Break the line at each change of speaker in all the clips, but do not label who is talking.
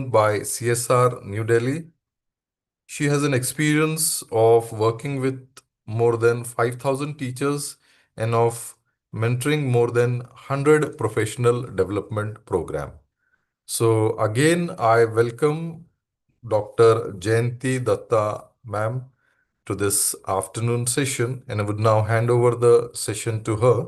by CSR New Delhi. She has an experience of working with more than 5,000 teachers and of mentoring more than 100 professional development program. So again, I welcome Dr. Jayanti Dutta ma'am to this afternoon session, and I would now hand over the session to her.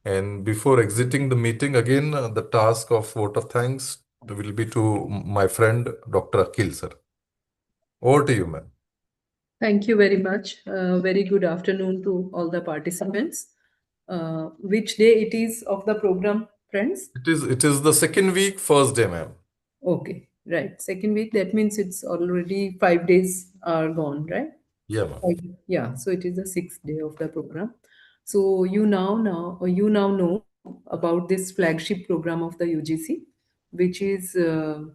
And before exiting the meeting, again, the task of vote of thanks will be to my friend Dr. Akhil sir. Over to you, ma'am.
Thank you very much. Very good afternoon to all the participants. Which day it is of the program, friends?
It is the second week, first day, ma'am.
Okay, right. Second week, that means it's already 5 days are gone, right?
Yeah, ma'am.
Yeah, so it is the sixth day of the program. So you now know about this flagship program of the UGC, which is a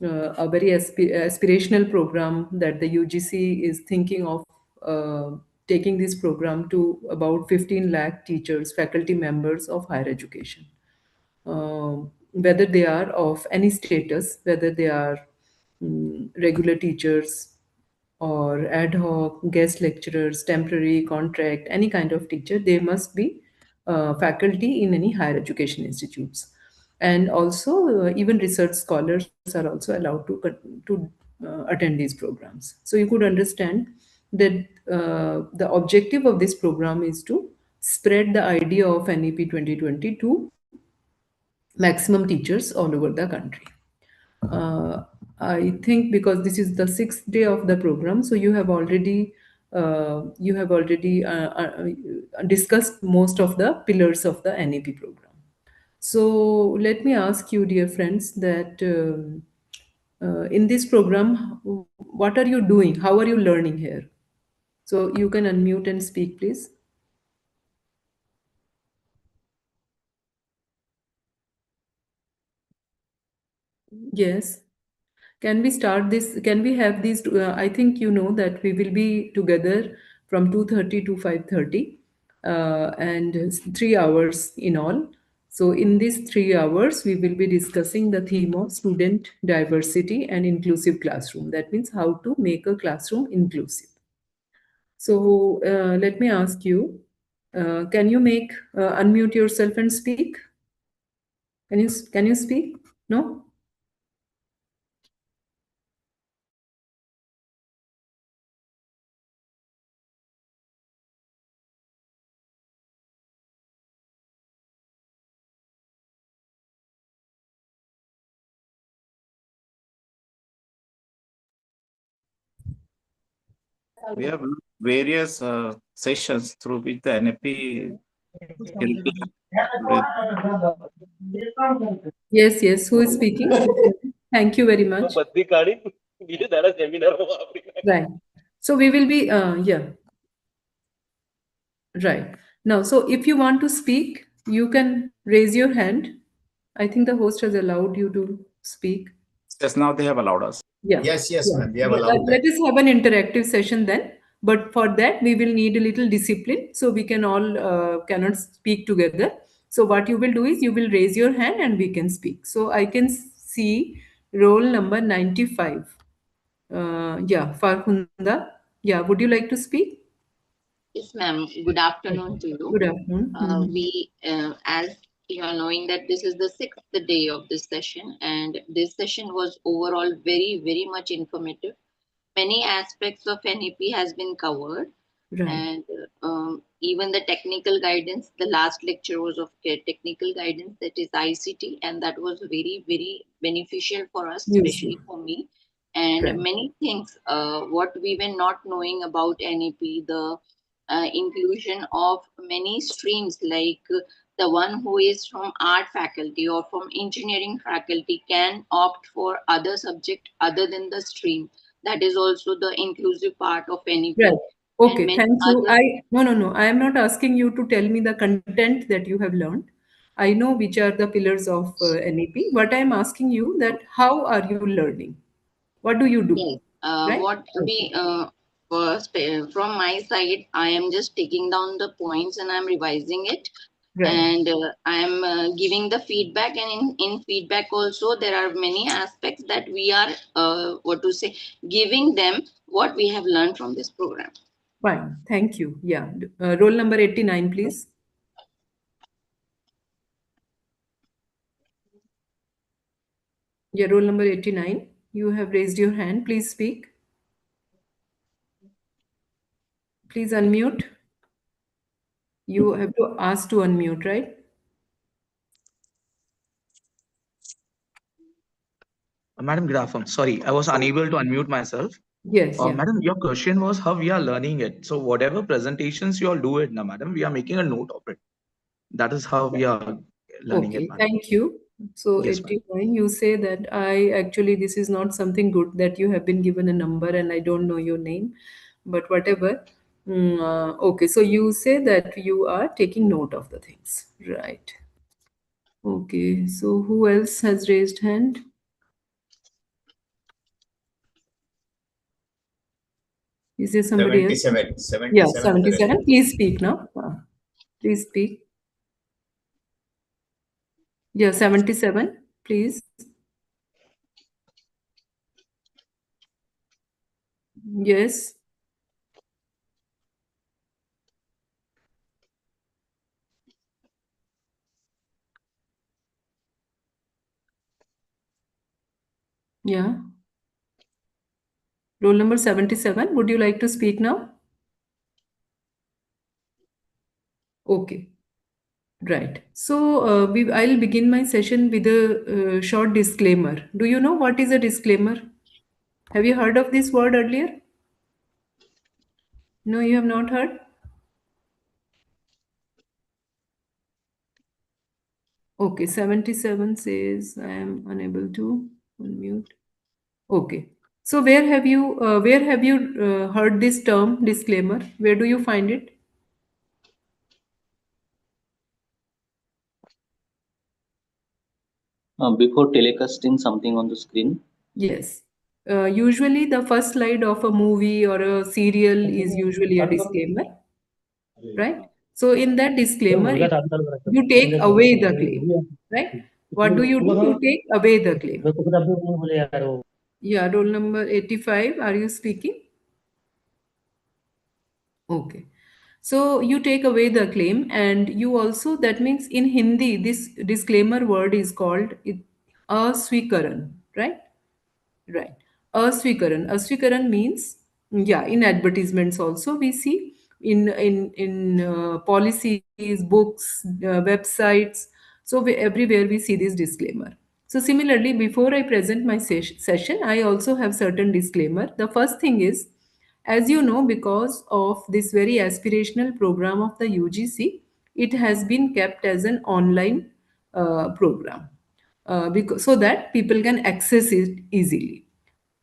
very aspirational program that the UGC is thinking of taking this program to about 15 lakh teachers, faculty members of higher education, whether they are of any status, whether they are regular teachers or ad hoc guest lecturers, temporary contract, any kind of teacher, they must be faculty in any higher education institutes. And also, even research scholars are also allowed to attend these programs. So you could understand that the objective of this program is to spread the idea of NEP 2020 to maximum teachers all over the country. Uh, I think because this is the sixth day of the program, so you have already discussed most of the pillars of the NEP program. So let me ask you, dear friends, that in this program, what are you doing? How are you learning here? So you can unmute and speak, please. Yes. Can we start this? Can we have these? I think you know that we will be together from 2:30 to 5:30, and 3 hours in all. So in these 3 hours, we will be discussing the theme of student diversity and inclusive classroom. That means how to make a classroom inclusive. So let me ask you, can you unmute yourself and speak? Can you speak? No?
We have various sessions through which the NEP
Yes, yes. Who is speaking? Thank you very much. Right. So we will be, yeah, right. Now, so if you want to speak, you can raise your hand. I think the host has allowed you to speak.
Just now they have allowed us.
Yeah.
Yes,
Yeah.
ma'am. We have allowed
Let
that.
us have an interactive session then. But for that, we will need a little discipline. So we can all cannot speak together. So what you will do is you will raise your hand and we can speak. So I can see roll number 95. Yeah, Farhunda. Yeah, would you like to speak?
Yes, ma'am. Good afternoon to you.
Good afternoon.
As you are knowing that this is the sixth day of this session, and this session was overall very, very much informative. Many aspects of NEP has been covered,
Right.
and even the technical guidance. The last lecture was of technical guidance, that is ICT, and that was very, very beneficial for us, especially for me. And
Right.
many things, what we were not knowing about NEP, the inclusion of many streams, like the one who is from art faculty or from engineering faculty can opt for other subject other than the stream. That is also the inclusive part of NEP.
Right.
And
Okay,
many
thank you.
other
No. I am not asking you to tell me the content that you have learned. I know which are the pillars of NEP, but I am asking you that how are you learning? What do you do?
Yes.
Right?
What we first from my side, I am just taking down the points and I'm revising it.
Right.
And I am giving the feedback, and in feedback also there are many aspects that we are what to say, giving them what we have learned from this program.
Fine. Thank you. Yeah. Roll number 89, please. Yeah, roll number 89. You have raised your hand. Please speak. Please unmute. You have to ask to unmute, right?
Madam, good afternoon. Sorry, I was unable to unmute myself.
Yes, yeah.
Madam, your question was how we are learning it. So whatever presentations you all do it now, madam, we are making a note of it. That is how we are learning it,
Okay,
madam.
thank you. So
Yes, madam.
89, you say that this is not something good that you have been given a number and I don't know your name, but whatever. Okay, so you say that you are taking note of the things, right? Okay, so who else has raised hand? Is there somebody else?
77.
Yeah,
77 is the
77.
response.
Please speak now. Please speak. Yeah, 77, please. Yes. Yeah. Roll number 77. Would you like to speak now? Okay. Right. So I'll begin my session with a short disclaimer. Do you know what is a disclaimer? Have you heard of this word earlier? No, you have not heard? Okay, 77 says I am unable to unmute. Okay. So where have you heard this term disclaimer? Where do you find it?
Before telecasting something on the screen.
Yes. Usually the first slide of a movie or a serial is usually a disclaimer, right? So in that disclaimer, you take away the claim, right? What do? You take away the claim. Yeah, roll number 85. Are you speaking? Okay. So you take away the claim, and you also, that means in Hindi, this disclaimer word is called aswikaran, right? Right. Aswikaran. Aswikaran means, yeah, in advertisements also we see in policies, books, websites. So everywhere we see this disclaimer. So similarly, before I present my session, I also have certain disclaimer. The first thing is, as you know, because of this very aspirational program of the UGC, it has been kept as an online program, because so that people can access it easily.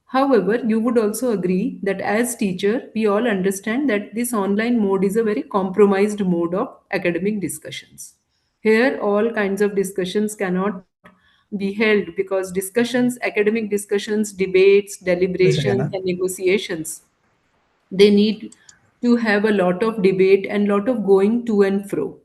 However, you would also agree that as teacher, we all understand that this online mode is a very compromised mode of academic discussions. Here, all kinds of discussions cannot be held because discussions, academic discussions, debates, deliberations, and negotiations, they need to have a lot of debate and lot of going to and fro.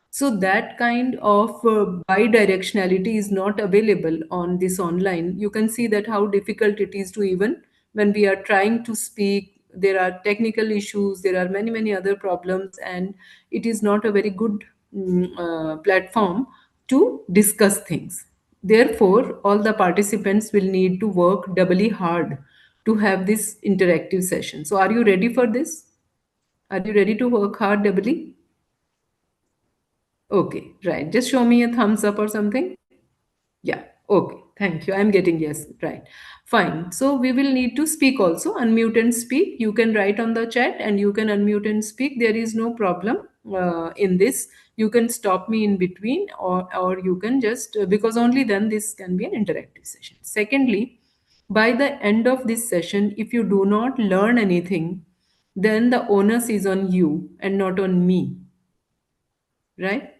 So that kind of bidirectionality is not available on this online. You can see that how difficult it is to, even when we are trying to speak, there are technical issues, there are many other problems, and it is not a very good platform to discuss things. Therefore, all the participants will need to work doubly hard to have this interactive session. So, are you ready for this? Are you ready to work hard doubly? Okay, right. Just show me a thumbs up or something. Yeah, okay. Thank you. I'm getting yes, right. Fine. So we will need to speak also. Unmute and speak. You can write on the chat and you can unmute and speak. There is no problem in this. You can stop me in between, or you can just, because only then this can be an interactive session. Secondly, by the end of this session, if you do not learn anything, then the onus is on you and not on me. Right?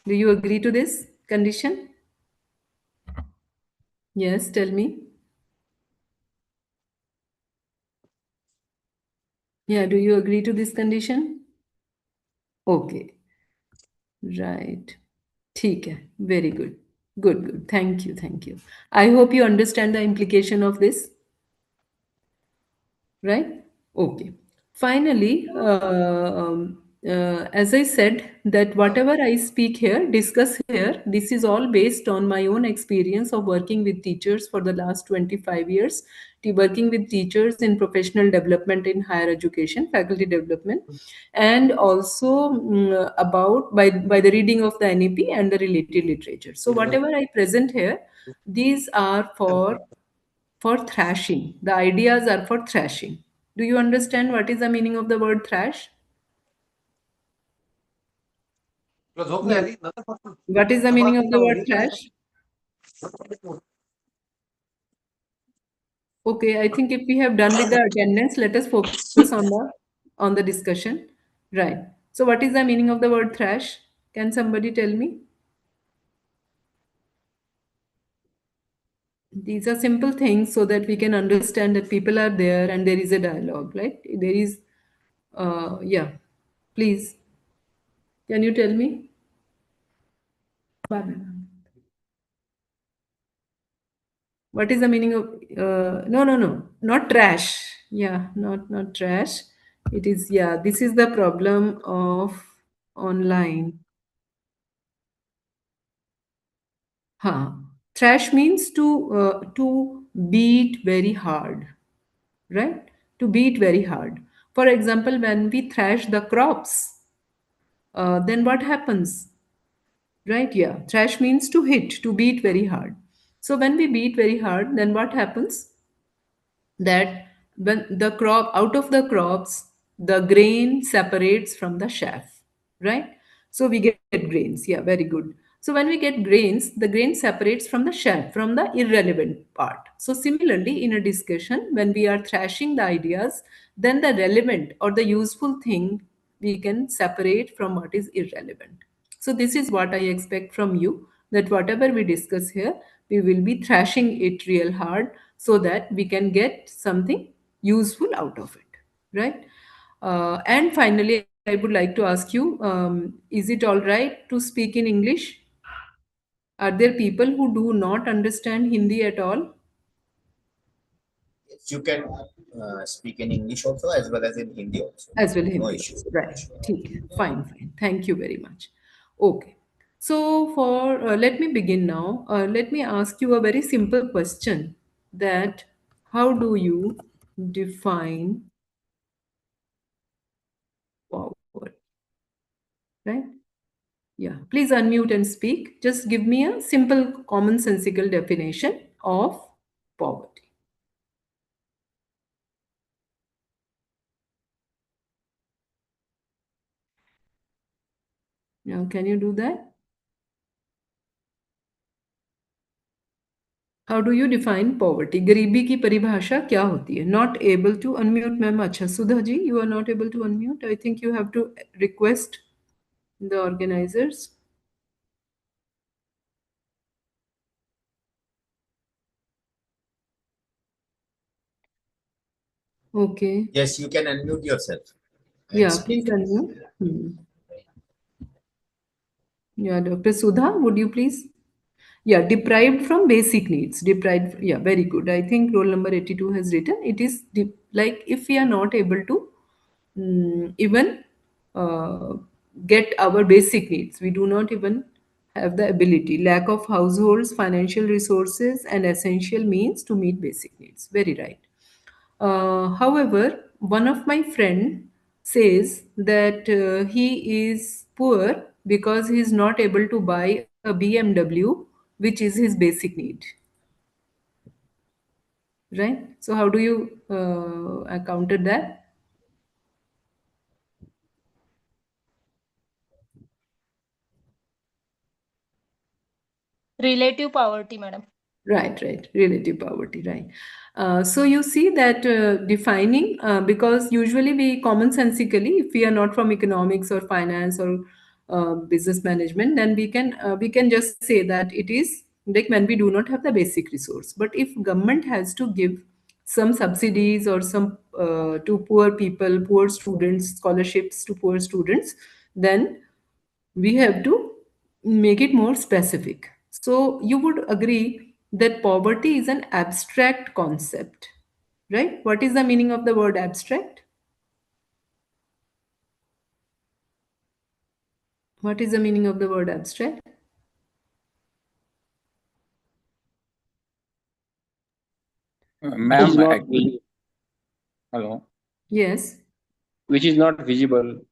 Do you agree to this condition? Yes, tell me. Yeah, do you agree to this condition? Okay. Right. ठीक है. Very good. Good, good. Thank you, thank you. I hope you understand the implication of this, right? Okay. Finally, as I said, that whatever I speak here, discuss here, this is all based on my own experience of working with teachers for the last 25 years, working with teachers in professional development in higher education, faculty development, and also about by the reading of the NEP and the related literature. So whatever I present here, these are for thrashing. The ideas are for thrashing. Do you understand what is the meaning of the word thrash? Yes. What is the meaning of the word thrash? Okay, I think if we have done with the attendance, let us focus on the discussion. Right. So what is the meaning of the word thrash? Can somebody tell me? These are simple things so that we can understand that people are there and there is a dialogue, right? There is, yeah. Please, can you tell me? What is the meaning of no, not trash. Yeah, not trash. It is, yeah, this is the problem of online. Huh. Trash means to beat very hard, right? To beat very hard. For example, when we thrash the crops, then what happens? Right? Yeah. Thrash means to hit, to beat very hard. So when we beat very hard, then what happens? That when the crop out of the crops, the grain separates from the chaff, right? So we get grains. Yeah, very good. So when we get grains, the grain separates from the chaff, from the irrelevant part. So similarly, in a discussion, when we are thrashing the ideas, then the relevant or the useful thing we can separate from what is irrelevant. So this is what I expect from you, that whatever we discuss here, we will be thrashing it real hard so that we can get something useful out of it, right? And finally, I would like to ask you, is it all right to speak in English? Are there people who do not understand Hindi at all?
You can speak in English also as well as in Hindi also.
As well
No
Hindi
issues.
also. Right. ठीक है. Fine, fine. Thank you very much. Okay. So let me begin now. Let me ask you a very simple question, that how do you define power? Right? Yeah. Please unmute and speak. Just give me a simple commonsensical definition of poverty. Now, can you do that? How do you define poverty? गरीबी की परिभाषा क्या होती है? Not able to unmute ma'am. अच्छा, Sudha ji, you are not able to unmute. I think you have to request the organisers. Okay.
Yes, you can unmute yourself. And
Yeah,
speak.
please unmute. Yeah, Dr. Sudha, would you please? Yeah, deprived from basic needs. Deprived. Yeah, very good. I think roll number 82 has written it is like if we are not able to even uh, get our basic needs, we do not even have the ability. Lack of households, financial resources, and essential means to meet basic needs. Very right. However, one of my friend says that he is poor because he is not able to buy a BMW, which is his basic need. Right? So how do you counter that?
Relative poverty, madam.
Right. Relative poverty, right. So you see that defining, because usually we commonsensically, if we are not from economics or finance or business management, then we can just say that it is like when we do not have the basic resource. But if government has to give some subsidies or some to poor people, poor students, scholarships to poor students, then We have to make it more specific. So you would agree that poverty is an abstract concept, right? What is the meaning of the word abstract? What is the meaning of the word abstract?
Which is
Ma'am,
not
actually, hello,
Yes,
which is not visible,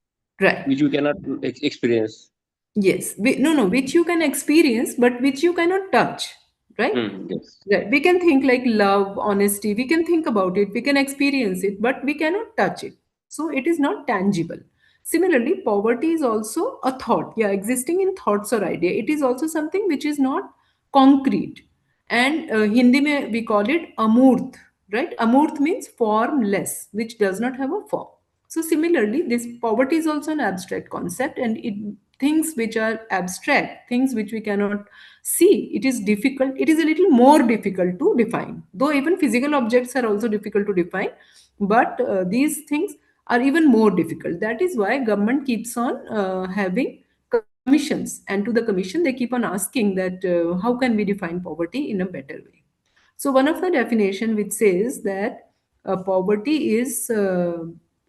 right.
which we cannot experience.
Yes, no, no, which you can experience, but which you cannot touch, right?
Yes.
Right. We can think like love, honesty, we can think about it, we can experience it, but we cannot touch it. So it is not tangible. Similarly, poverty is also a thought, yeah, existing in thoughts or idea. It is also something which is not concrete. And Hindi mein we call it amurt, right? Amurt means formless, which does not have a form. So similarly, this poverty is also an abstract concept, and it things which are abstract, things which we cannot see, it is difficult. It is a little more difficult to define. Though even physical objects are also difficult to define, but these things are even more difficult. That is why government keeps on having commissions, and to the commission they keep on asking that how can we define poverty in a better way. So one of the definition which says that poverty is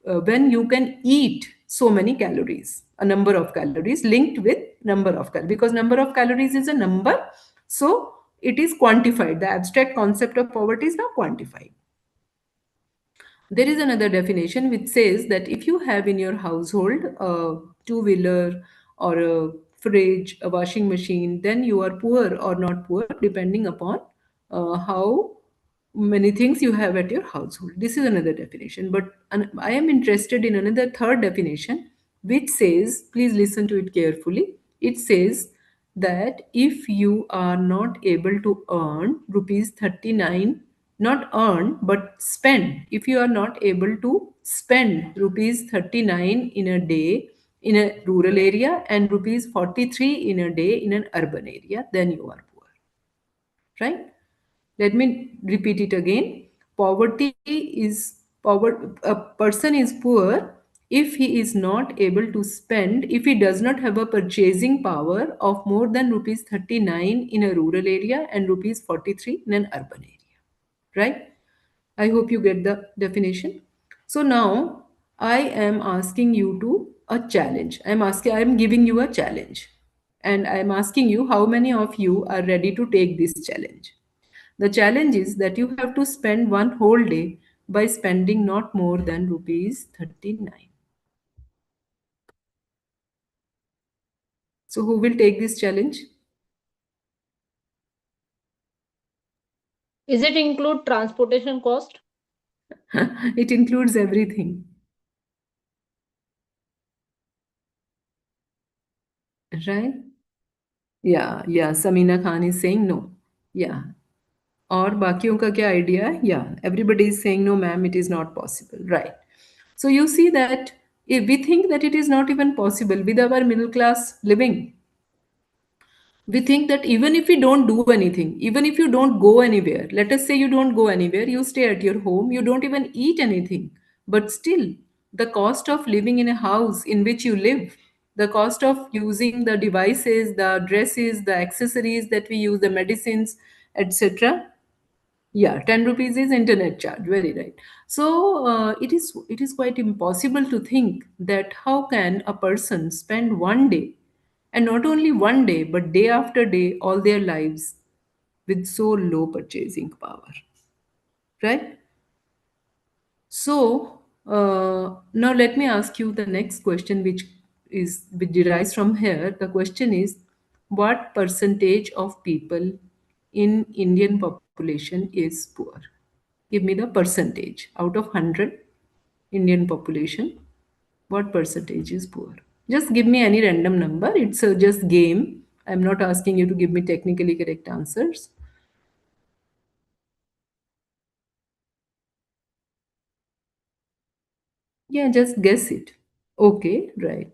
when you can eat so many calories, a number of calories linked with number of calories, because number of calories is a number, so it is quantified. The abstract concept of poverty is now quantified. There is another definition which says that if you have in your household a two-wheeler or a fridge, a washing machine, then you are poor or not poor, depending upon how many things you have at your household. This is another definition. But I am interested in another third definition, which says, please listen to it carefully. It says that if you are not able to earn rupees 39, not earn but spend, if you are not able to spend rupees 39 in a day in a rural area and rupees 43 in a day in an urban area, then you are poor, right? Let me repeat it again. Poverty is a person is poor if he is not able to spend, if he does not have a purchasing power of more than rupees 39 in a rural area and rupees 43 in an urban area. Right? I hope you get the definition. So now I am asking you to a challenge. I am giving you a challenge. And I am asking you how many of you are ready to take this challenge. The challenge is that you have to spend one whole day by spending not more than rupees 39. So who will take this challenge?
Is it include transportation cost?
It includes everything. Right? Yeah, yeah. Samina Khan is saying no. Yeah. और बाकियों का क्या idea है? Yeah, everybody is saying no, ma'am, it is not possible. Right. So you see that if we think that it is not even possible with our middle class living, we think that even if we don't do anything, even if you don't go anywhere, let us say you don't go anywhere, you stay at your home, you don't even eat anything, but still the cost of living in a house in which you live, the cost of using the devices, the dresses, the accessories that we use, the medicines, etc. Yeah, 10 rupees is internet charge, very right. So it is quite impossible to think that how can a person spend one day, and not only one day, but day after day, all their lives with so low purchasing power, right? So now let me ask you the next question, which derives from here. The question is, what percentage of people in Indian population is poor? Give me the percentage out of 100 Indian population. What percentage is poor? Just give me any random number. It's a just game. I'm not asking you to give me technically correct answers. Yeah, just guess it. Okay, right.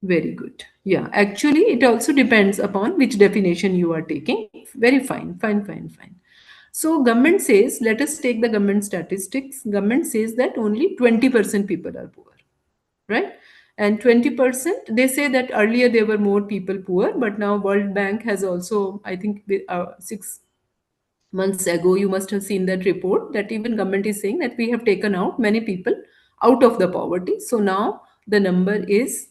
Very good. Yeah, actually, it also depends upon which definition you are taking. Very fine, fine, fine, fine. So, government says, let us take the government statistics. Government says that only 20% people are poor, right? And 20%, they say that earlier there were more people poor, but now World Bank has also, I think 6 months ago, you must have seen that report that even government is saying that we have taken out many people out of the poverty. So now the number is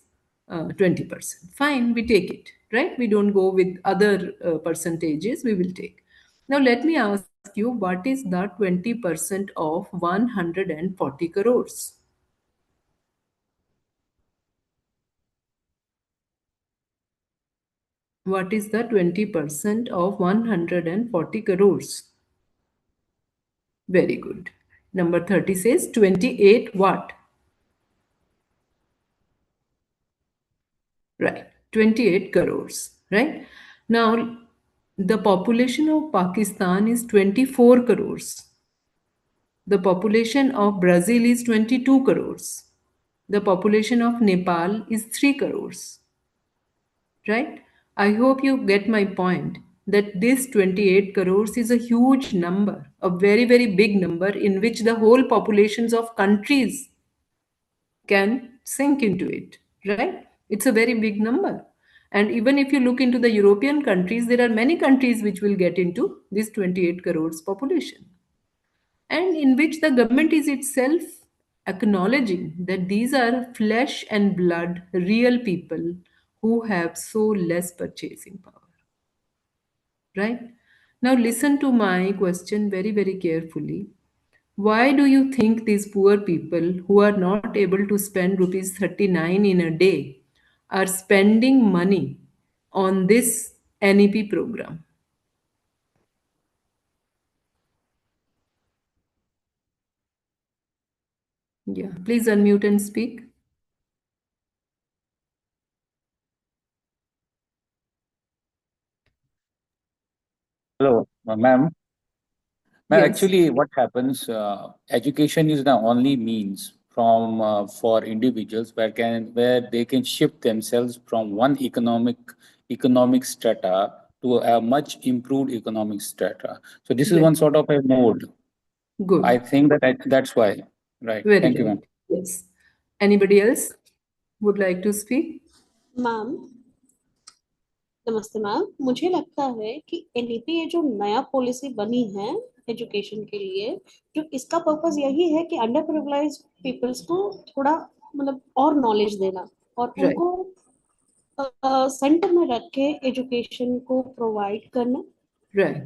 20%. Fine, we take it, right? We don't go with other percentages, we will take. Now let me ask you, what is the 20% of 140 crores? What is the 20% of 140 crores? Very good. Number 30 says 28 what? Right, 28 crores, right? Now, the population of Pakistan is 24 crores. The population of Brazil is 22 crores. The population of Nepal is 3 crores, right? I hope you get my point that this 28 crores is a huge number, a very, very big number in which the whole populations of countries can sink into it, right? It's a very big number. And even if you look into the European countries, there are many countries which will get into this 28 crores population, and in which the government is itself acknowledging that these are flesh and blood, real people who have so less purchasing power, right? Now, listen to my question very, very carefully. Why do you think these poor people who are not able to spend rupees 39 in a day are spending money on this NEP program? Yeah, please unmute and speak.
Hello, ma'am. Ma'am,
Yes,
actually, what happens? Education is the only means from for individuals where they can shift themselves from one economic strata to a much improved economic strata. So this is
right.
one sort of a mode. I
Good.
think that's why. Right.
Very
Thank you, ma'am.
right. Yes. Anybody else would like to speak?
Ma'am नमस्ते ma'am, मुझे लगता है कि NEP ये जो नया policy बनी है एजुकेशन के लिए, जो इसका पर्पस यही है कि अंडर प्रिविलेज्ड पीपल्स को थोड़ा मतलब और नॉलेज देना और
Right,
उनको सेंटर में रख के एजुकेशन को प्रोवाइड करना।
right.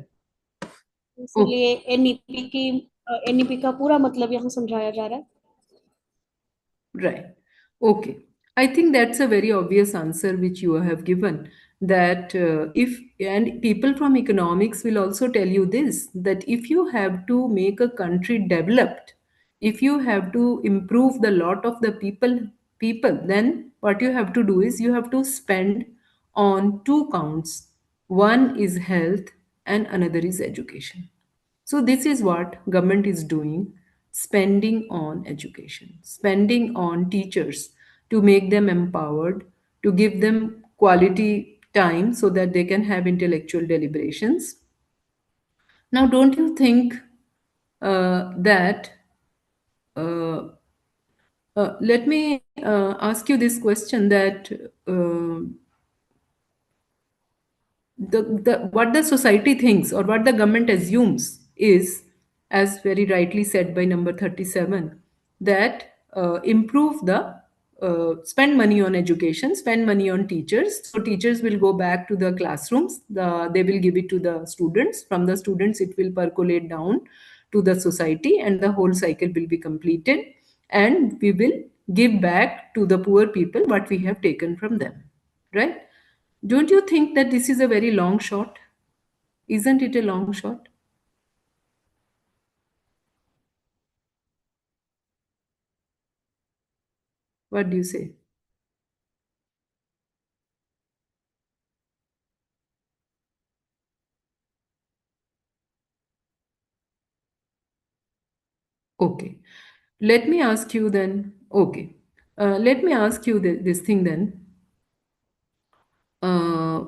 Okay.
इसलिए एनईपी का पूरा मतलब यहाँ समझाया जा रहा है।
Right. Okay. I think that's a very obvious answer which you have given. That if, and people from economics will also tell you this, that if you have to make a country developed, if you have to improve the lot of the people, then what you have to do is you have to spend on two counts. One is health and another is education. So this is what government is doing, spending on education, spending on teachers to make them empowered, to give them quality time so that they can have intellectual deliberations. Now, don't you think that uh, let me ask you this question that uh, the what the society thinks or what the government assumes is, as very rightly said by number 37, that improve the spend money on education, spend money on teachers. So teachers will go back to the classrooms, they will give it to the students. From the students, it will percolate down to the society, and the whole cycle will be completed. And we will give back to the poor people what we have taken from them, right? Don't you think that this is a very long shot? Isn't it a long shot? What do you say? Okay. Let me ask you then. Okay. Let me ask you this thing then. Uh,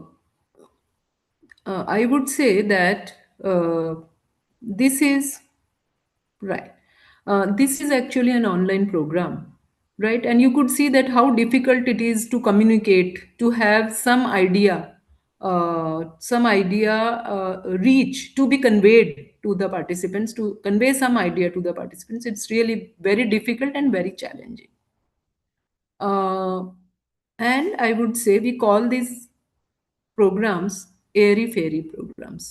I would say that this is right. This is actually an online program. right? And you could see that how difficult it is to communicate, to have some idea reach to be conveyed to the participants, to convey some idea to the participants. It's really very difficult and very challenging. And I would say we call these programmes airy fairy programmes.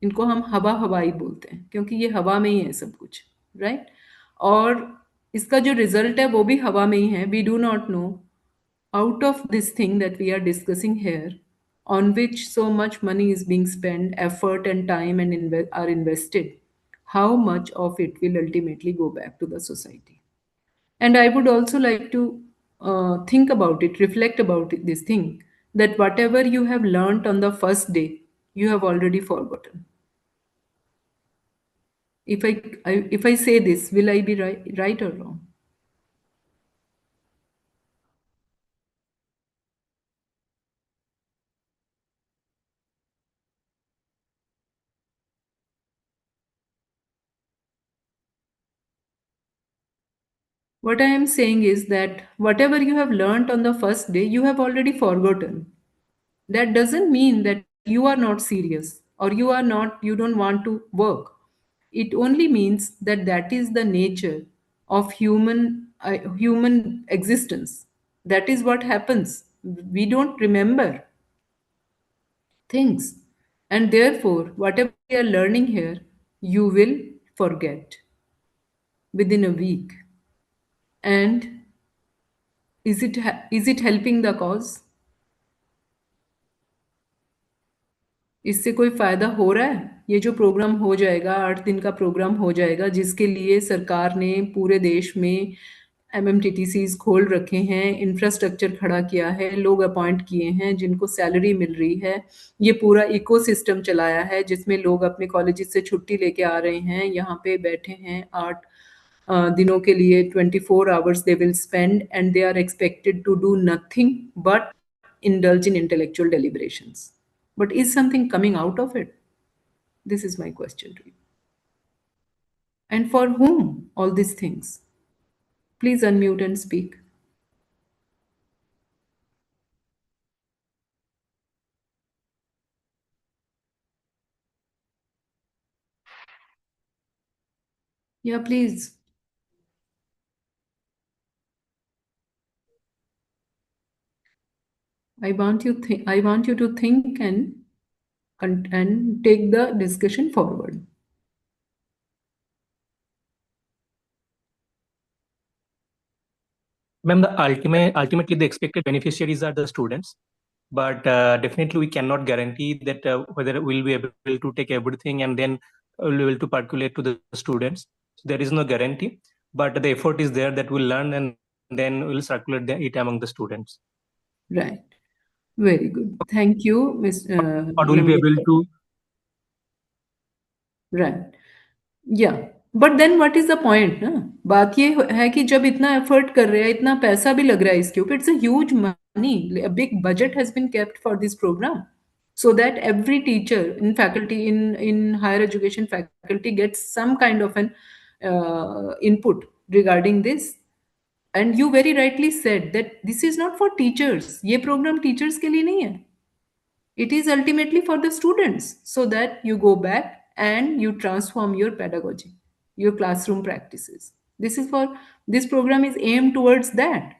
इनको हम हवा हवाई बोलते हैं क्योंकि ये हवा में ही है सब कुछ, राइट? और इसका जो रिजल्ट है वो भी हवा में ही है. We do not know out of this thing that we are discussing here, on which so much money is being spent, effort and time and are invested, how much of it will ultimately go back to the society. And I would also like to think about it, reflect about this thing, that whatever you have learned on the first day, you have already forgotten. If I say this, will I be right or wrong? What I am saying is that whatever you have learned on the first day, you have already forgotten. That doesn't mean that you are not serious or you don't want to work. It only means that that is the nature of human existence. That is what happens. We don't remember things. And therefore, whatever you are learning here, you will forget within a week. And is it helping the cause? इससे कोई फायदा हो रहा है? ये जो programme हो जाएगा, 8 दिन का प्रोग्राम हो जाएगा, जिसके लिए सरकार ने पूरे देश में MMTTCs खोल रखे हैं, इंफ्रास्ट्रक्चर खड़ा किया है, लोग अपॉइंट किए हैं, जिनको सैलरी मिल रही है, ये पूरा इकोसिस्टम चलाया है, जिसमें लोग अपने कॉलेजेस से छुट्टी लेके आ रहे हैं, यहाँ पे बैठे हैं 8 दिनों के लिए, 24 hours they will spend, and they are expected to do nothing but indulge in intellectual deliberations. But is something coming out of it? This is my question to you. And for whom all these things? Please unmute and speak. Yeah, please. I want you to think and take the discussion forward.
Ma'am, ultimately the expected beneficiaries are the students, but definitely we cannot guarantee that whether we'll be able to take everything and then we'll be able to percolate to the students. So there is no guarantee, but the effort is there that we'll learn and then we'll circulate it among the students.
Right. Very good. Thank you, Ms.
But we'll be able to.
Right. Yeah. But then what is the point ना? बात ये है कि जब इतना effort कर रहे हैं, इतना पैसा भी लग रहा है इसके ऊपर, it's a huge money, a big budget has been kept for this programme, so that every teacher in faculty in higher education faculty gets some kind of an input regarding this. And you very rightly said that this is not for teachers. ये program teachers के लिए नहीं है. It is ultimately for the students, so that you go back and you transform your pedagogy, your classroom practices. This program is aimed towards that.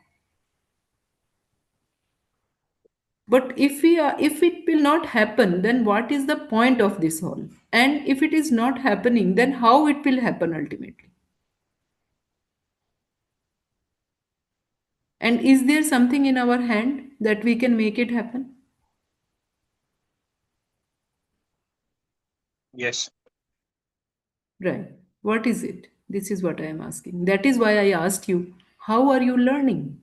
But if it will not happen, then what is the point of this whole? And if it is not happening, then how it will happen ultimately? And is there something in our hand that we can make it happen?
Yes.
Right. What is it? This is what I am asking. That is why I asked you, how are you learning?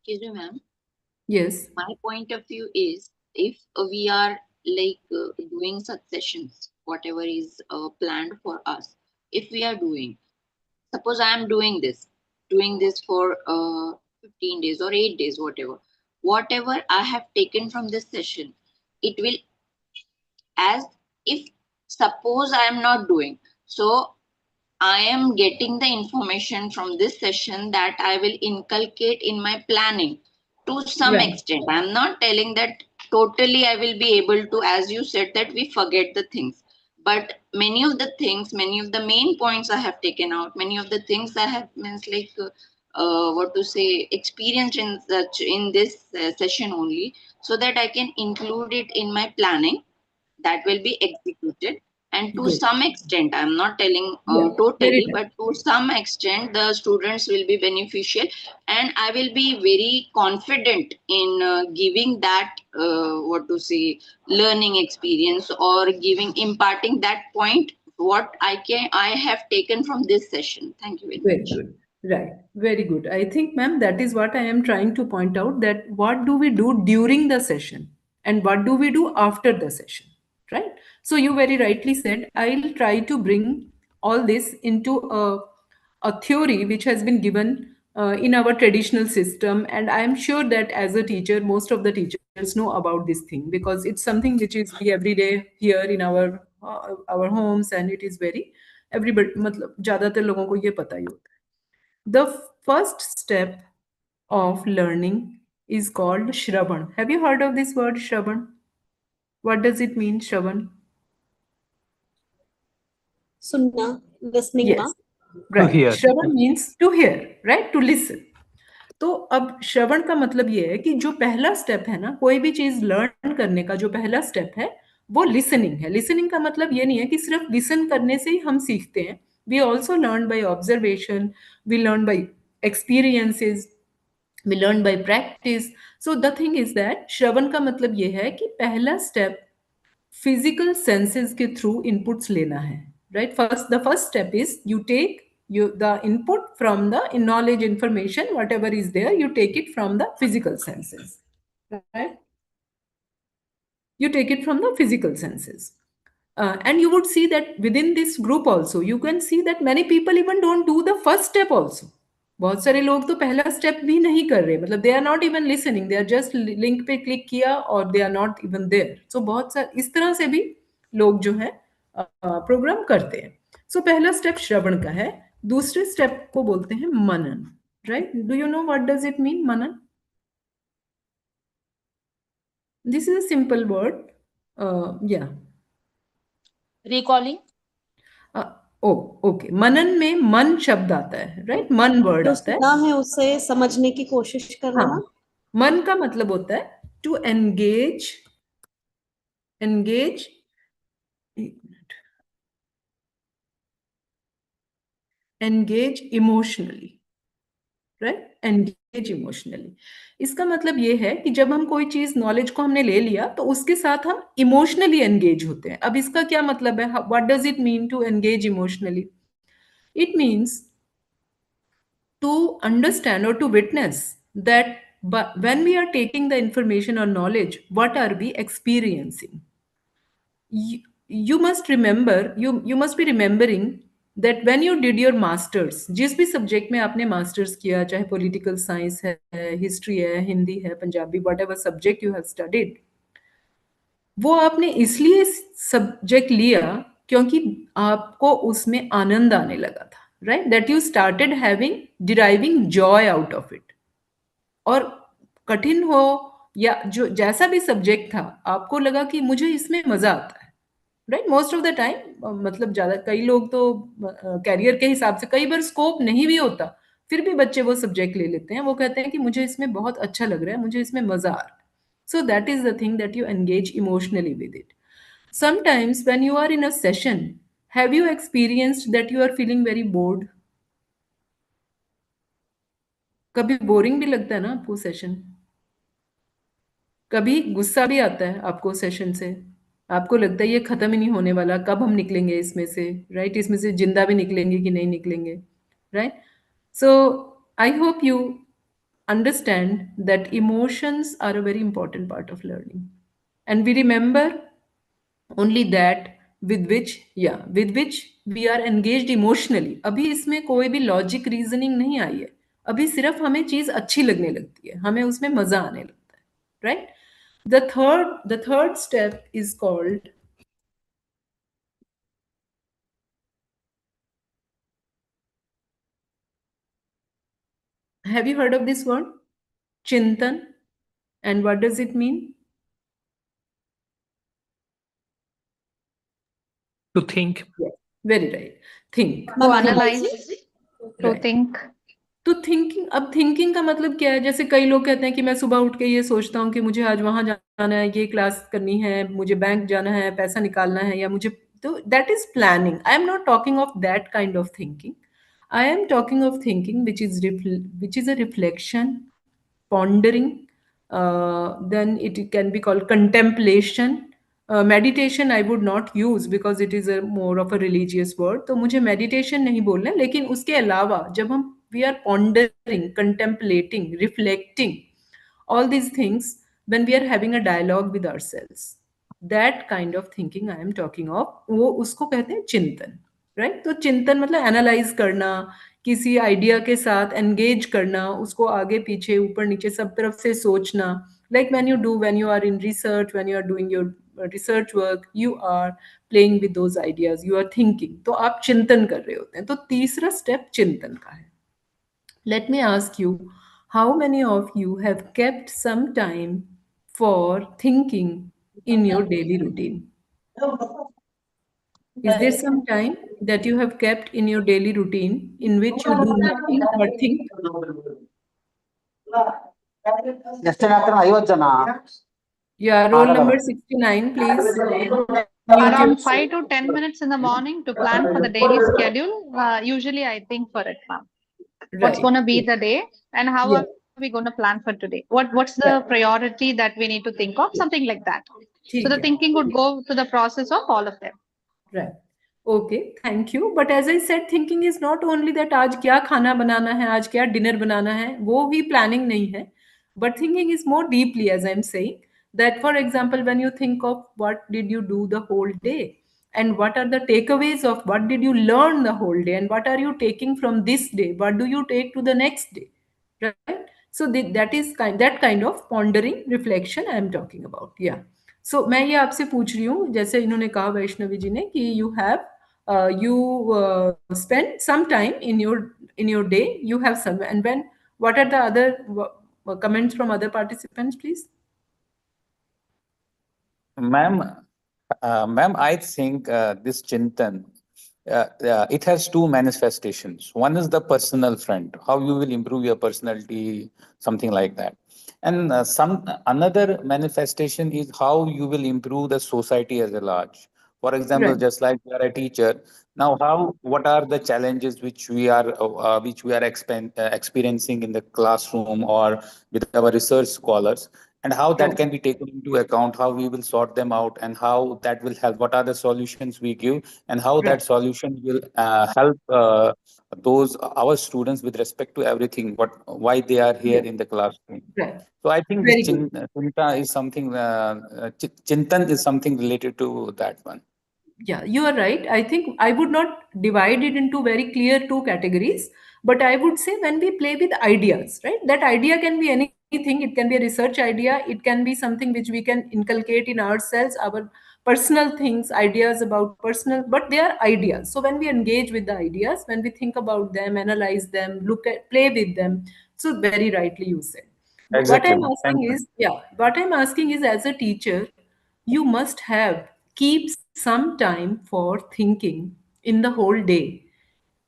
Excuse me, ma'am.
Yes.
My point of view is, if we are doing such sessions, whatever is planned for us, if we are doing, suppose I am doing this for 15 days or 8 days, whatever I have taken from this session, it will, as if suppose I am not doing, so I am getting the information from this session that I will inculcate in my planning to some
Right.
extent. I'm not telling that totally I will be able to, as you said, that we forget the things. But many of the things, many of the main points I have taken out, many of the things I have means like what to say, experienced in such in this session only, so that I can include it in my planning that will be executed. And to
Good.
some extent, I'm not telling
Yeah, very
totally,
nice.
but to some extent the students will be beneficial, and I will be very confident in giving that what to say, learning experience, or giving imparting that point what I have taken from this session. Thank you very
Very
much.
good. Right. Very good. I think, ma'am, that is what I am trying to point out, that what do we do during the session and what do we do after the session, right? So you very rightly said, I'll try to bring all this into a theory which has been given in our traditional system. And I am sure that as a teacher, most of the teachers know about this thing, because it's something which is we every day here in our homes, and it is very everybody, मतलब ज़्यादातर लोगों को ये पता ही होता है. The first step of learning is called Shravan. Have you heard of this word Shravan? What does it mean, Shravan?
Sunna, listening ma.
Yes, right.
hear.
Shravan means to hear, right? To listen. तो अब श्रवण का मतलब ये है कि जो पहला step है ना, कोई भी चीज लर्न करने का जो पहला स्टेप है वो लिसनिंग है. लिसनिंग का मतलब ये नहीं है कि सिर्फ लिसन करने से ही हम सीखते हैं. We also learn by observation, we learn by experiences, we learn by practice. So the thing is that श्रवण का मतलब ये है कि पहला स्टेप फिजिकल सेंसेस के थ्रू इनपुट्स लेना है, right? First, the first step is you take the input from the knowledge information, whatever is there, you take it from the physical senses, right? You take it from the physical senses. And you would see that within this group also, you can see that many people even don't do the first step also. बहुत सारे लोग तो पहला step भी नहीं कर रहे, मतलब they are not even listening, they are just link पे क्लिक किया और they are not even there. So बहुत सारे इस तरह से भी लोग जो है प्रोग्राम करते हैं. सो पहला स्टेप श्रवण का है. दूसरे स्टेप को बोलते हैं मनन, right? Do you know what does it mean, मनन? This is a simple word. Yeah.
Recalling.
Okay. मनन में मन शब्द आता है, राइट? मन वर्ड
जो
आता है.
सुना है उसे समझने की कोशिश करना
हाँ,
ना.
मन का मतलब होता है to engage, engage, engage emotionally, right? Engage emotionally. इसका मतलब ये है कि जब हम कोई चीज नॉलेज को हमने ले लिया तो उसके साथ हम इमोशनली एंगेज होते हैं. अब इसका क्या मतलब है? What does it mean to engage emotionally? It means to understand or to witness that, but when we are taking the information or knowledge, what are we experiencing? You must remember, you must be remembering that when you did your masters, जिस भी subject में आपने masters किया, चाहे political science है, history है, हिंदी है, Punjabi, what ever subject you have studied, वो आपने इसलिए सब्जेक्ट लिया क्योंकि आपको उसमें आनंद आने लगा था, right? That you started having deriving Joy out of it. और कठिन हो या जो जैसा भी सब्जेक्ट था, आपको लगा कि मुझे इसमें मजा आता है, right? Most of the time, मतलब ज्यादा, कई लोग तो कैरियर के हिसाब से कई बार स्कोप नहीं भी होता, फिर भी बच्चे वो सब्जेक्ट ले लेते हैं. वो कहते हैं कि मुझे इसमें बहुत अच्छा लग रहा है, मुझे इसमें मजा आ रहा है. So that is the thing, that you engage emotionally with it. Sometimes when you are in a session, have you experienced that you are feeling very bored? कभी बोरिंग भी लगता है ना आपको सेशन? कभी गुस्सा भी आता है आपको सेशन से? आपको लगता है ये खत्म ही नहीं होने वाला, कब हम निकलेंगे इसमें से, राइट? इसमें से जिंदा भी निकलेंगे कि नहीं निकलेंगे, right? So I hope you understand that emotions are a very important part of learning, and we remember only that with which we are engaged emotionally. अभी इसमें कोई भी लॉजिक रीजनिंग नहीं आई है, अभी सिर्फ हमें चीज अच्छी लगने लगती है, हमें उसमें मजा आने लगता है, right? The third step is called Have you heard of this word? Chintan. And what does it mean?
To think.
Yes, very right. Think.
To analyze, to
Right.
think.
तो थिंकिंग, अब थिंकिंग का मतलब क्या है? जैसे कई लोग कहते हैं कि मैं सुबह उठ के ये सोचता हूँ कि मुझे आज वहाँ जाना है, ये क्लास करनी है, मुझे बैंक जाना है, पैसा निकालना है, या मुझे, तो that is planning. I am not talking of that kind of thinking. I am talking of thinking which is a reflection, pondering, then it can be called contemplation. Meditation I would not use because it is a more of a religious word, तो मुझे meditation नहीं बोलना. लेकिन उसके अलावा जब हम we are pondering, contemplating, reflecting, all these things, when we are having a dialogue with ourselves, that kind of thinking I am talking of, वो उसको कहते हैं चिंतन. राइट? तो चिंतन मतलब एनालाइज करना, किसी आइडिया के साथ एंगेज करना, उसको आगे पीछे ऊपर नीचे सब तरफ से सोचना. Like when you are in research, when you are doing your research work, you are playing with those ideas, you are thinking, तो आप चिंतन कर रहे होते हैं. तो तीसरा स्टेप चिंतन का है. Let me ask you, how many of you have kept some time for thinking in your daily routine? Is there some time that you have kept in your daily routine in which you do nothing but think? Yeah, roll number 69, please.
Around 5 to 10 minutes in the morning to plan for the daily schedule. Usually I think for it, ma'am. What's
Right.
going to be the day and how
Yeah.
are we going to plan for today? What's the priority that we need to think of? Something like that. So the thinking would go to the process of all of them.
Right. Okay, thank you. But as I said, thinking is not only that आज क्या खाना बनाना है, आज क्या dinner बनाना है, वो भी planning नहीं है. But thinking is more deeply, as I'm saying, that for example, when you think of what did you do the whole day, and what are the takeaways of what did you learn the whole day, and what are you taking from this day, what do you take to the next day, right? So that kind of pondering reflection I am talking about. Yeah. So मैं ये आपसे पूछ रही हूँ, जैसे इन्होंने कहा वैष्णवी जी ने कि you spend some time in your day, you have some, and when, what are the other comments from other participants, please?
Ma'am, I think this Chintan, it has two manifestations. One is the personal front, how you will improve your personality, something like that. And another manifestation is how you will improve the society as a large. For example,
Right.
just like you are a teacher, now what are the challenges which we are experiencing in the classroom or with our research scholars, and how that can be taken into account, how we will sort them out, and how that will help, what are the solutions we give, and how that solution will help those our students with respect to everything, why they are here in the classroom.
Right.
So I think
Very
this
good.
Chinta is something, Chintan is something related to that one.
Yeah, you are right. I think I would not divide it into very clear two categories, but I would say when we play with ideas, right? That idea can be anything. It can be a research idea. It can be something which we can inculcate in ourselves, our personal things, ideas about personal, but they are ideas. So when we engage with the ideas, when we think about them, analyze them, play with them. So very rightly you said. What
Exactly,
I'm
ma'am. Thank
asking
you.
is, yeah, what I'm asking is, as a teacher, you must keep some time for thinking in the whole day.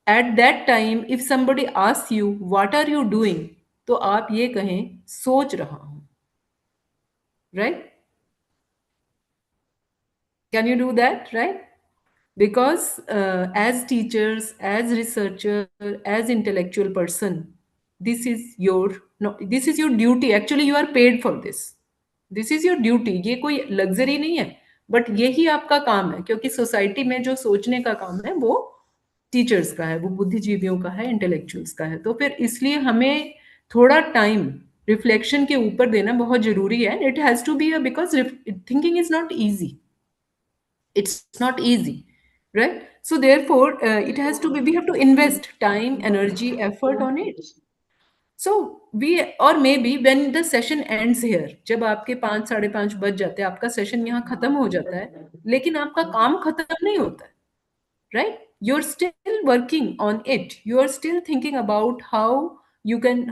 At that time, if somebody asks you, what are you doing? तो आप ये कहें, सोच रहा हूं. Right? Can you do that? Right? Because as teachers, as researcher, as intellectual person, this is your, no, this is your duty. Actually, you are paid for this. This is your duty. ये कोई luxury नहीं है, but यही आपका काम है, क्योंकि society में जो सोचने का काम है वो टीचर्स का है, वो बुद्धिजीवियों का है, इंटेलेक्चुअल्स का है. तो फिर इसलिए हमें थोड़ा टाइम रिफ्लेक्शन के ऊपर देना बहुत जरूरी है. It has to be because thinking is not easy. It's not easy, right? So therefore it has to be, we have to invest time, energy, effort on it. So we, or maybe when the session ends here, जब आपके 5 5:30 बज जाते हैं, आपका session यहाँ खत्म हो जाता है, लेकिन आपका काम खत्म नहीं होता है, right? You're still working on it. You are still thinking about how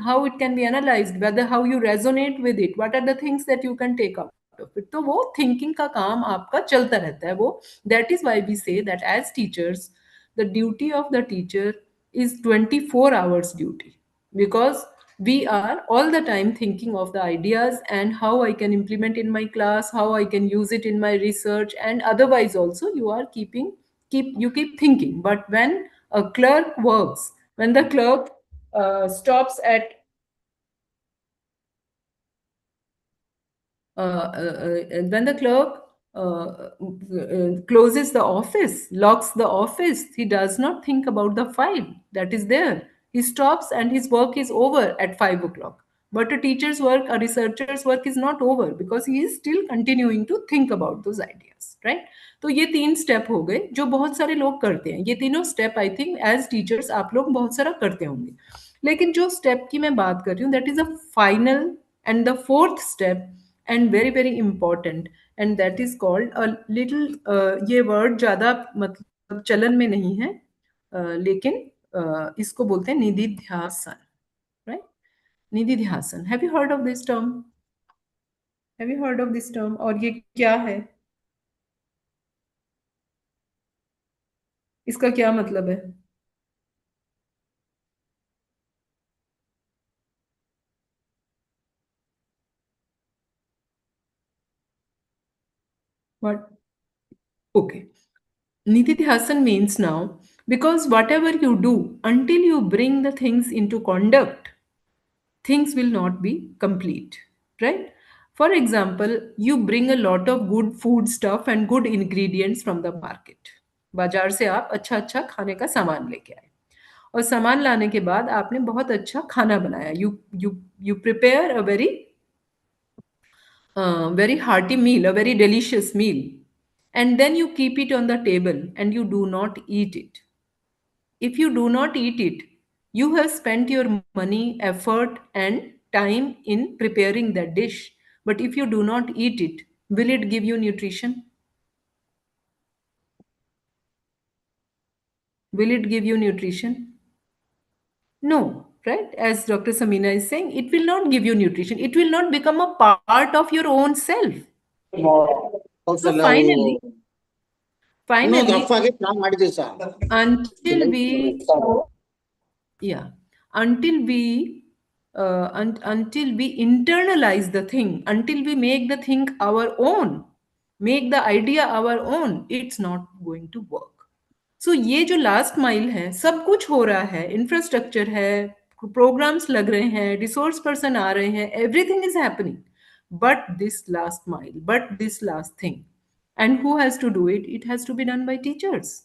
how it can be analyzed, whether how you resonate with it, what are the things that you can take out of it. तो वो thinking का काम आपका चलता रहता है वो. That is why we say that as teachers, the duty of the teacher is 24 hours duty, because we are all the time thinking of the ideas and how I can implement in my class, how I can use it in my research, and otherwise also you are keep thinking. But when a clerk works, when the clerk stops at when the clerk closes the office, locks the office, he does not think about the file that is there. He stops and his work is over at 5 o'clock. But a teacher's work, a researcher's work is not over, because he is still continuing to think about those ideas, right? तो ये 3 step हो गए जो बहुत सारे लोग करते हैं. ये तीनों step I think as teachers आप लोग बहुत सारा करते होंगे. लेकिन जो स्टेप की मैं बात कर रही हूँ, that is a final and the fourth step and very very important, and that is called a little ये word ज़्यादा मतलब चलन में नहीं है, लेकिन इसको बोलते हैं निधिध्यासन, right? निधिध्यासन. Have you heard of this term? Have you heard of this term? और ये क्या है, इसका क्या मतलब है? What? Okay. Nididhyasan means now, because whatever you do, until you bring the things into conduct, things will not be complete, right? For example, you bring a lot of good food stuff and good ingredients from the market. बाजार से आप अच्छा अच्छा खाने का सामान लेके आए, और सामान लाने के बाद आपने बहुत अच्छा खाना बनाया. You prepare a very hearty meal, a very delicious meal, and then you keep it on the table and you do not eat it. If you do not eat it, you have spent your money, effort, and time in preparing that dish. But if you do not eat it, will it give you nutrition? Will it give you nutrition? No, right? As Dr. Samina is saying, it will not give you nutrition. It will not become a part of your own self. So finally, until we until we internalize the thing, until we make the thing our own, make the idea our own, it's not going to work. So ये जो last mile है, सब कुछ हो रहा है, infrastructure है, programmes लग रहे हैं, रिसोर्स पर्सन आ रहे हैं, everything is happening, but this last mile, but this last thing, and who has to do it? It has to be done by teachers.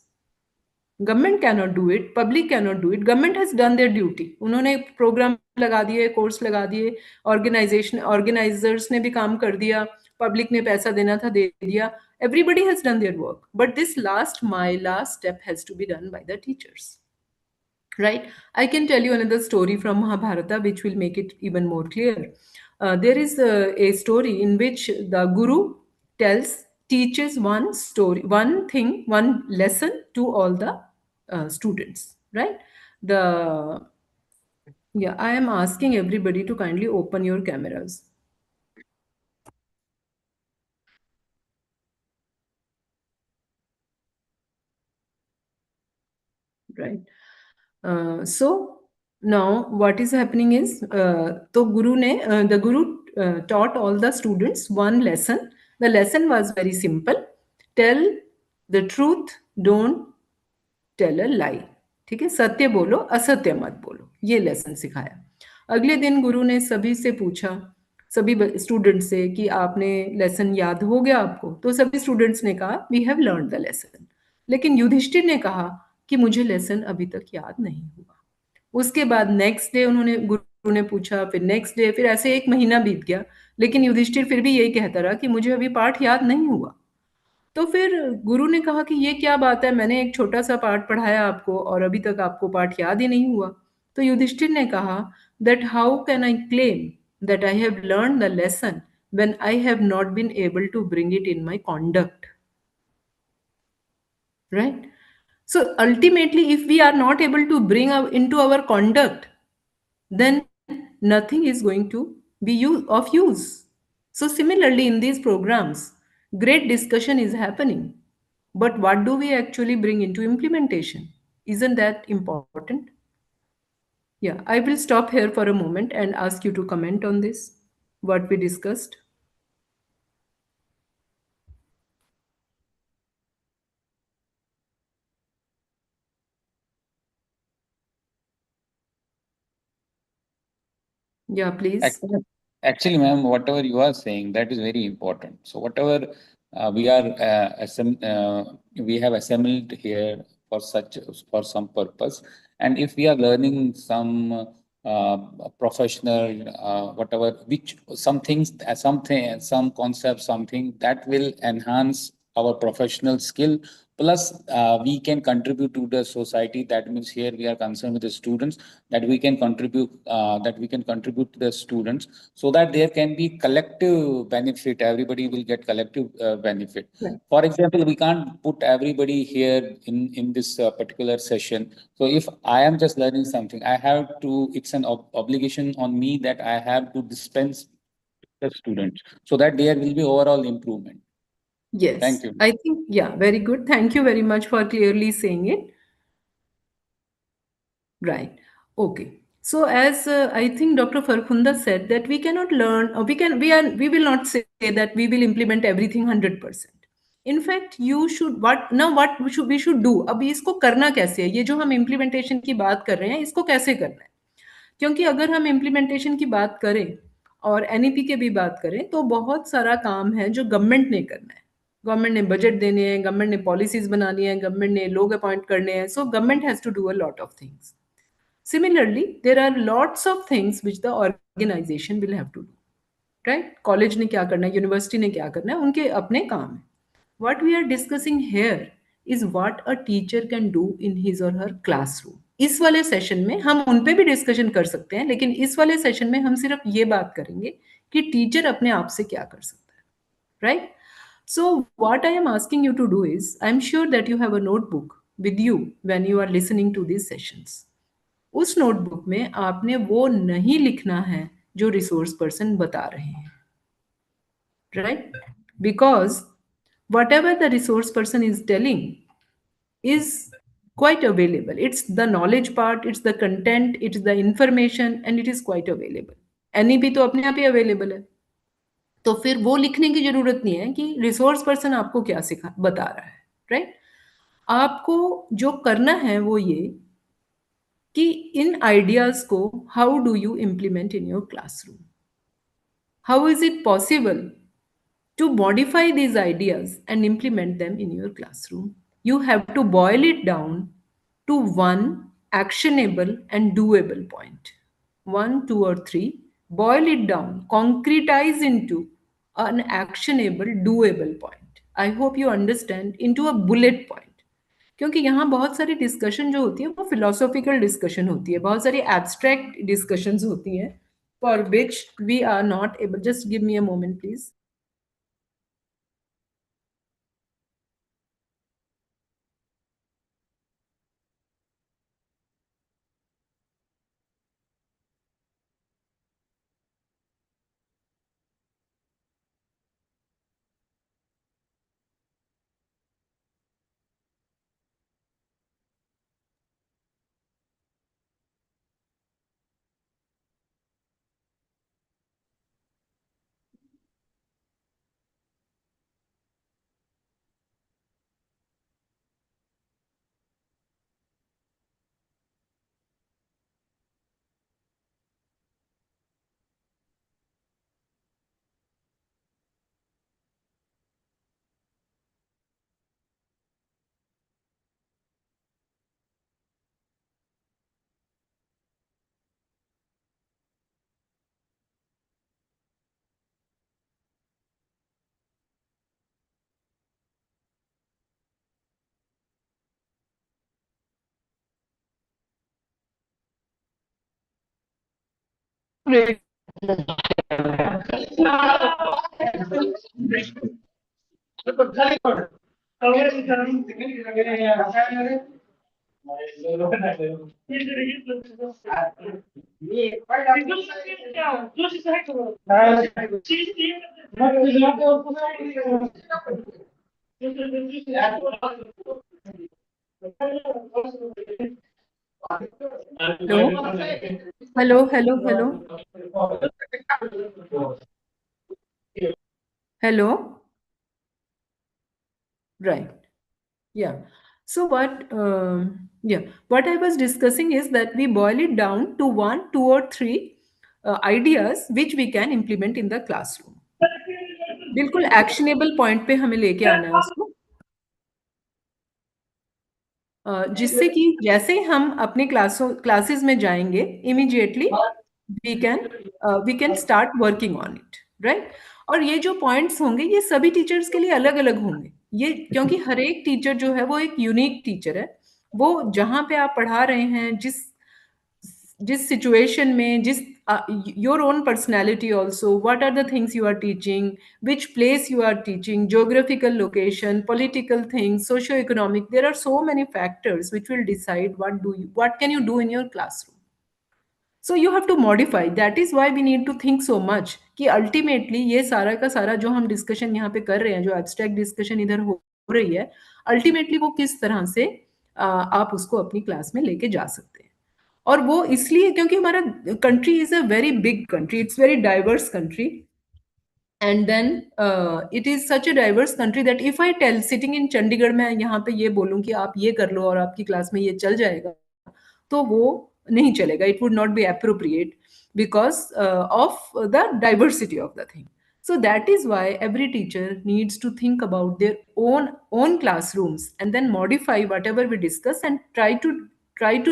Government cannot do it, public cannot do it. Government has done their duty. उन्होंने programme लगा दिए, course लगा दिए, organisers ने भी काम कर दिया, पब्लिक ने पैसा देना था दे दिया. Everybody has done their work, but this last mile, last step has to be done by the teachers, right? I can tell you another story from Mahabharata which will make it even more clear. There is a story in which the guru teaches one story, one thing, one lesson to all the students, right? I am asking everybody to kindly open your cameras. Right. So now what is happening is, the guru taught all the students one lesson. The lesson was very simple: tell the truth, don't tell a lie. ठीक है, सत्य बोलो, असत्य मत बोलो, ये lesson सिखाया. अगले दिन गुरु ने सभी से पूछा, सभी स्टूडेंट्स से, कि आपने लेसन याद हो गया आपको? तो सभी स्टूडेंट्स ने कहा we have learn the lesson. लेकिन युधिष्ठिर ने कहा कि मुझे लेसन अभी तक याद नहीं हुआ. उसके बाद नेक्स्ट डे उन्होंने गुरु ने पूछा, फिर नेक्स्ट डे, फिर ऐसे 1 महीना बीत गया, लेकिन युधिष्ठिर फिर भी यही कहता रहा कि मुझे अभी पाठ याद नहीं हुआ. तो फिर गुरु ने कहा कि ये क्या बात है, मैंने एक छोटा सा पाठ पढ़ाया आपको और अभी तक आपको पाठ याद ही नहीं हुआ. तो युधिष्ठिर ने कहा that how can I claim that I have learn the lesson when I have not been able to bring it in my conduct, right? So ultimately, if we are not able to bring into our conduct, then nothing is going to be of use. So similarly, in these programs, great discussion is happening. But what do we actually bring into implementation? Isn't that important? Yeah, I will stop here for a moment and ask you to comment on this, what we discussed. Yeah, please.
Actually, ma'am, whatever you are saying, that is very important. So whatever we have assembled here for some purpose, and if we are learning some professional whatever, which some things, some concepts, something that will enhance our professional skill. Plus, we can contribute to the society. That means here we are concerned with the students, that we can contribute to the students, so that there can be collective benefit. Everybody will get collective benefit.
Right.
For example, we can't put everybody here in this particular session. So if I am just learning something, I have to. It's an obligation on me that I have to dispense the students, so that there will be overall improvement.
Yes,
Thank you.
I think, yeah, very good. Thank you very much for clearly saying it. Right. Okay. So as I think Dr. Farkhunda said that we cannot learn, we will not say that we will implement everything 100%. In fact, you should what we should do. अभी इसको करना कैसे है? ये जो हम implementation की बात कर रहे हैं, इसको कैसे करना है? क्योंकि अगर हम implementation की बात करें और NEP के भी बात करें, तो बहुत सारा काम है जो गवर्नमेंट ने करना है. गवर्नमेंट ने बजट देने हैं, गवर्नमेंट ने पॉलिसीज बनानी है, गवर्नमेंट ने लोग अपॉइंट करने हैं. So government has to do a lot of things. Similarly, there are lots of things which the organization will have to do. Right? College ने क्या करना है, university ने क्या करना है, उनके अपने काम है. What we are discussing here is what a teacher can do in his or her classroom. इस वाले सेशन में हम उन पे भी डिस्कशन कर सकते हैं, लेकिन इस वाले सेशन में हम सिर्फ ये बात करेंगे कि टीचर अपने आप से क्या कर सकता है. Right? So what I am asking you to do is, I am sure that you have a notebook with you when you are listening to these sessions. उस नोटबुक में आपने वो नहीं लिखना है जो रिसोर्स पर्सन बता रहे हैं. Right? Because whatever the resource person is telling is quite available. It's the knowledge part, it's the content, it's the information, and it is quite available. NEP तो अपने आप ही available है. तो फिर वो लिखने की जरूरत नहीं है कि रिसोर्स पर्सन आपको क्या बता रहा है. राइट? आपको जो करना है वो ये कि इन आइडियाज को how do you implement in your classroom. How is it possible to modify these ideas and implement them in your classroom? You have to boil it down to one actionable and doable point. 1, 2, or 3. Boil it down, concretize into an actionable, doable point. I hope you understand, into a bullet point. क्योंकि यहाँ बहुत सारी discussion जो होती है वो philosophical discussion होती है, बहुत सारी एब्स्ट्रैक्ट डिस्कशंस होती हैं, for which we are not able. Just give me a moment, please. Hello, hello. Hello. Right. Yeah. So what I was discussing is that we boil it down to one, two, or three ideas which we can implement in the classroom. बिल्कुल actionable point पे हमें लेके आना है उसको, जिससे कि जैसे हम अपने क्लासेस में जाएंगे immediately we can start working on it, right. और ये जो पॉइंट्स होंगे ये सभी टीचर्स के लिए अलग अलग होंगे, ये क्योंकि हर एक टीचर जो है वो एक यूनिक टीचर है। वो जहाँ पे आप पढ़ा रहे हैं, जिस जिस सिचुएशन में, जिस your own personality also, what are the things you are teaching, which place you are teaching, geographical location, political things, socio-economic, there are so many factors which will decide what can you do in your classroom. So you have to modify. That is why we need to think so much कि ultimately ये सारा का सारा जो हम discussion यहाँ पे कर रहे हैं, जो abstract discussion इधर हो रही है, ultimately वो किस तरह से आप उसको अपनी क्लास में लेके जा सकते हैं। और वो इसलिए क्योंकि हमारा country is a very big country, it's very diverse country, and then it is such a diverse country that if I tell sitting in Chandigarh में यहाँ पे ये बोलूँ कि आप ये कर लो और आपकी क्लास में ये चल जाएगा, तो वो नहीं चलेगा, it would not be appropriate because of the diversity of the thing. So that is why every teacher needs to think about their own classrooms and then modify whatever we discuss and try to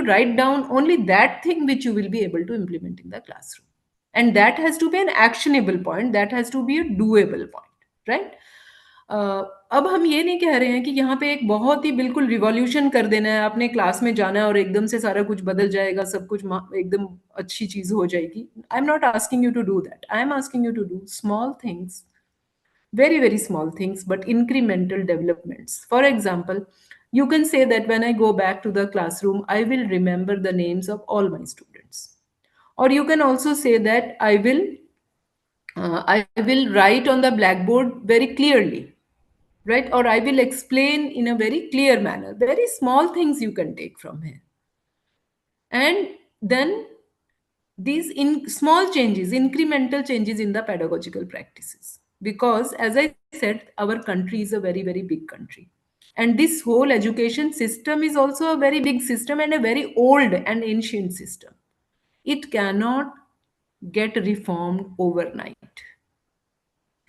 write down only that thing which you will be able to implement in the classroom. And that has to be an actionable point, that has to be a doable point, right? अब हम ये नहीं कह रहे हैं कि यहाँ पे एक बहुत ही बिल्कुल रिवॉल्यूशन कर देना है, अपने क्लास में जाना है और एकदम से सारा कुछ बदल जाएगा, सब कुछ एकदम अच्छी चीज हो जाएगी। I am not asking you to do that, I am asking you to do small things, very small things, but incremental developments. For example, you can say that when I go back to the classroom, I will remember the names of all my students. Or you can also say that I will write on the blackboard very clearly, right? Or I will explain in a very clear manner. Very small things you can take from here. And then these small changes, incremental changes in the pedagogical practices. Because as I said, our country is a very big country. And this whole education system is also a very big system and a very old and ancient system. It cannot get reformed overnight.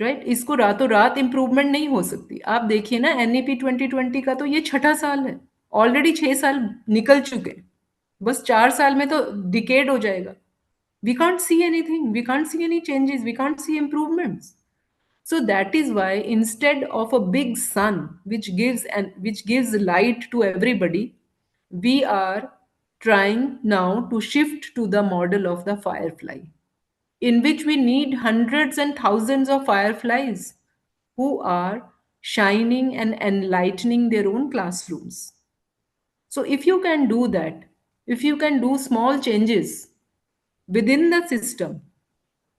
Right, इसको रातों रात improvement नहीं हो सकती। आप देखिए ना, NEP 2020 का तो ये 6ठा साल है, ऑलरेडी 6 साल निकल चुके, बस 4 साल में तो डिकेड हो जाएगा। We can't see anything, we can't see any changes, we can't see improvements. So that is why instead of a big sun which gives light to everybody, we are trying now to shift to the model of the firefly, in which we need hundreds and thousands of fireflies who are shining and enlightening their own classrooms. So if you can do that, if you can do small changes within the system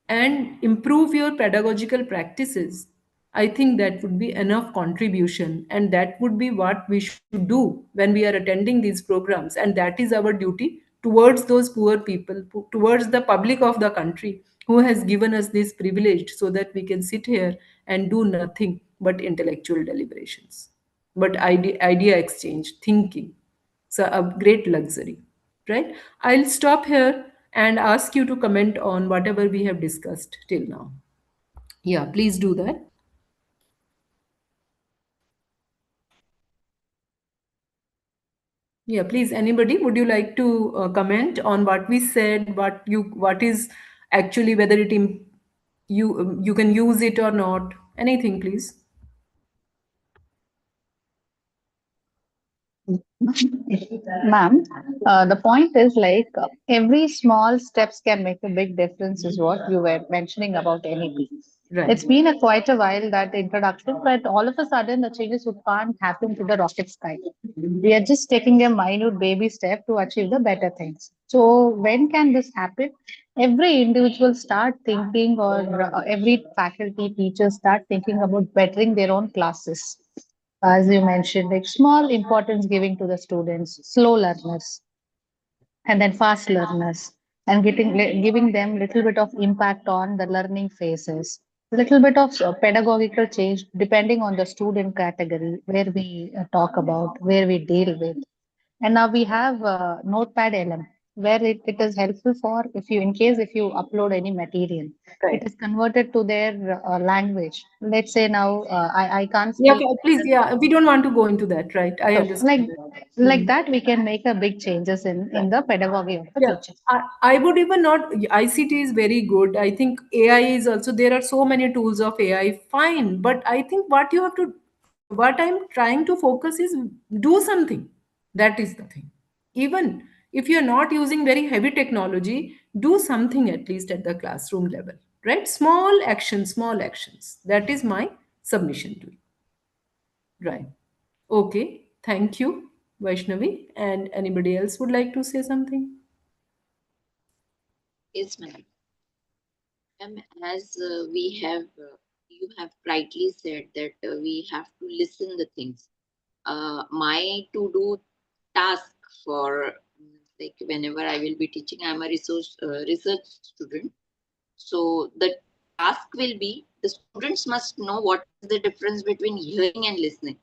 and improve your pedagogical practices, I think that would be enough contribution, and that would be what we should do when we are attending these programs. And that is our duty towards those poor people, towards the public of the country who has given us this privilege, so that we can sit here and do nothing but intellectual deliberations, but idea exchange, thinking. So a great luxury, right? I'll stop here and ask you to comment on whatever we have discussed till now. Yeah, please do that. Yeah, please, anybody, would you like to comment on what we said, what is actually, whether you can use it or not, anything, please.
Ma'am, the point is like every small steps can make a big difference is what you were mentioning about NEP. It's been quite a while, that introduction, but all of a sudden the changes can't happen to the rocket sky. We are just taking a minute baby step to achieve the better things. So when can this happen? Every individual start thinking, or every faculty teacher start thinking about bettering their own classes. As you mentioned, like small importance giving to the students, slow learners, and then fast learners, and giving them little bit of impact on the learning phases, little bit of pedagogical change depending on the student category where we talk about, where we deal with. And now we have notepad lm, where it is helpful for, if you, in case if you upload any material, it is converted to their language. Let's say now I can't
Yeah,
speak.
please. Yeah, we don't want to go into that, right? I
So
understand
like that, we can make a big changes in the pedagogy of the
Yeah,
teacher.
I would even not. ICT is very good. I think AI is also, there are so many tools of AI, fine. But I think what you have to, what I'm trying to focus is do something. That is the thing. Even if you're not using very heavy technology, do something at least at the classroom level, right? Small actions, small actions. That is my submission to you. Right. Okay. Thank you, Vaishnavi. And anybody else would like to say something?
Yes, ma'am. As you have rightly said that we have to listen the things. My to-do task for like whenever I will be teaching, I'm a research student. So the task will be the students must know what is the difference between hearing and listening,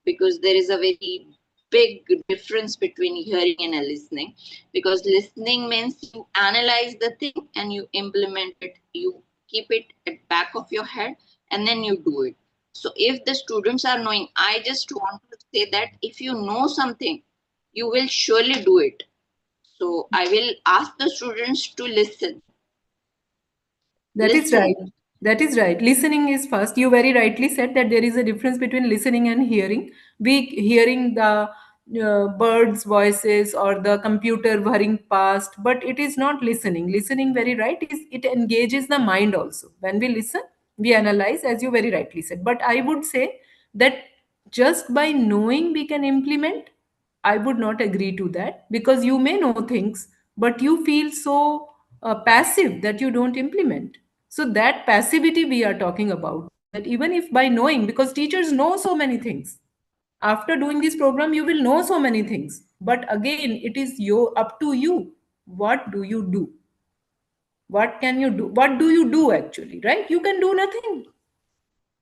because there is a very big difference between hearing and listening. Because listening means you analyze the thing and you implement it, you keep it at back of your head, and then you do it. So if the students are knowing, I just want to say that if you know something, you will surely do it. So I will ask the students to listen.
That is
Listen.
right. That is right. Listening is first. You very rightly said that there is a difference between listening and hearing. We hearing the birds' voices or the computer whirring past, but it is not listening. Listening, very right, is it engages the mind also. When we listen, we analyze, as you very rightly said. But I would say that just by knowing we can implement, I would not agree to that, because you may know things, but you feel so passive that you don't implement. So that passivity we are talking about, that even if by knowing, because teachers know so many things, after doing this program you will know so many things, but again it is up to you. What do you do? What can you do? What do you do actually, right? You can do nothing.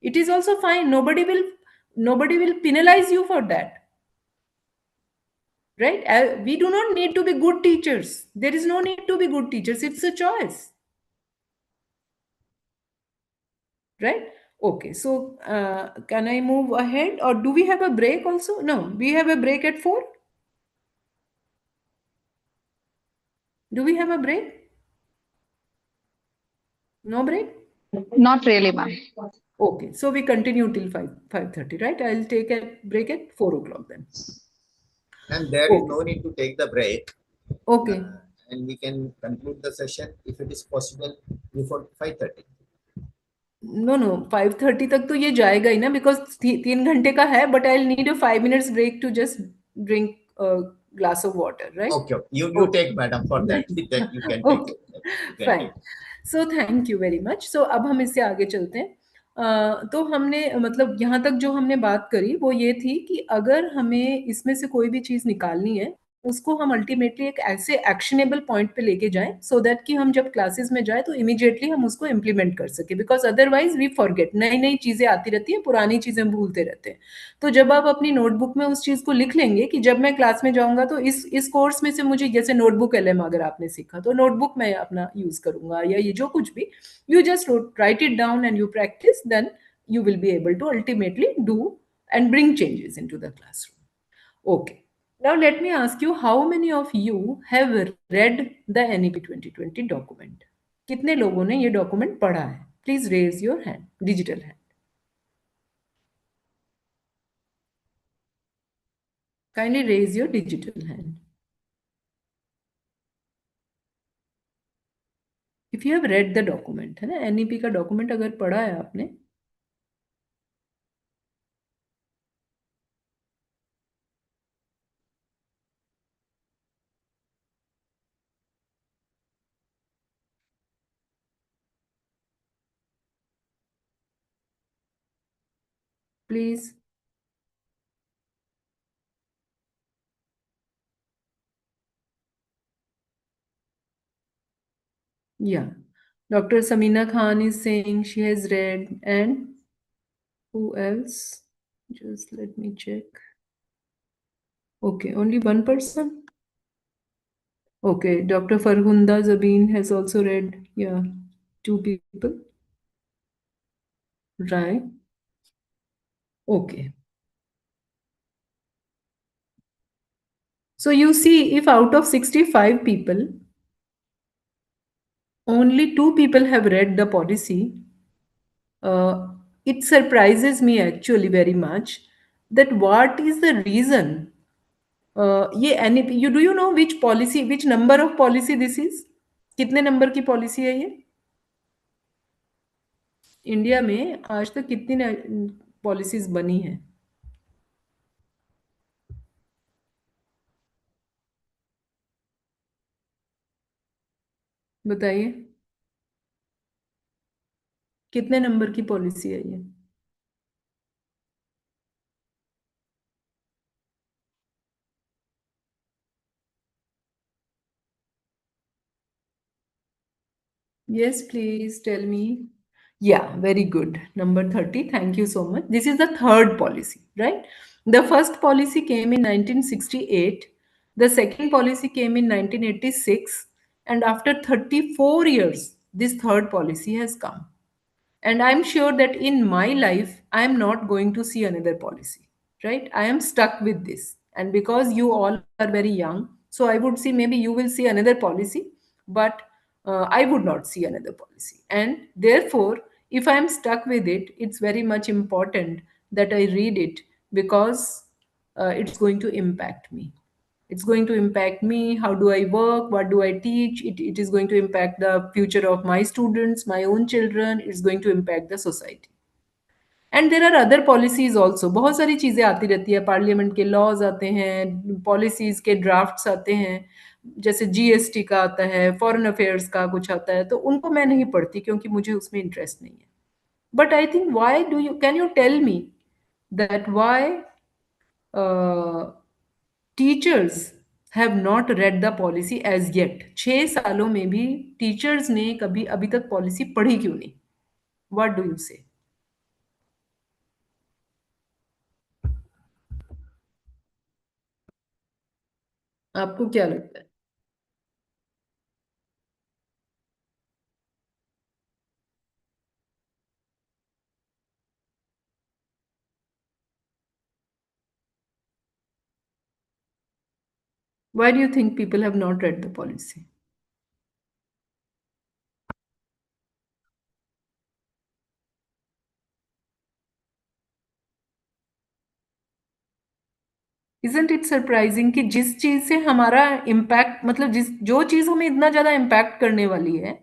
It is also fine. Nobody will penalize you for that, right? We do not need to be good teachers. There is no need to be good teachers. It's a choice, right? Okay, so can I move ahead, or do we have a break also? No, we have a break at 4. Do we have a break? No break?
Not really, ma'am.
Okay, so we continue till 5:30, right? I'll take a break at 4 o'clock then.
And there is no need to take the break.
Okay.
And we can conclude the session if it is possible before 5:30.
No, no, 5:30 तक तो ये जाएगा ही ना, because 3 घंटे का है, but I'll need a 5 minutes break to just drink a glass of water, right?
Okay, you take, madam, for that. That you can take.
Okay,
You can
fine.
take.
So thank you very much. So अब हम इससे आगे चलते हैं. तो हमने मतलब यहाँ तक जो हमने बात करी वो ये थी कि अगर हमें इसमें से कोई भी चीज़ निकालनी है, उसको हम अल्टीमेटली एक ऐसे एक्शनेबल पॉइंट पे लेके जाएं, सो दैट कि हम जब क्लासेस में जाए तो इमीडिएटली हम उसको इम्प्लीमेंट कर सके, बिकॉज अदरवाइज वी फॉरगेट. नई नई चीज़ें आती रहती हैं, पुरानी चीज़ें भूलते रहते हैं. तो जब आप अपनी नोटबुक में उस चीज़ को लिख लेंगे कि जब मैं क्लास में जाऊंगा तो इस कोर्स में से मुझे, जैसे नोटबुक एलएम अगर आपने सीखा तो नोटबुक मैं अपना यूज़ करूंगा, या ये जो कुछ भी, you just write it down and you practice, then you will be able to ultimately do and bring changes into the classroom. Okay. Now let me ask you, how many of you have read the NEP 2020 document? कितने लोगों ने ये document पढ़ा है? Please raise your hand, digital hand. Kindly raise your digital hand. If you have read the document, है ना, NEP का document अगर पढ़ा है आपने, please. Yeah. Dr. Samina Khan is saying she has read, and who else? Just let me check. Okay, only one person. Okay, Dr. Farhunda Zabin has also read. Yeah, 2 people. Right. Okay. So you see, if out of 65 people, only 2 people have read the policy, it surprises me actually very much that what is the reason. ये NEP, you do you know which policy, which number of policy this is? कितने number की policy है ये? India में आज तक कितनी policies बनी हैं? बताइए, कितने नंबर की पॉलिसी है ये? Yes, please tell me. Yeah, very good. Number 30. Thank you so much. This is the third policy, right? The first policy came in 1968. The second policy came in 1986. And after 34 years, this third policy has come. And I'm sure that in my life, I am not going to see another policy, right? I am stuck with this. And because you all are very young, so I would see maybe you will see another policy, but I would not see another policy. And therefore, if I am stuck with it, it's very much important that I read it, because it's going to impact me. It's going to impact me. How do I work? What do I teach? It is going to impact the future of my students, my own children. It's going to impact the society. And there are other policies also. बहुत सारी चीज़ें आती रहती है, parliament के laws आते हैं, policies के ड्राफ्ट्स आते हैं, जैसे जीएसटी का आता है, फॉरेन अफेयर्स का कुछ आता है, तो उनको मैं नहीं पढ़ती क्योंकि मुझे उसमें इंटरेस्ट नहीं है. But I think why do you, can you tell me that why teachers have not read the policy as yet? 6 सालों में भी टीचर्स ने कभी अभी तक पॉलिसी पढ़ी क्यों नहीं? व्हाट डू यू से? आपको क्या लगता है? Why do you think people have not read the policy? Isn't it surprising कि जिस चीज से हमारा इम्पैक्ट, मतलब जिस जो चीज हमें इतना ज्यादा इम्पैक्ट करने वाली है,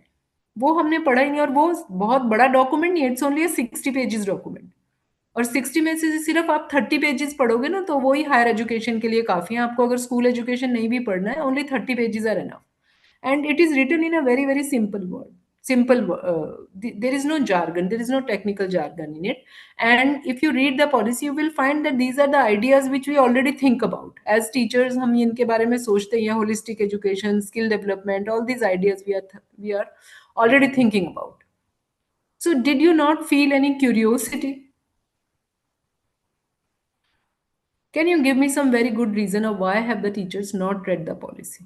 वो हमने पढ़ा ही नहीं, और वो बहुत बड़ा डॉक्यूमेंट नहीं है, इट्स ओनली 60 पेजेस डॉक्यूमेंट. और 60 में से सिर्फ आप 30 पेजेस पढ़ोगे ना, तो वही हायर एजुकेशन के लिए काफी है. आपको अगर स्कूल एजुकेशन नहीं भी पढ़ना है, only 30 pages are enough. And it is written in a very very simple word, simple there is no jargon, there is no technical jargon in it. And if you read the policy, you will find that these are the ideas which we already think about as teachers. हम इनके बारे में सोचते हैं, holistic education, skill development, all these ideas we are already thinking about. So did you not feel any curiosity? Can you give me some very good reason of why have the teachers not read the policy?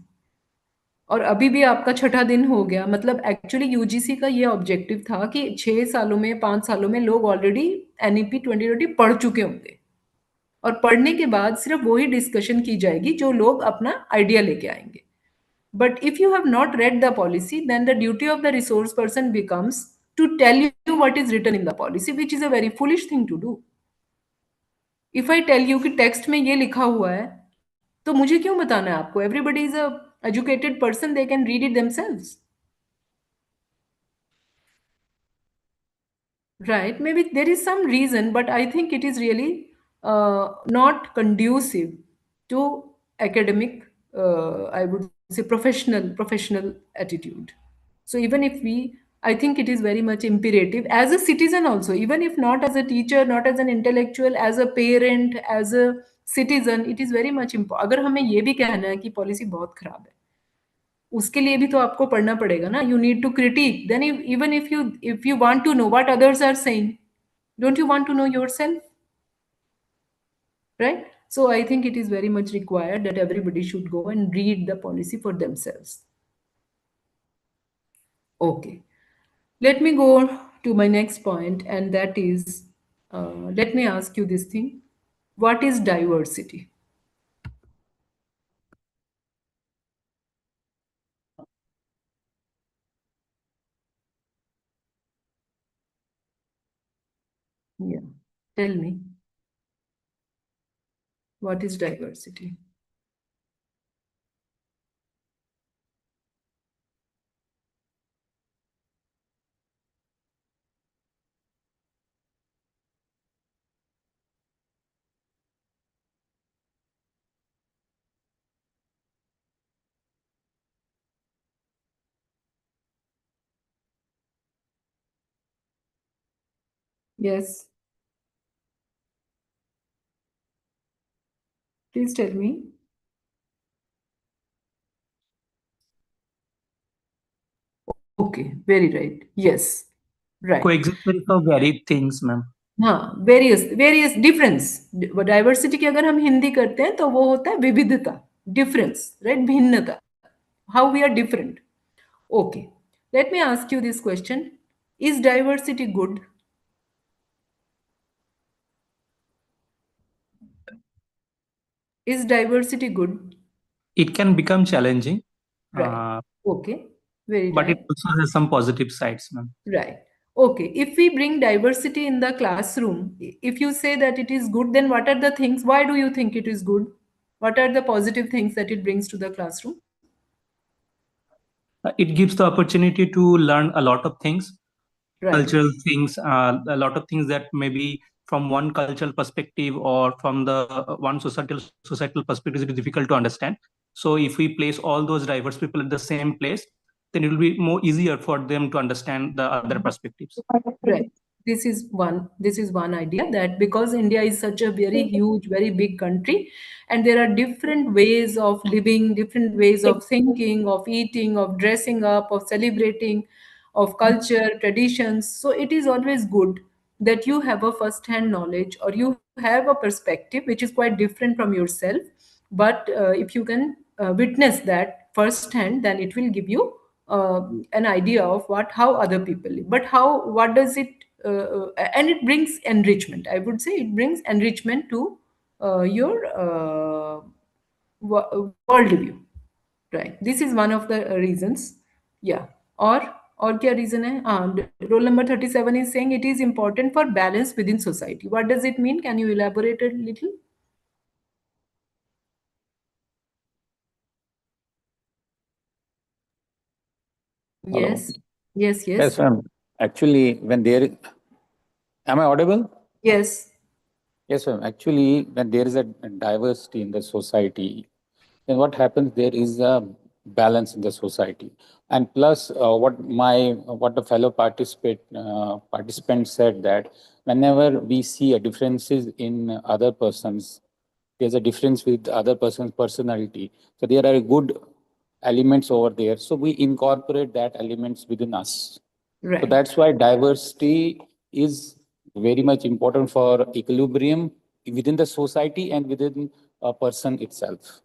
और अभी भी आपका छठा दिन हो गया. मतलब actually UGC का ये ऑब्जेक्टिव था कि 6 सालों में, 5 सालों में लोग ऑलरेडी एनईपी 2020 पढ़ चुके होंगे, और पढ़ने के बाद सिर्फ वही डिस्कशन की जाएगी जो लोग अपना आइडिया लेके आएंगे. But if you have not read the policy, then the duty of the resource person becomes to tell you what is written in the policy, which is a very foolish thing to do. If I tell you कि text में ये लिखा हुआ है, तो मुझे क्यों बताना है आपको? Everybody is a educated person, they can read it themselves. Right. Maybe there is some reason, but I think it is really not conducive to academic, I would say professional attitude. So even if I think it is very much imperative as a citizen also, even if not as a teacher, not as an intellectual, as a parent, as a citizen, it is very much important. अगर हमें ये भी कहना है कि policy बहुत खराब है, उसके लिए भी तो आपको पढ़ना पड़ेगा ना. You need to critique. Then even if you want to know what others are saying, don't you want to know yourself? Right? So I think it is very much required that everybody should go and read the policy for themselves. Okay. Let me go to my next point, and that is, let me ask you this thing. What is diversity? Yeah. Tell me. What is diversity? Yes. Please tell me. Okay, very right. Yes, right.
Coexistence of varied things, ma'am.
हाँ, various difference. Diversity की अगर हम हिंदी करते हैं तो वो होता है विविधता, difference, right? भिन्नता. How we are different. Okay. Let me ask you this question. Is diversity good? Is diversity good?
It can become challenging.
Right. Okay. Very
But it
right.
also has some positive sides, ma'am.
Right. Okay. If we bring diversity in the classroom, if you say that it is good, then what are the things? Why do you think it is good? What are the positive things that it brings to the classroom?
It gives the opportunity to learn a lot of things,
Right.
cultural things, a lot of things that maybe from one cultural perspective or from the one societal perspective is difficult to understand. So if we place all those diverse people at the same place, then it will be more easier for them to understand the other perspectives.
Right. This is one idea, that because India is such a very huge, very big country, and there are different ways of living, different ways of thinking, of eating, of dressing up, of celebrating, of culture, traditions. So it is always good that you have a first-hand knowledge, or you have a perspective which is quite different from yourself. But if you can witness that firsthand, then it will give you an idea of how other people live. But what does it and it brings enrichment. I would say it brings enrichment to your worldview. Right. This is one of the reasons. Yeah. Or क्या reason है? Role number 37 is saying it is important for balance within society. What does it mean? Can you elaborate a little?
Hello.
Yes. Yes.
Yes, ma'am. Actually, am I audible?
Yes.
Yes, ma'am. Actually, when there is a diversity in the society, then what happens? There is a balance in the society, and plus, what the fellow participant said, that whenever we see a differences in other persons, there's a difference with other person's personality. So there are good elements over there. So we incorporate that elements within us. So
Right.
that's why diversity is very much important for equilibrium within the society and within a person itself.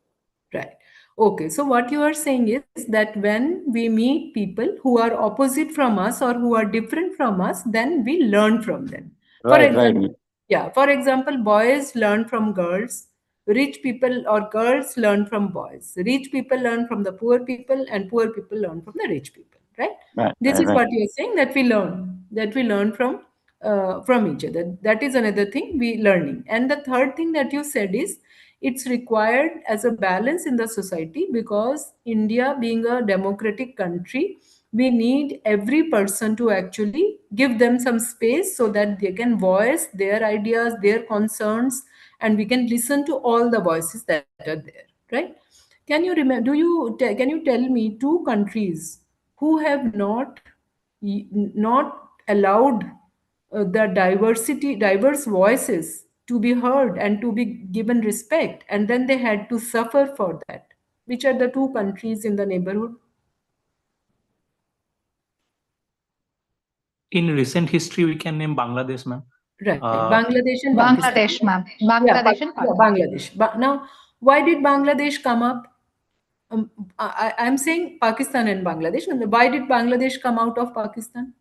Right. Okay. So what you are saying is that when we meet people who are opposite from us or who are different from us, then we learn from them. For
Right,
example,
right.
yeah, for example, boys learn from girls, rich people or girls learn from boys, rich people learn from the poor people, and poor people learn from the rich people, right?
Right,
This
right,
is
right.
what you're saying, that we learn from each other. That is another thing, we learning. And the third thing that you said is it's required as a balance in the society, because India being a democratic country, we need every person to actually give them some space so that they can voice their ideas, their concerns, and we can listen to all the voices that are there, right? Can you remember, can you tell me two countries who have not allowed the diverse voices to be heard and to be given respect, and then they had to suffer for that? Which are the two countries in the neighborhood?
In recent history, we can name Bangladesh, ma'am.
Right, Bangladesh and Pakistan.
Bangladesh, ma'am.
Yeah,
Bangladesh and Pakistan.
Bangladesh. Now, why did Bangladesh come up? I'm saying Pakistan and Bangladesh. Why did Bangladesh come out of Pakistan?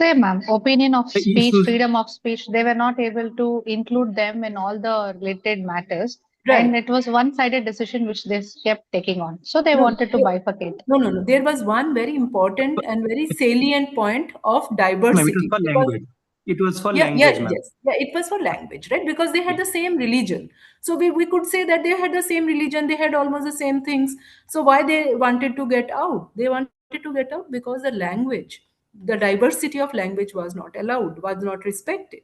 Same, ma'am. Opinion of
The
speech,
issues-
freedom of speech, they were not able to include them in all the related matters.
Right.
And it was one-sided decision which they kept taking on. So they
No,
wanted to bifurcate.
No. There was one very important and very salient point of
Ma'am,
diversity.
it was for
Because-
language. It was for
yeah,
language, ma'am.
yes. Yeah, it was for language, right? Because they had the same religion. So we could say that they had the same religion, they had almost the same things. So why they wanted to get out? They wanted to get out because the language, the diversity of language was not allowed, was not respected.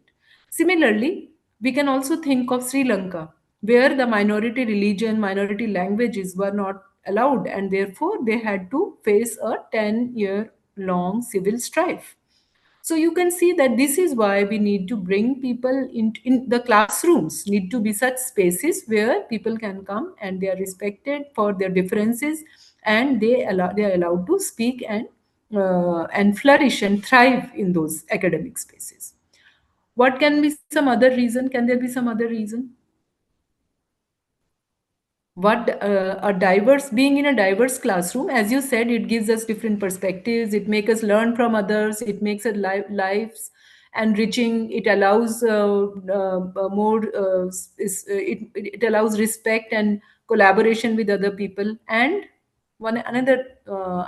Similarly, we can also think of Sri Lanka, where the minority religion, minority languages were not allowed, and therefore they had to face a 10-year long civil strife. So you can see that this is why we need to bring people in the classrooms, need to be such spaces where people can come and they are respected for their differences, and they are allowed to speak and flourish and thrive in those academic spaces. What can be some other reason? Can there be some other reason? What a diverse being in a diverse classroom, as you said, it gives us different perspectives, it makes us learn from others, it makes our lives enriching, it allows it allows respect and collaboration with other people, and one another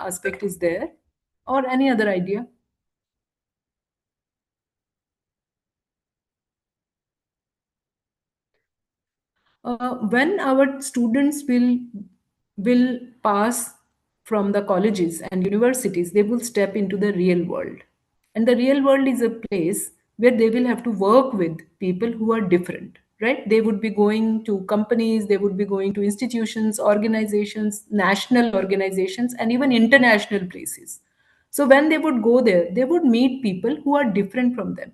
aspect is there, or any other idea? When our students will pass from the colleges and universities, they will step into the real world, and the real world is a place where they will have to work with people who are different, right? They would be going to companies, they would be going to institutions, organizations, national organizations, and even international places. So when they would go there, they would meet people who are different from them,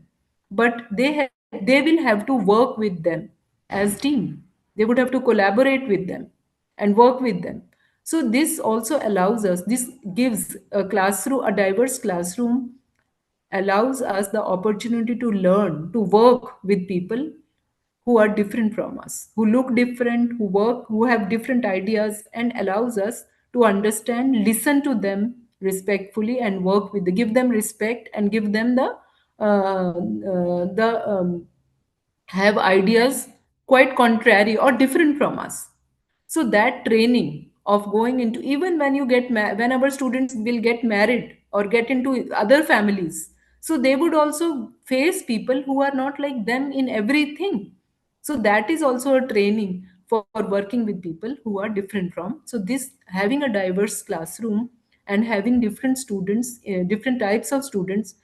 but they will have to work with them as team. They would have to collaborate with them and work with them. So this also allows us, this gives a classroom, a diverse classroom allows us the opportunity to learn, to work with people who are different from us, who look different, who work, who have different ideas, and allows us to understand, listen to them respectfully, and work with them, give them respect, and give them the have ideas quite contrary or different from us. So that training of going into, even when you when our students will get married or get into other families, so they would also face people who are not like them in everything. So that is also a training for working with people who are different from. So this, having a diverse classroom and having different students, different types of students,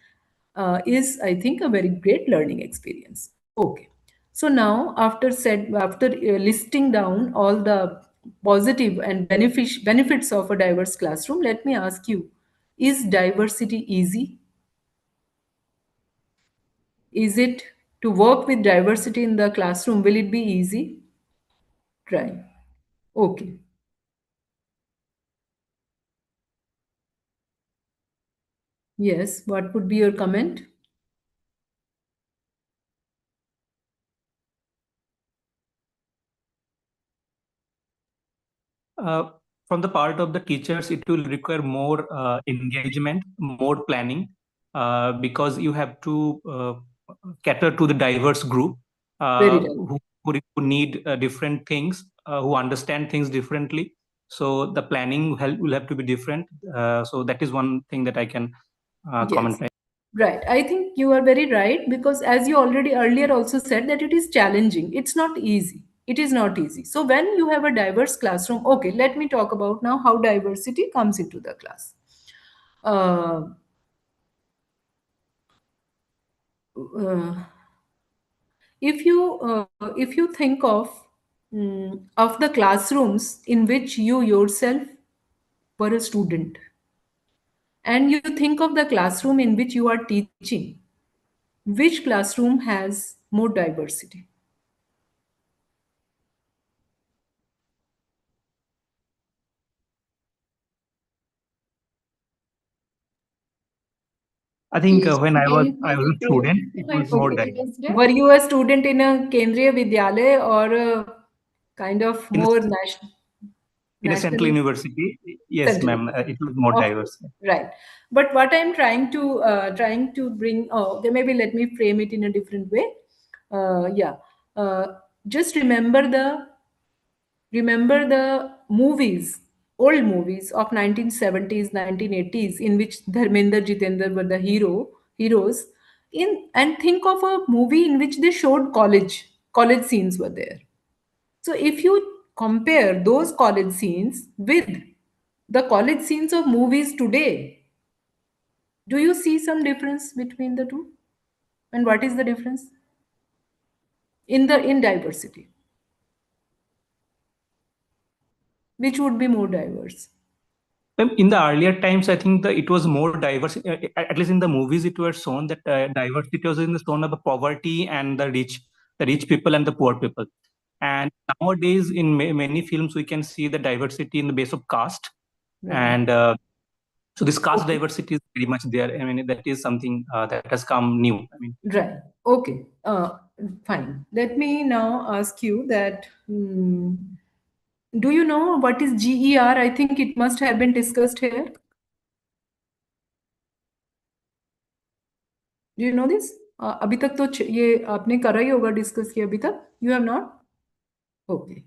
is, I think, a very great learning experience. Okay. So now, after listing down all the positive and benefits of a diverse classroom, let me ask you: is diversity easy? Is it to work with diversity in the classroom? Will it be easy? Try. Okay. Yes. What would be your comment?
From the part of the teachers, it will require more engagement, more planning, because you have to cater to the diverse group
Very right.
who need different things, who understand things differently. So the planning will have to be different. So that is one thing that I can comment.
Yes. Right. I think you are very right, because as you already earlier also said that it is challenging. It's not easy. It is not easy. So when you have a diverse classroom, okay, let me talk about now how diversity comes into the class. If you think of the classrooms in which you yourself were a student, and you think of the classroom in which you are teaching, which classroom has more diversity?
I think when I was a student, it was more
Okay.
diverse.
Were you a student in a Kendriya Vidyalaya or a kind of
In a,
more national?
in a central university, yes,
Central.
ma'am, it was more
Okay.
diverse.
Right. But what I'm trying to bring, okay, maybe let me frame it in a different way. Yeah. Just remember the movies, old movies of 1970s, 1980s, in which Dharmender, Jitendra were the heroes. And think of a movie in which they showed college scenes were there. So if you compare those college scenes with the college scenes of movies today, do you see some difference between the two? And what is the difference in diversity? Which would be more diverse?
In the earlier times, I think it was more diverse. At least in the movies, it was shown that diversity was in the shown of the poverty and the rich people and the poor people. And nowadays, in many films, we can see the diversity in the base of caste,
Right.
and so this caste diversity is very much there. I mean, that is something that has come new. I mean,
Right. Okay. Fine. Let me now ask you that. Do you know what is GER? I think it must have been discussed here. Do you know this? अभी तक तो ये आपने करा ही होगा discuss किया अभी तक. You have not? Okay.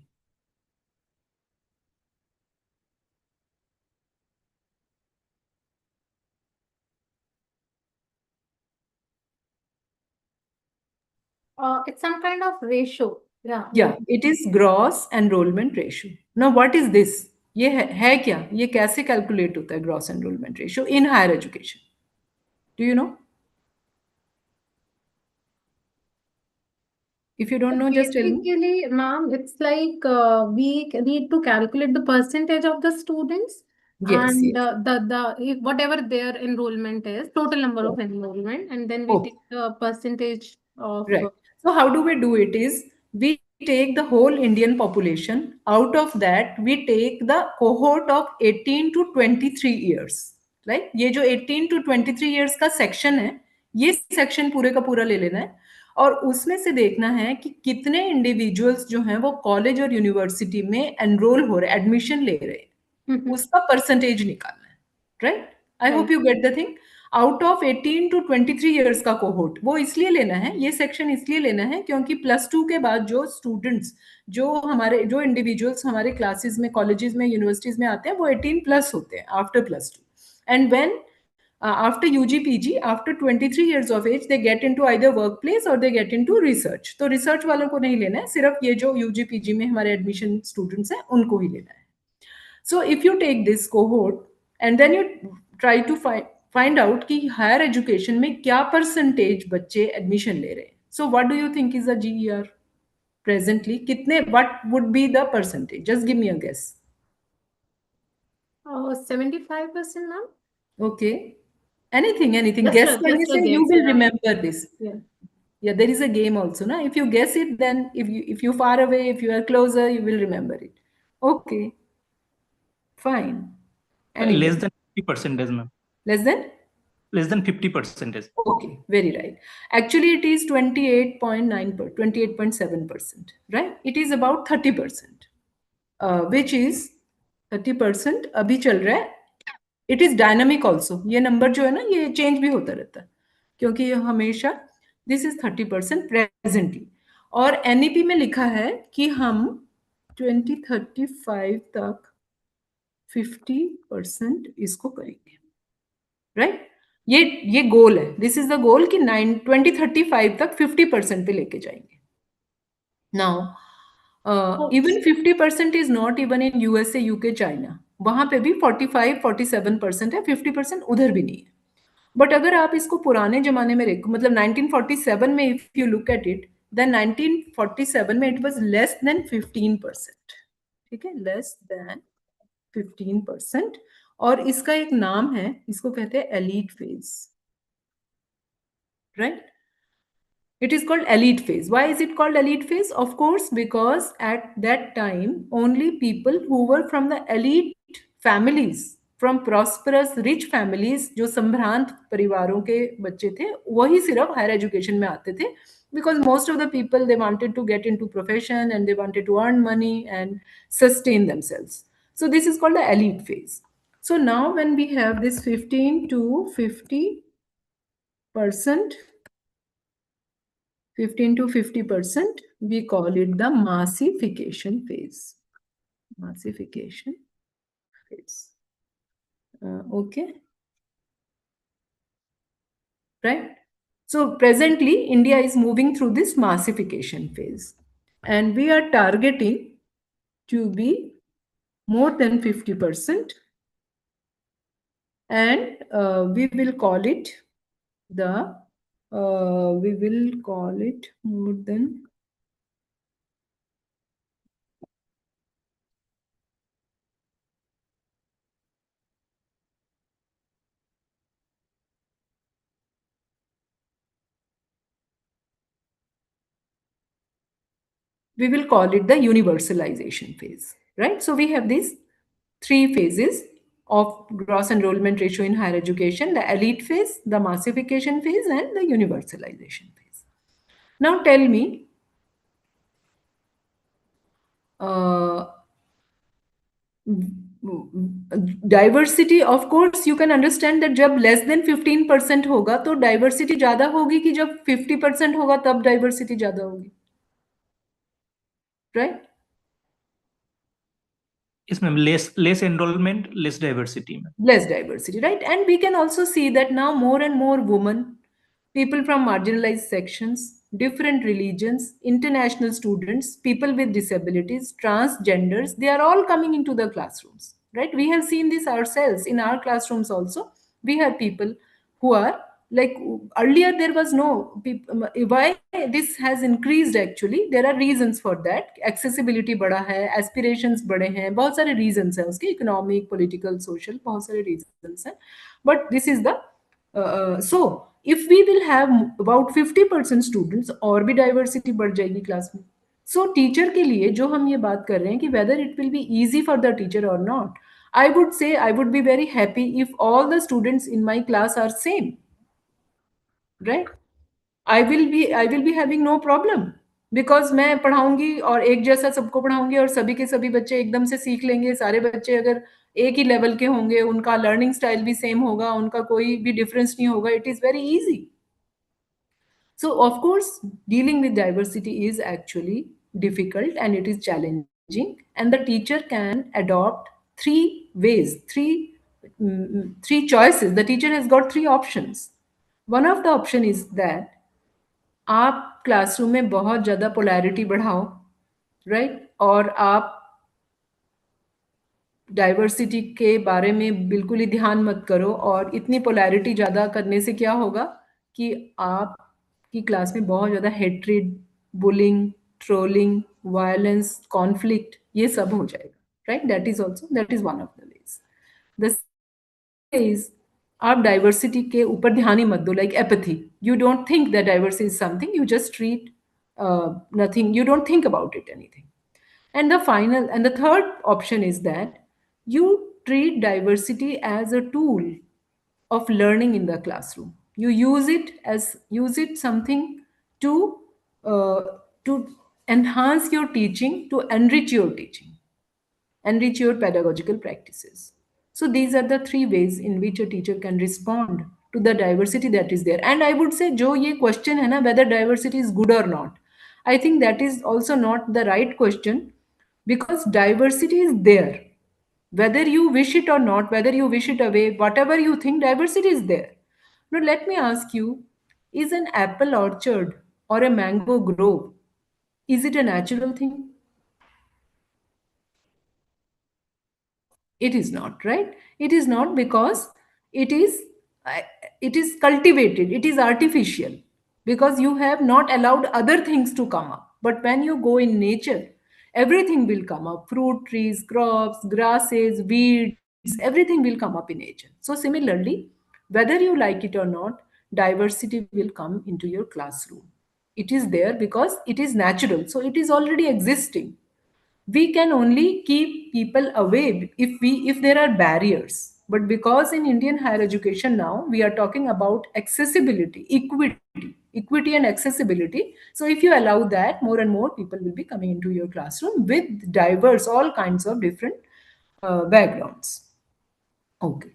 It's some kind of ratio. Yeah.
Yeah, it is gross enrollment ratio. Now, what is this? ये है क्या? ये कैसे calculate होता है gross enrollment ratio in higher education? Do you know? If you don't know, just tell me.
Basically, ma'am, it's like we need to calculate the percentage of the students
Yes,
and
yes.
whatever their enrollment is, total number of enrollment, and then we
Okay.
take the percentage of.
Right. So how do we do it is we take the whole Indian population. Out of that, we take the cohort of 18 to 23 years. Right? ये जो 18 to 23 years का section है, ये section पूरे का पूरा ले लेना है और उसमें से देखना है कि कितने individuals जो हैं वो कॉलेज और यूनिवर्सिटी में एनरोल हो रहे, एडमिशन ले रहे हैं, उसका परसेंटेज निकालना है. Right? I hope you get the thing. Out of 18 to 23 years का कोहोर्ट वो इसलिए लेना है, ये सेक्शन इसलिए लेना है क्योंकि +2 के बाद जो स्टूडेंट्स जो इंडिविजुअल्स हमारे क्लासेस में, कॉलेजेस में, यूनिवर्सिटीज में आते हैं वो 18+ होते हैं after +2. And when after UG PG, after 23 years of age, they get into either workplace or they get into research. तो रिसर्च वालों को नहीं लेना है, सिर्फ ये जो UG PG में हमारे एडमिशन स्टूडेंट्स हैं उनको ही लेना है. So if you take this cohort and then you try to find out कि higher education में क्या percentage बच्चे admission ले रहे हैं. So what do you think is the GER presently? कितने? What would be the percentage? Just give me a guess.
75%, ma'am.
Okay. Anything.
Just
Guess
a
when you say
guess,
you will
yeah.
remember this.
Yeah.
Yeah, there is a game also. Na? If you guess it, then if you far away, if you are closer, you will remember it. Okay. Fine.
less than 50%, ma'am.
Less than?
Less than 50%.
Okay, very right. Actually, it is 28.9%, 28.7%, right? It is about 30%, which is 30% अभी चल रहा है. It is dynamic also. ये number जो है ना ये change भी होता रहता है क्योंकि ये हमेशा this is 30% presently. और NEP में लिखा है कि हम 2035 तक 50% इसको करेंगे, राइट? ये गोल है. दिस इज द गोल कि 2035 तक 50% पे लेके जाएंगे. Now Even 50% is not even in USA, UK, China. वहाँ पे भी 45-47% है, 50% उधर भी नहीं है. बट अगर आप इसको पुराने जमाने में देखो, मतलब 1947 में if you look at it, then 1947 में इट वाज लेस देन 15%. ठीक है, लेस देन 15%. और इसका एक नाम है, इसको कहते हैं elite phase, right? It is called elite phase. Why is it called elite phase? Of course, because at that time, only people who were from the elite families, from prosperous, rich families, जो संभ्रांत परिवारों के बच्चे थे, वही सिर्फ higher education में आते थे. Because most of the people, they wanted to get into profession and they wanted to earn money and sustain themselves. So this is called the elite phase. So now when we have this 15 to 50%, 15 to 50%, we call it the massification phase. Massification phase. Okay. Right. So presently, India is moving through this massification phase. And we are targeting to be more than 50%. And we will call it more than we will call it the universalization phase, right? So we have these three phases of gross enrollment ratio in higher education: the elite phase, the massification phase, and the universalization phase. Now tell me, diversity, of course you can understand that जब less than 15% होगा तो diversity ज़्यादा होगी कि जब 50% होगा तब diversity ज़्यादा होगी, right?
Yes, ma'am. Less enrollment, less diversity, ma'am.
Less diversity, right? And we can also see that now more and more women, people from marginalized sections, different religions, international students, people with disabilities, transgenders, they are all coming into the classrooms, right? We have seen this ourselves in our classrooms also. We have people who are like, earlier there was no people. Why this has increased? Actually there are reasons for that. Accessibility बढ़ा है, aspirations बढ़े हैं, बहुत सारे reasons हैं उसके, economic, political, social, बहुत सारे reasons हैं. But this is the so if we will have about 50% students, और भी diversity बढ़ जाएगी class में. So teacher के लिए जो हम ये बात कर रहे हैं कि whether it will be easy for the teacher or not, I would say I would be very happy if all the students in my class are same, right? I will be having no problem, because मैं पढ़ाऊंगी और एक जैसा सबको पढ़ाऊंगी और सभी के सभी बच्चे एकदम से सीख लेंगे. सारे बच्चे अगर एक ही लेवल के होंगे, उनका लर्निंग स्टाइल भी सेम होगा, उनका कोई भी डिफरेंस नहीं होगा. It is very easy. So of course, dealing with diversity is actually difficult and it is challenging, and the teacher can adopt three ways, three choices. The teacher has got three options. One of the option is that आप classroom में बहुत ज़्यादा polarity बढ़ाओ, right? और आप diversity के बारे में बिल्कुल ही ध्यान मत करो. और इतनी पोलैरिटी ज़्यादा करने से क्या होगा कि आपकी क्लास में बहुत ज़्यादा hatred, bullying, trolling, violence, conflict, ये सब हो जाएगा, right? That is one of the ways. The is आप डाइवर्सिटी के ऊपर ध्यान ही मत दो, like apathy. You don't think that diversity is something, you just treat nothing, you don't think about it anything. And the third option is that you treat diversity as a tool of learning in the classroom. You use it something to enhance your teaching, to enrich your teaching, enrich your pedagogical practices. So these are the three ways in which a teacher can respond to the diversity that is there. And I would say, जो ये question है ना, whether diversity is good or not, I think that is also not the right question, because diversity is there. Whether you wish it or not, whether you wish it away, whatever you think, diversity is there. Now let me ask you, is an apple orchard or a mango grove, is it a natural thing? It is not, right? It is not, because it is uh, it is cultivated, it is artificial, because you have not allowed other things to come up. But when you go in nature, everything will come up: fruit trees, crops, grasses, weeds, everything will come up in nature. So similarly, whether you like it or not, diversity will come into your classroom. It is there because it is natural, so it is already existing. We can only keep people away if there are barriers. But because in Indian higher education now we are talking about accessibility, equity and accessibility, so if you allow that, more and more people will be coming into your classroom with diverse, all kinds of different backgrounds. Okay.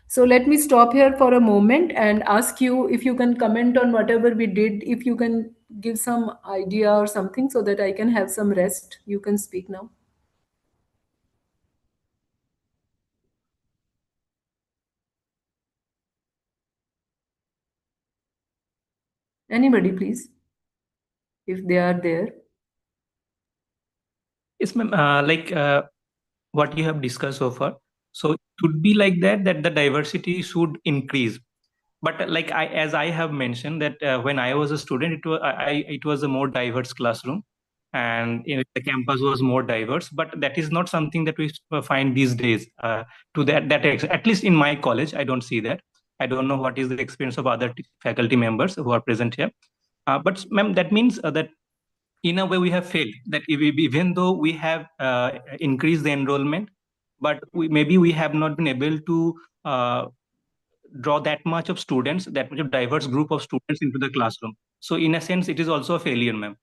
So let me stop here for a moment and ask you if you can comment on whatever we did, if you can give some idea or something so that I can have some rest. You can speak now. Anybody, please, if they are there.
Yes, ma'am. What you have discussed so far. So it should be like that the diversity should increase. But as I have mentioned that when I was a student, it was a more diverse classroom, and the campus was more diverse. But that is not something that we find these days. To at least in my college, I don't see that. I don't know what is the experience of other faculty members who are present here. But ma'am, that means that in a way we have failed, that even though we have increased the enrollment, but maybe we have not been able to draw that much of students, that much of diverse group of students into the classroom. So in a sense it is also a failure, ma'am.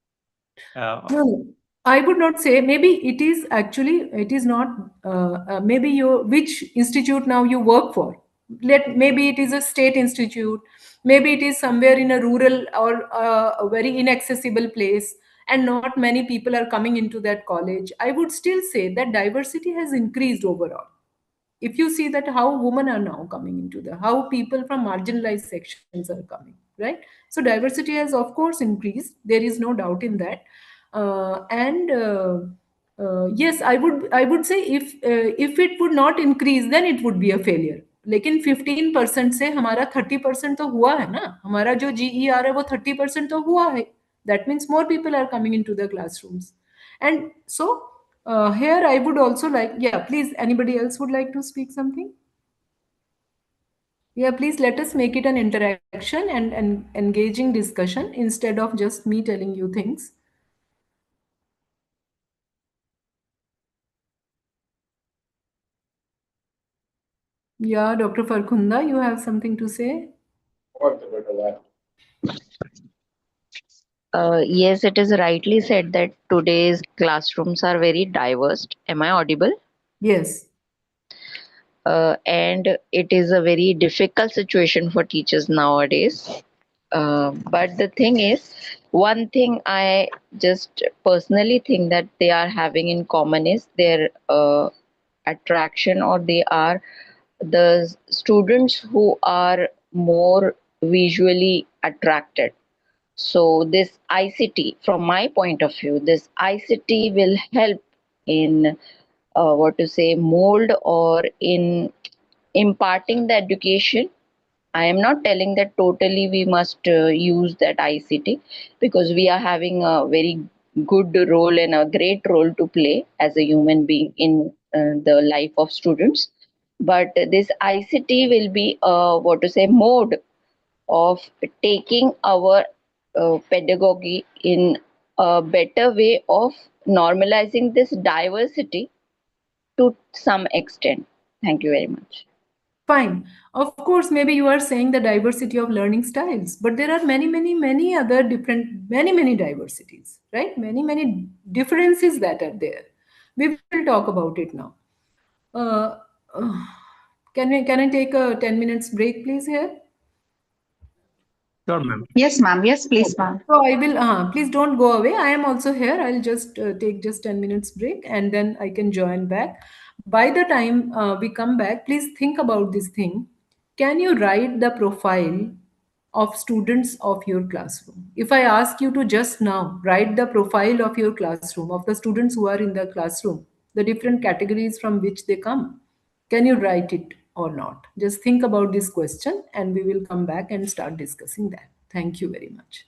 No, I would not say. Maybe it is actually, it is not. Maybe which institute now you work for. Maybe it is a state institute. Maybe it is somewhere in a rural or a very inaccessible place, and not many people are coming into that college. I would still say that diversity has increased overall. If you see that how women are now coming into how people from marginalized sections are coming, right? So diversity has of course increased, there is no doubt in that. And Yes, I would say if it would not increase, then it would be a failure. लेकिन 15% से हमारा 30% तो हुआ है ना, हमारा जो GER है वो 30% तो हुआ है. That means more people are coming into the classrooms. And so here I would also like, yeah, please, anybody else would like to speak something? Yeah, please let us make it an interaction and an engaging discussion instead of just me telling you things. Yeah, Dr. Farkhunda, you have something to say?
Yes, it is rightly said that today's classrooms are very diverse. Am I audible?
Yes.
And it is a very difficult situation for teachers nowadays. But the thing is, one thing I just personally think that they are having in common is their attraction, or they are the students who are more visually attracted. So this ICT, from my point of view, this ICT will help in what to say, mold or in imparting the education. I am not telling that totally we must use that ICT, because we are having a very good role and a great role to play as a human being in the life of students. But this ICT will be what to say, mode of taking our pedagogy in a better way of normalizing this diversity to some extent. Thank you very much.
Fine. Of course, maybe you are saying the diversity of learning styles, but there are many other different, many diversities, right? Many differences that are there. We will talk about it now. Uh, uh, can I take a 10 minutes break, please, here?
Sure, ma'am.
Yes, ma'am. Yes, please, ma'am.
So I will, please don't go away. I am also here. I'll just take just 10 minutes break and then I can join back. By the time we come back, please think about this thing. Can you write the profile of students of your classroom? If I ask you to just now write the profile of your classroom, of the students who are in the classroom, the different categories from which they come, Can you write it or not? Just think about this question and we will come back and start discussing that. Thank you very much.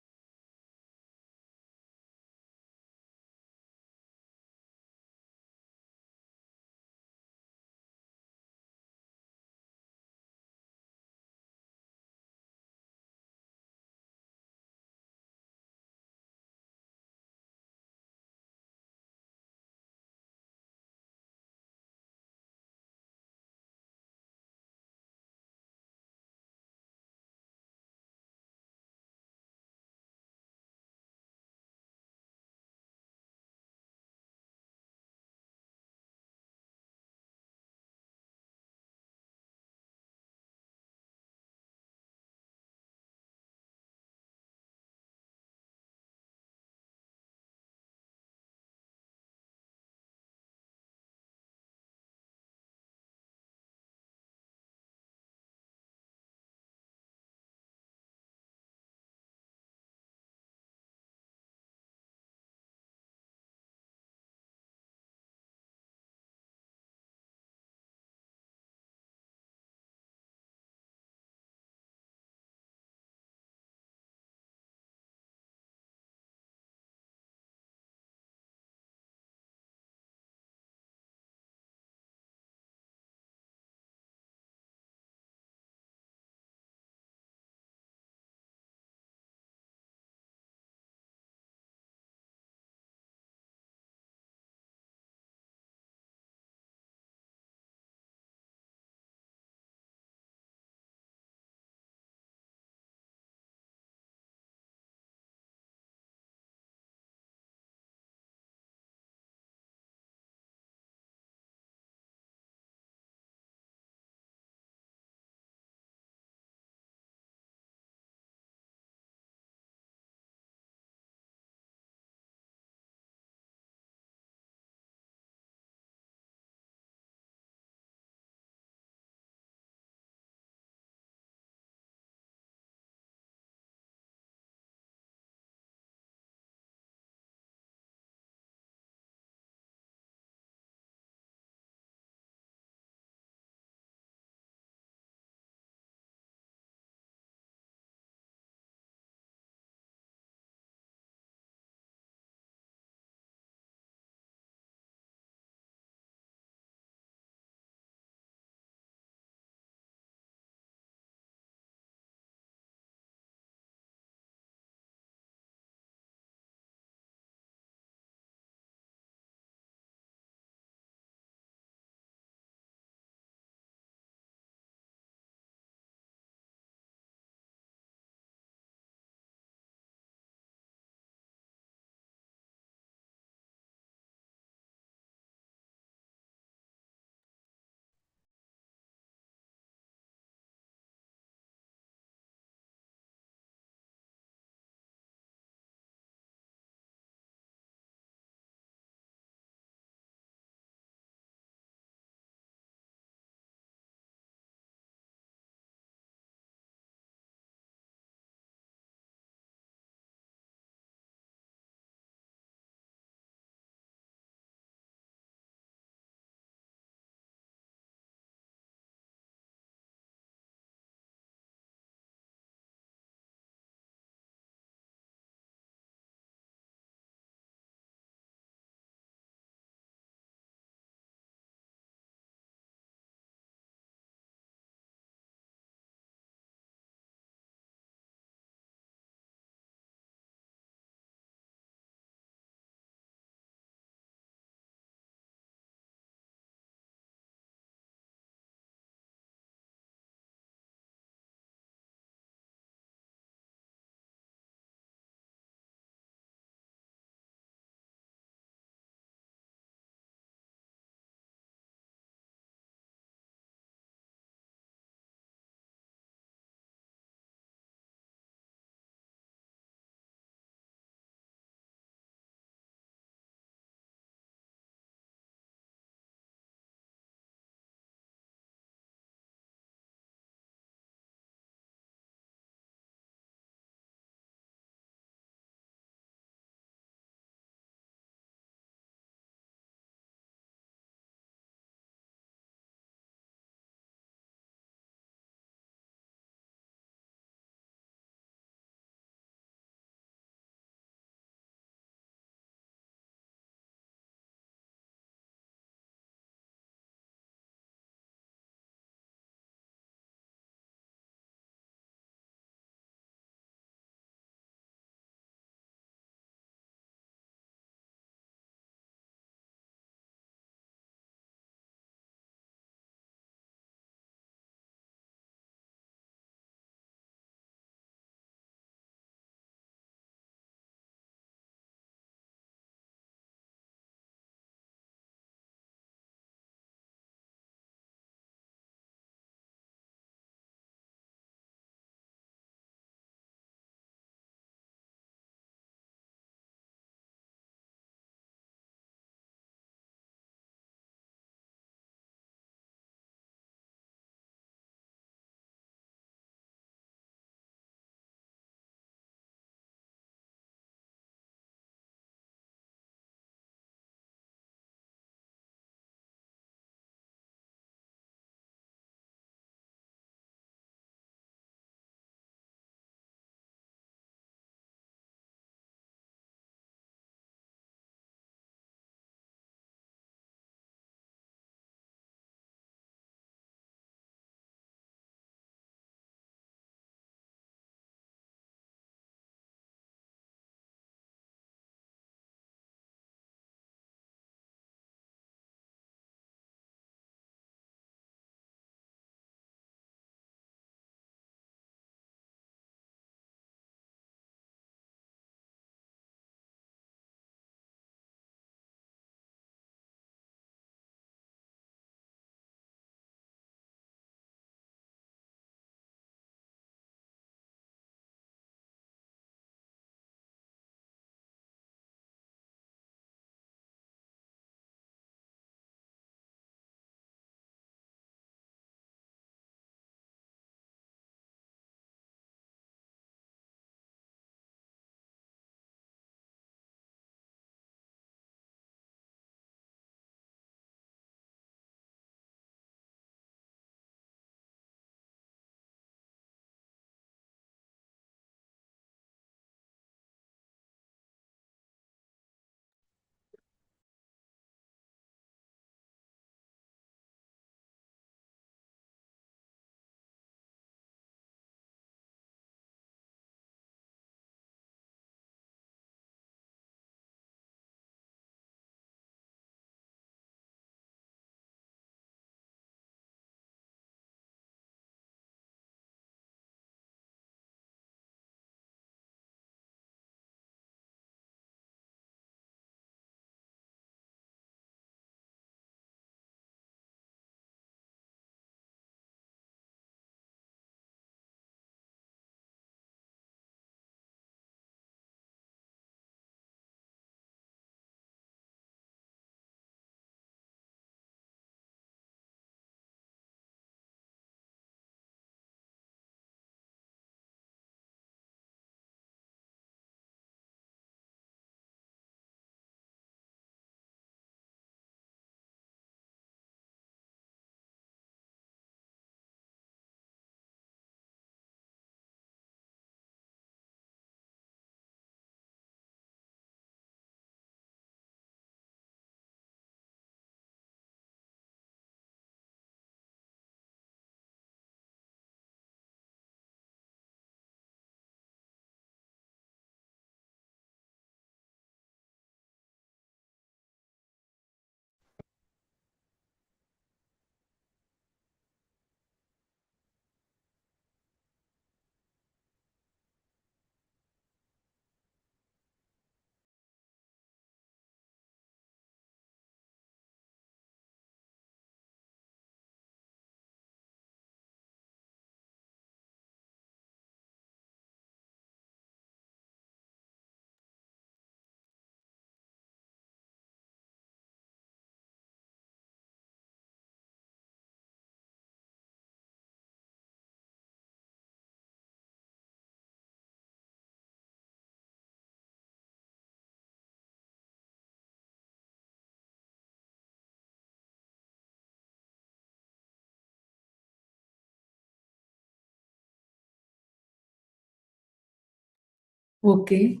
Okay.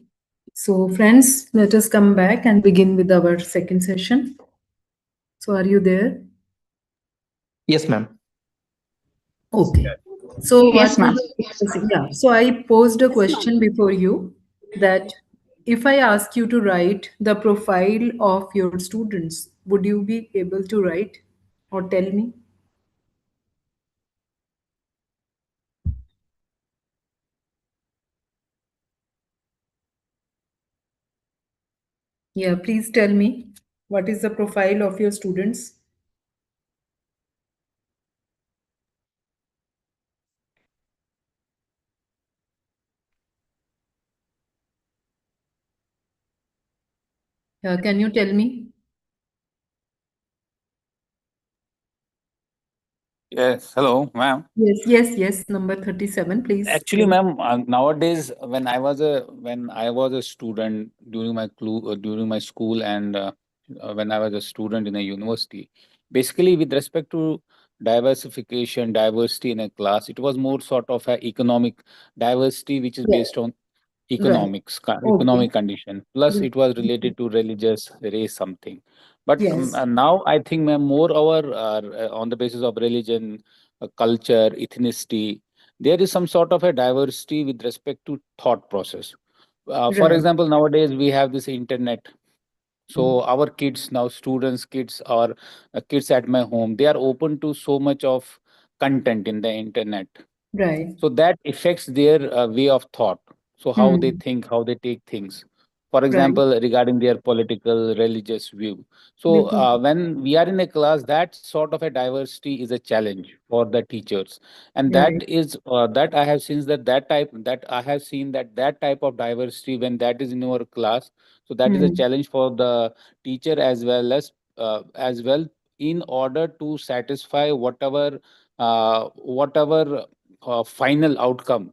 So, friends, let us come back and begin with our second session. So, are you there?
Yes, ma'am.
Okay. So,
Yes,
what we
ma'am.
were discussing, yeah. So, I posed a question before you that if I ask you to write the profile of your students, would you be able to write or tell me? Yeah, please tell me what is the profile of your students? Can you tell me?
Yes, hello, ma'am.
Yes, number 37, please
Actually,
tell me.
ma'am, nowadays when I was a student during my school and when I was a student in a university, basically with respect to diversification, diversity in a class, it was more sort of a economic diversity which is
Yeah,
based on
right. Okay.
economic condition. Plus, it was
Okay.
related to religious race something. But
Yes,
now I think, ma'am, more our on the basis of religion, culture, ethnicity, there is some sort of a diversity with respect to thought process. For
right.
example, nowadays we have this internet.
Mm.
So our kids now, students, kids or kids at my home, they are open to so much of content in the internet.
Right.
So that affects their way of thought. So how they
Hmm.
think, how they take things. For
Right.
example, regarding their political, religious view. So
बिल्कुल
when we are in a class, that sort of a diversity is a challenge for the teachers, and that
right.
is that I have seen that I have seen that type of diversity when that is in our class. So that is a
Hmm.
challenge for the teacher as well in order to satisfy whatever final outcome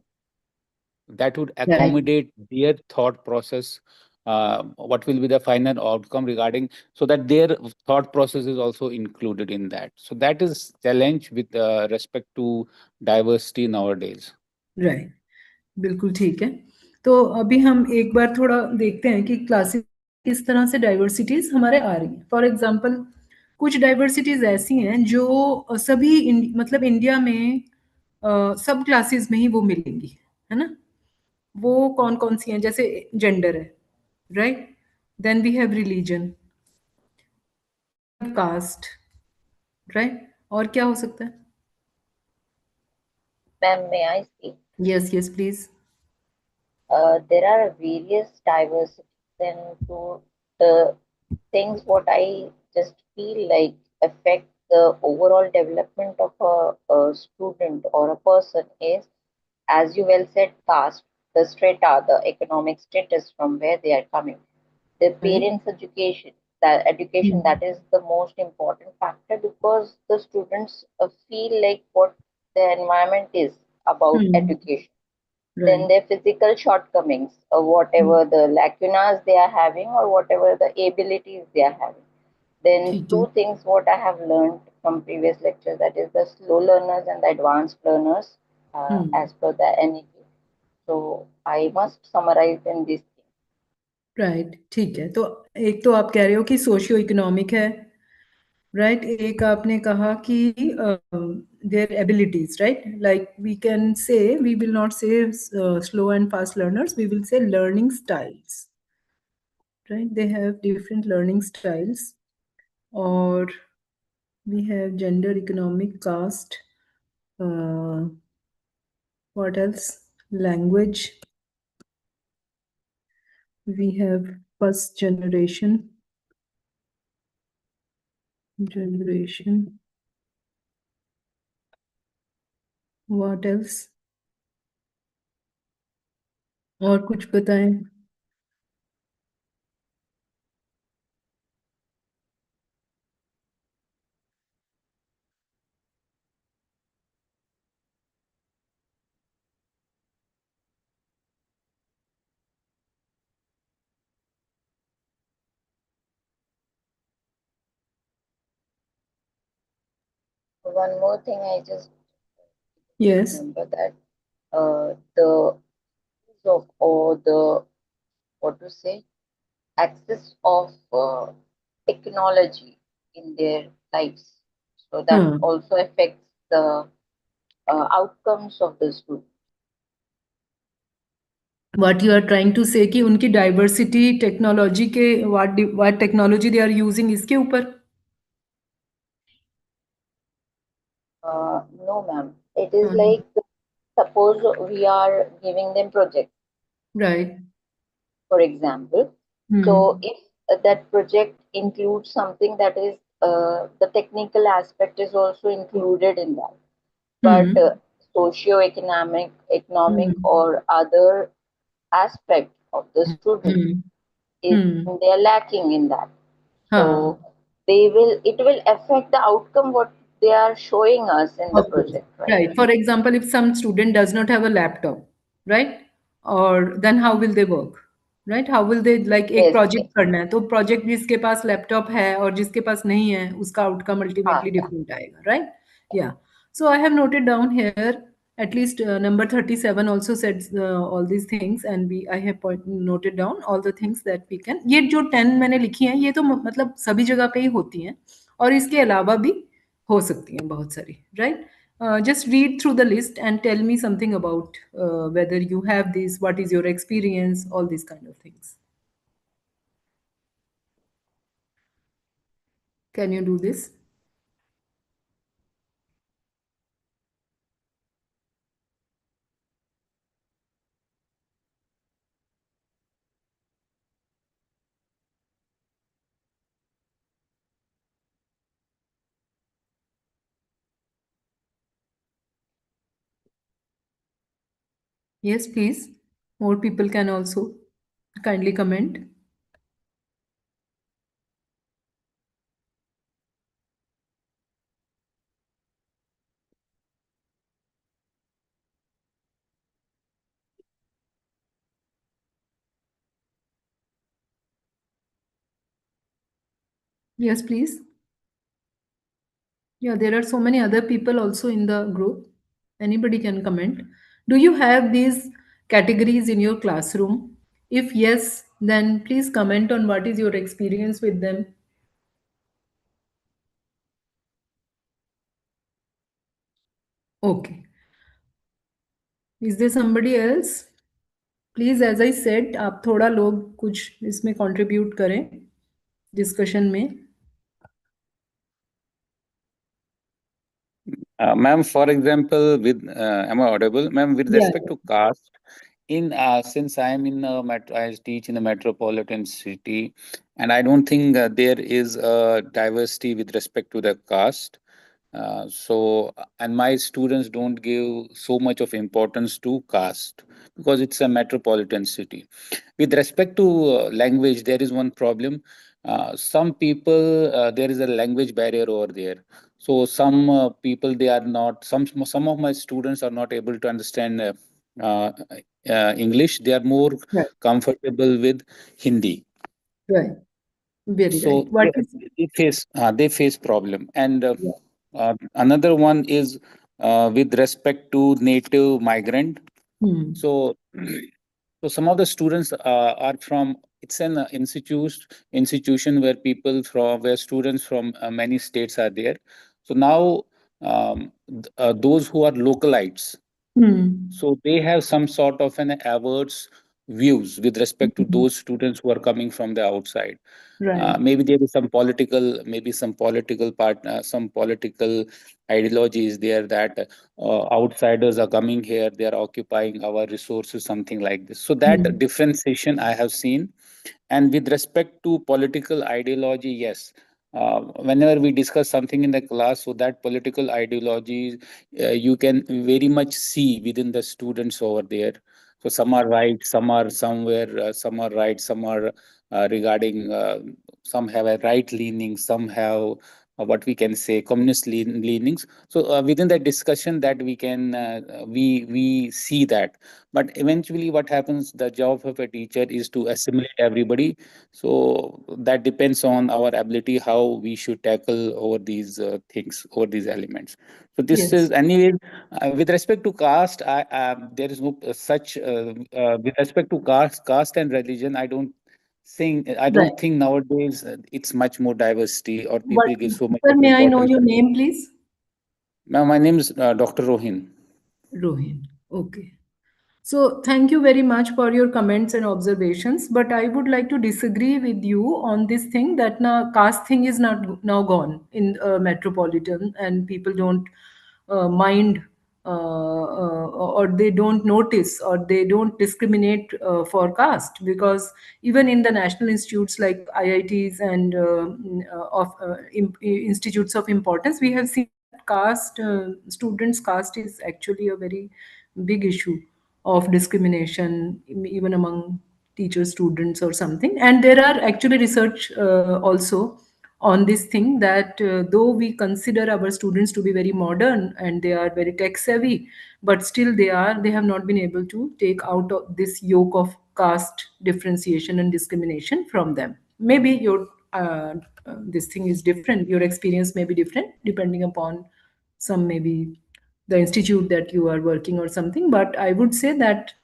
that would
Right.
accommodate their thought process, what will be the final outcome regarding, so that their thought process is also included in that. So that is challenge with respect to diversity nowadays.
Right बिल्कुल ठीक है तो अभी हम एक बार थोड़ा देखते हैं कि क्लासेस किस तरह से डाइवर्सिटीज हमारे आ रही हैं फॉर एग्जांपल कुछ डाइवर्सिटीज ऐसी हैं जो सभी मतलब इंडिया में सब क्लासेस में ही वो मिलेंगी है ना वो कौन कौन सी हैं जैसे जेंडर है right then we have religion caste right और क्या हो सकता है
Ma'am, may I speak?
Yes yes please
There are various diversities, and to the things what I just feel like affect the overall development of a student or a person is, as you well said, caste, the strata, the economic status from where they are coming, the
right
parents' education, that education that is the most important factor because the students feel like what the environment is about education, then
right
their physical shortcomings or whatever the lacunas they are having or whatever the abilities they are having. Then
ठीक है
two things what I have learned from previous lectures, that is the slow learners and the advanced learners as per the NEP. So I must summarize in this thing.
Right ठीक है तो एक तो आप कह रहे हो कि सोशियो इकोनॉमिक है राइट एक आपने कहा कि their abilities right like we can say we will not say slow and fast learners we will say learning styles right they have different learning styles और we have gender economic caste what else language we have first generation what else और कुछ बताएं
One more thing I just
yes
remember that the of, or the, what to say, access of technology in their lives. So that
हाँ,
also affects the outcomes of the student.
what you are trying to say कि उनकी diversity technology के what technology they are using इसके ऊपर?
No, ma'am. It is
हाँ,
like, suppose we are giving them projects,
right.
for example. So if that project includes something that is, the technical aspect is also included in that, but socio-economic, economic or other aspect of the student is, they are lacking in that.
हाँ.
So it will affect the outcome what they are showing us in the
Of course.
project, right?
Right. For example, if some student does not have a laptop, right? Or then how will they work? Right? How will they like एक
Yes,
project
yes.
करना है तो project जिसके पास laptop है और जिसके पास नहीं है उसका outcome ultimately
yeah.
different आएगा, right? Yeah. So I have noted down here at least number 37 also said all these things and I have noted down all the things that we can. ये जो 10 मैंने लिखी हैं ये तो मतलब सभी जगह पे ही होती हैं और इसके अलावा भी हो सकती हैं बहुत सारी, right? Just read through the list and tell me something about whether you have this, what is your experience, all these kind of things. Can you do this? Yes, please. More people can also kindly comment. Yes, please. Yeah, there are so many other people also in the group. Anybody can comment. Do you have these categories in your classroom? If yes, then please comment on what is your experience with them. Okay. Is there somebody else? Please as I said आप थोड़ा लोग कुछ इसमें contribute करें discussion में.
Ma'am, for example, am I audible? Ma'am, with
Yeah.
respect to caste, since I am in I teach in a metropolitan city, and I don't think there is a diversity with respect to the caste. And my students don't give so much of importance to caste because it's a metropolitan city. With respect to language, there is one problem. Some people, there is a language barrier over there. So some people, they are not, some of my students are not able to understand uh, English. They are more
Right.
comfortable with Hindi.
Right. Very
So
right. What is
they face problem. And
yeah.
another one is with respect to native migrant. So so some of the students are from, it's an institution where where students from many states are there. So now those who are localites, so they have some sort of an averse views with respect to those students who are coming from the outside.
Right.
Maybe there is some political some political ideologies there that outsiders are coming here, they are occupying our resources, something like this. So that differentiation I have seen. And with respect to political ideology, yes, whenever we discuss something in the class, so that political ideology you can very much see within the students over there. So some are right, some are somewhere, some are right, some are regarding, some have a right leaning, some have what we can say, communist leanings. So within that discussion, that we can we see that. But eventually, what happens? The job of a teacher is to assimilate everybody. So that depends on our ability how we should tackle over these things, over these elements. So this
Yes.
is anyway with respect to caste. There is no such with respect to caste and religion. I don't
Right.
think nowadays it's much more diversity or
But,
people give so much
sir,
of
may I know
importance.
your name, please?
Now, my name is Dr. Rohin.
Rohin. Okay. So thank you very much for your comments and observations. But I would like to disagree with you on this thing that now caste thing is not now gone in metropolitan, and people don't mind or they don't notice or they don't discriminate for caste, because even in the national institutes like IITs and institutes of importance, we have seen that caste students caste is actually a very big issue of discrimination even among teachers, students or something. And there are actually research also on this thing that though we consider our students to be very modern and they are very tech savvy, but still they have not been able to take out of this yoke of caste differentiation and discrimination from them. Maybe your this thing is different, your experience may be different depending upon some, maybe the institute that you are working or something. But I would say that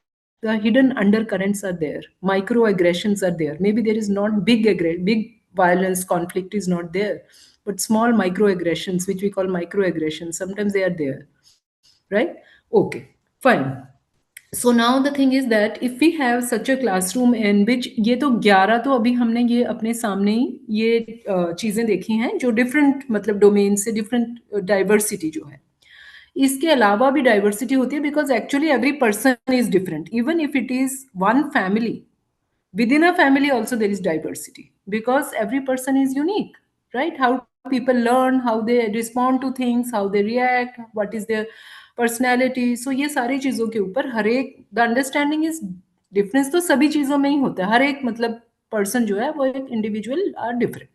the hidden undercurrents are there, microaggressions are there. Maybe there is not big violence, conflict is not there, but small microaggressions, which we call microaggressions, sometimes they are there, right? Okay, fine. So now the thing is that if we have such a classroom in which ये तो 11 तो अभी हमने ये अपने सामने ही ये चीजें देखी हैं जो डिफरेंट मतलब डोमेन से डिफरेंट डाइवर्सिटी जो है, इसके अलावा भी डाइवर्सिटी होती है, because actually every person is different, even if it is one family, within a family also there is diversity, because every person is unique, right? How people learn, how they respond to things, how they react, what is their personality. So ये सारी चीजों के ऊपर हर एक the understanding is difference तो सभी चीजों में ही होता है, हर एक मतलब पर्सन जो है वो एक individual are different.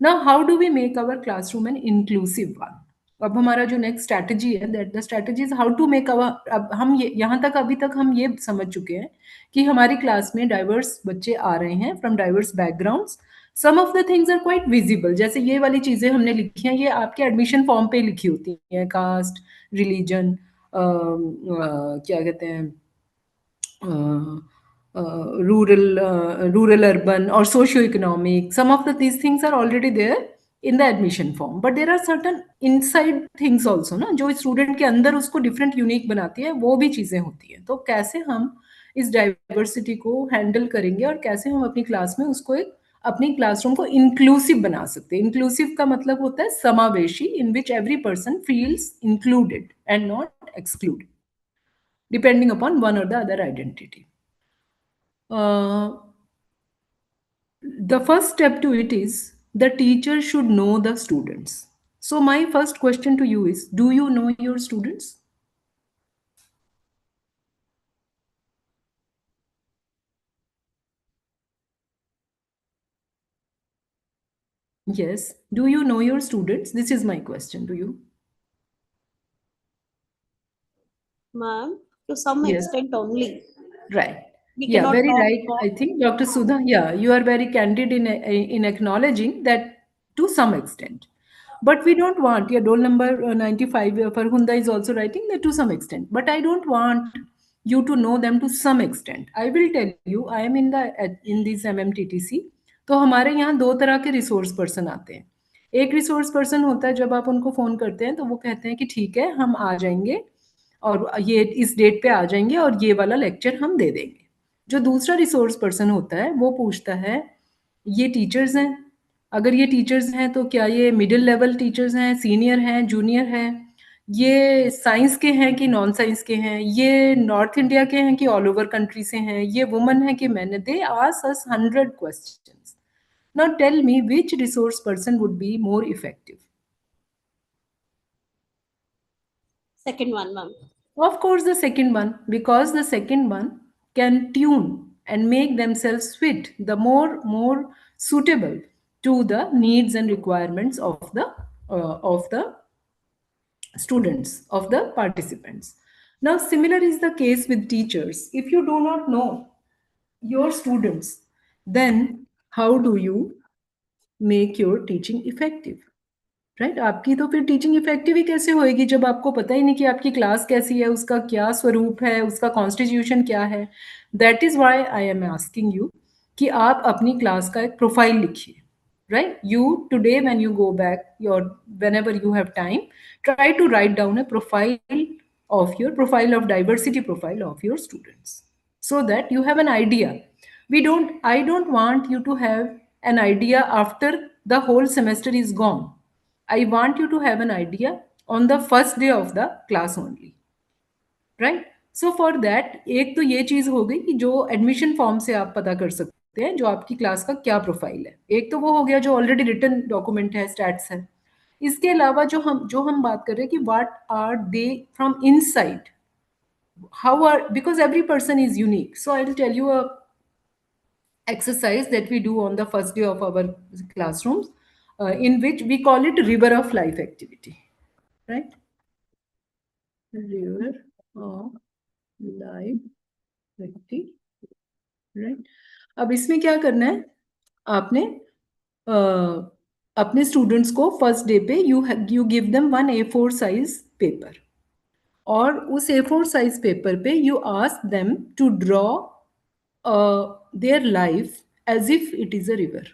Now, how do we make our classroom an inclusive one? अब हमारा जो नेक्स्ट स्ट्रैटेजी है, that the strategy is how to make our, अब हम ये यहाँ तक अभी तक हम ये समझ चुके हैं कि हमारी क्लास में डाइवर्स बच्चे आ रहे हैं from diverse backgrounds. Some of the things are quite visible, जैसे ये वाली चीजें हमने लिखी हैं, ये आपके एडमिशन फॉर्म पे लिखी होती हैं, कास्ट, रिलीजन, क्या कहते हैं, rural, urban, or socio-economic. Some of these things are already there in the admission form, but there are certain inside things also ना, जो स्टूडेंट के अंदर उसको डिफरेंट यूनिक बनाती है, वो भी चीजें होती हैं. तो कैसे हम इस डाइवर्सिटी को हैंडल करेंगे और कैसे हम अपनी क्लास में उसको एक अपनी क्लासरूम को इंक्लूसिव बना सकते हैं. इंक्लूसिव का मतलब होता है समावेशी, in which every person feels included and not excluded depending upon one or the other identity. The first step to it is the teacher should know the students. So my first question to you is, do you know your students? Yes, do you know your students? This is my question to you.
Ma'am, to some
Yes.
extent only.
Right.
We
Yeah,
cannot
very
talk
right.
about-
I think Dr. Sudha, yeah, you are very candid in acknowledging that to some extent. But we don't want, yeah, roll number 95, Farhunda is also writing that to some extent. But I don't want you to know them to some extent. I will tell you, I am in this MMTTC. तो हमारे यहाँ दो तरह के resource person आते हैं. एक resource person होता है जब आप उनको फ़ोन करते हैं तो वो कहते हैं कि ठीक है हम आ जाएंगे और ये इस डेट पे आ जाएंगे और ये वाला लेक्चर हम दे देंगे. जो दूसरा रिसोर्स पर्सन होता है वो पूछता है ये टीचर्स हैं, अगर ये टीचर्स हैं तो क्या ये मिडिल लेवल टीचर्स हैं, सीनियर हैं, जूनियर हैं, ये साइंस के हैं कि नॉन साइंस के हैं, ये नॉर्थ इंडिया के हैं कि ऑल ओवर कंट्री से हैं, ये वुमन है कि मैन है. They ask us 100 questions. Now tell me which resource person would be more effective?
Second one, ma'am.
Of course, the second one, because the second one can tune and make themselves fit, the more suitable to the needs and requirements of the students, of the participants. Now, similar is the case with teachers. If you do not know your students, then how do you make your teaching effective? Right आपकी तो फिर teaching effective ही कैसे होएगी जब आपको पता ही नहीं कि आपकी क्लास कैसी है, उसका क्या स्वरूप है, उसका कॉन्स्टिट्यूशन क्या है. That is why I am asking you कि आप अपनी क्लास का एक प्रोफाइल लिखिए. Right, you today when you go back, whenever you have time, try to write down a profile of diversity profile of your students, so that you have an idea. I don't want you to have an idea after the whole semester is gone. I want you to have an idea on the first day of the class only. Right. So for that एक तो ये चीज हो गई कि जो admission form से आप पता कर सकते हैं जो आपकी क्लास का क्या प्रोफाइल है. एक तो वो हो गया जो ऑलरेडी रिटन डॉक्यूमेंट है, स्टैट्स है. इसके अलावा जो हम बात कर रहे हैं कि what are they from inside, how are, because every person is unique. So I will tell you a exercise that we do on the first day of our classrooms, in which we call it river of life activity. Right, river of life activity. Right. अब इसमें क्या करना है, आपने अपने students को first day पे you give them one A4 size paper, और उस A4 साइज पेपर पे you ask them to draw their life as if it is a river.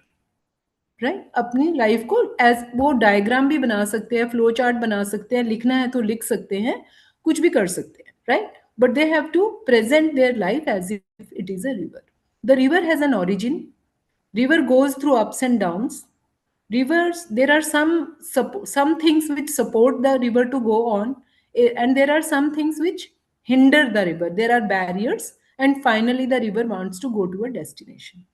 Right, अपनी लाइफ को एज, वो डायग्राम भी बना सकते हैं, फ्लो चार्ट बना सकते हैं, लिखना है तो लिख सकते हैं, कुछ भी कर सकते हैं. Right, but they have to present their life as if it is a river. The river has an origin. River goes through ups and downs. Rivers, there are some things which support the river to go on, and there are some things which hinder the river. There are barriers, and finally the river wants to go to a destination.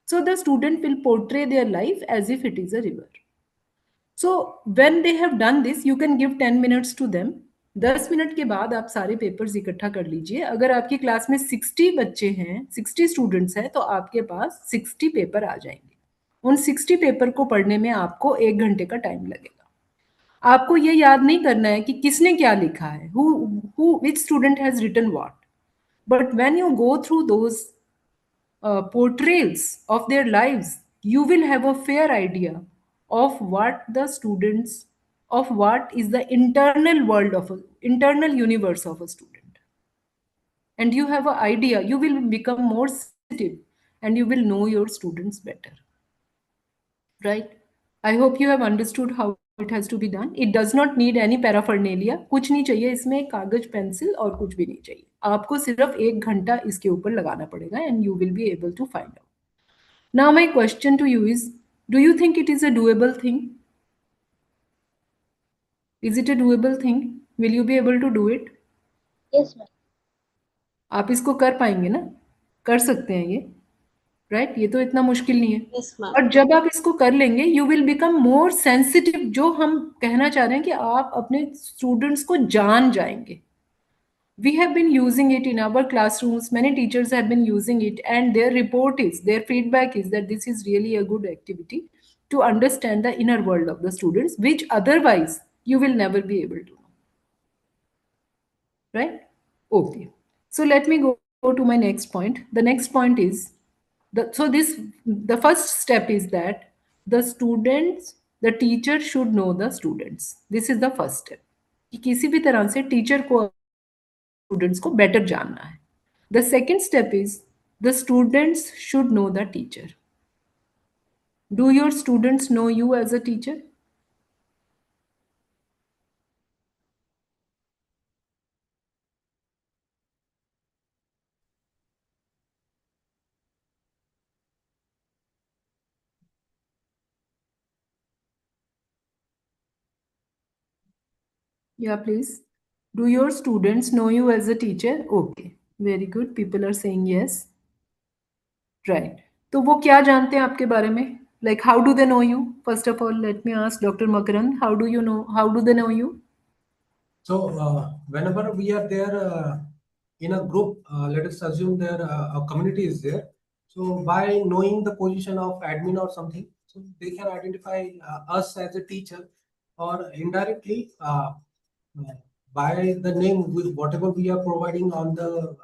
So the student will portray their life as if it is a river. So when they have done this, you can give 10 minutes to them. 10 minute के बाद आप सारे papers इकट्ठा कर लीजिए. अगर आपकी class में 60 बच्चे हैं, 60 स्टूडेंट्स हैं, तो आपके पास 60 पेपर आ जाएंगे. उन 60 पेपर को पढ़ने में आपको 1 घंटे का टाइम लगेगा. आपको ये याद नहीं करना है कि किसने क्या लिखा है, which student has written what. But when you go through those portrayals of their lives, you will have a fair idea of what the students, of what is the internal world of internal universe of a student, and you have an idea. You will become more sensitive and you will know your students better. Right, I hope you have understood how it has to be done. It does not need any paraphernalia. कुछ नहीं चाहिए इसमें, कागज pencil और कुछ भी नहीं चाहिए. आपको सिर्फ 1 घंटा इसके ऊपर लगाना पड़ेगा, and you will be able to find out. Now my question to you is, do you think it is a doable thing? Is it a doable thing? Will you be able to do it?
Yes, ma'am.
आप इसको कर पाएंगे ना? कर सकते हैं ये, right? ये तो इतना मुश्किल नहीं है.
Yes, ma'am.
और जब आप इसको कर लेंगे, you will become more sensitive. जो हम कहना चाह रहे हैं कि आप अपने स्टूडेंट्स को जान जाएंगे. We have been using it in our classrooms. Many teachers have been using it, and their feedback is that this is really a good activity to understand the inner world of the students, which otherwise you will never be able to know. Right? Okay. So let me go to my next point. The next point is, the first step is that the teacher should know the students. This is the first step. कि किसी भी तरह से teacher को students को better जानना है. The second step is the students should know the teacher. Do your students know you as a teacher? Yeah, please. Do your students know you as a teacher? Okay, very good. People are saying yes. Right. तो वो क्या जानते हैं आपके बारे में? Like, how do they know you? First of all, let me ask Dr. Makaran, how do they know you?
So whenever we are there in a group, let us assume there a community is there. So by knowing the position of admin or something, So they can identify us as a teacher, or indirectly by the name, whatever we are providing on the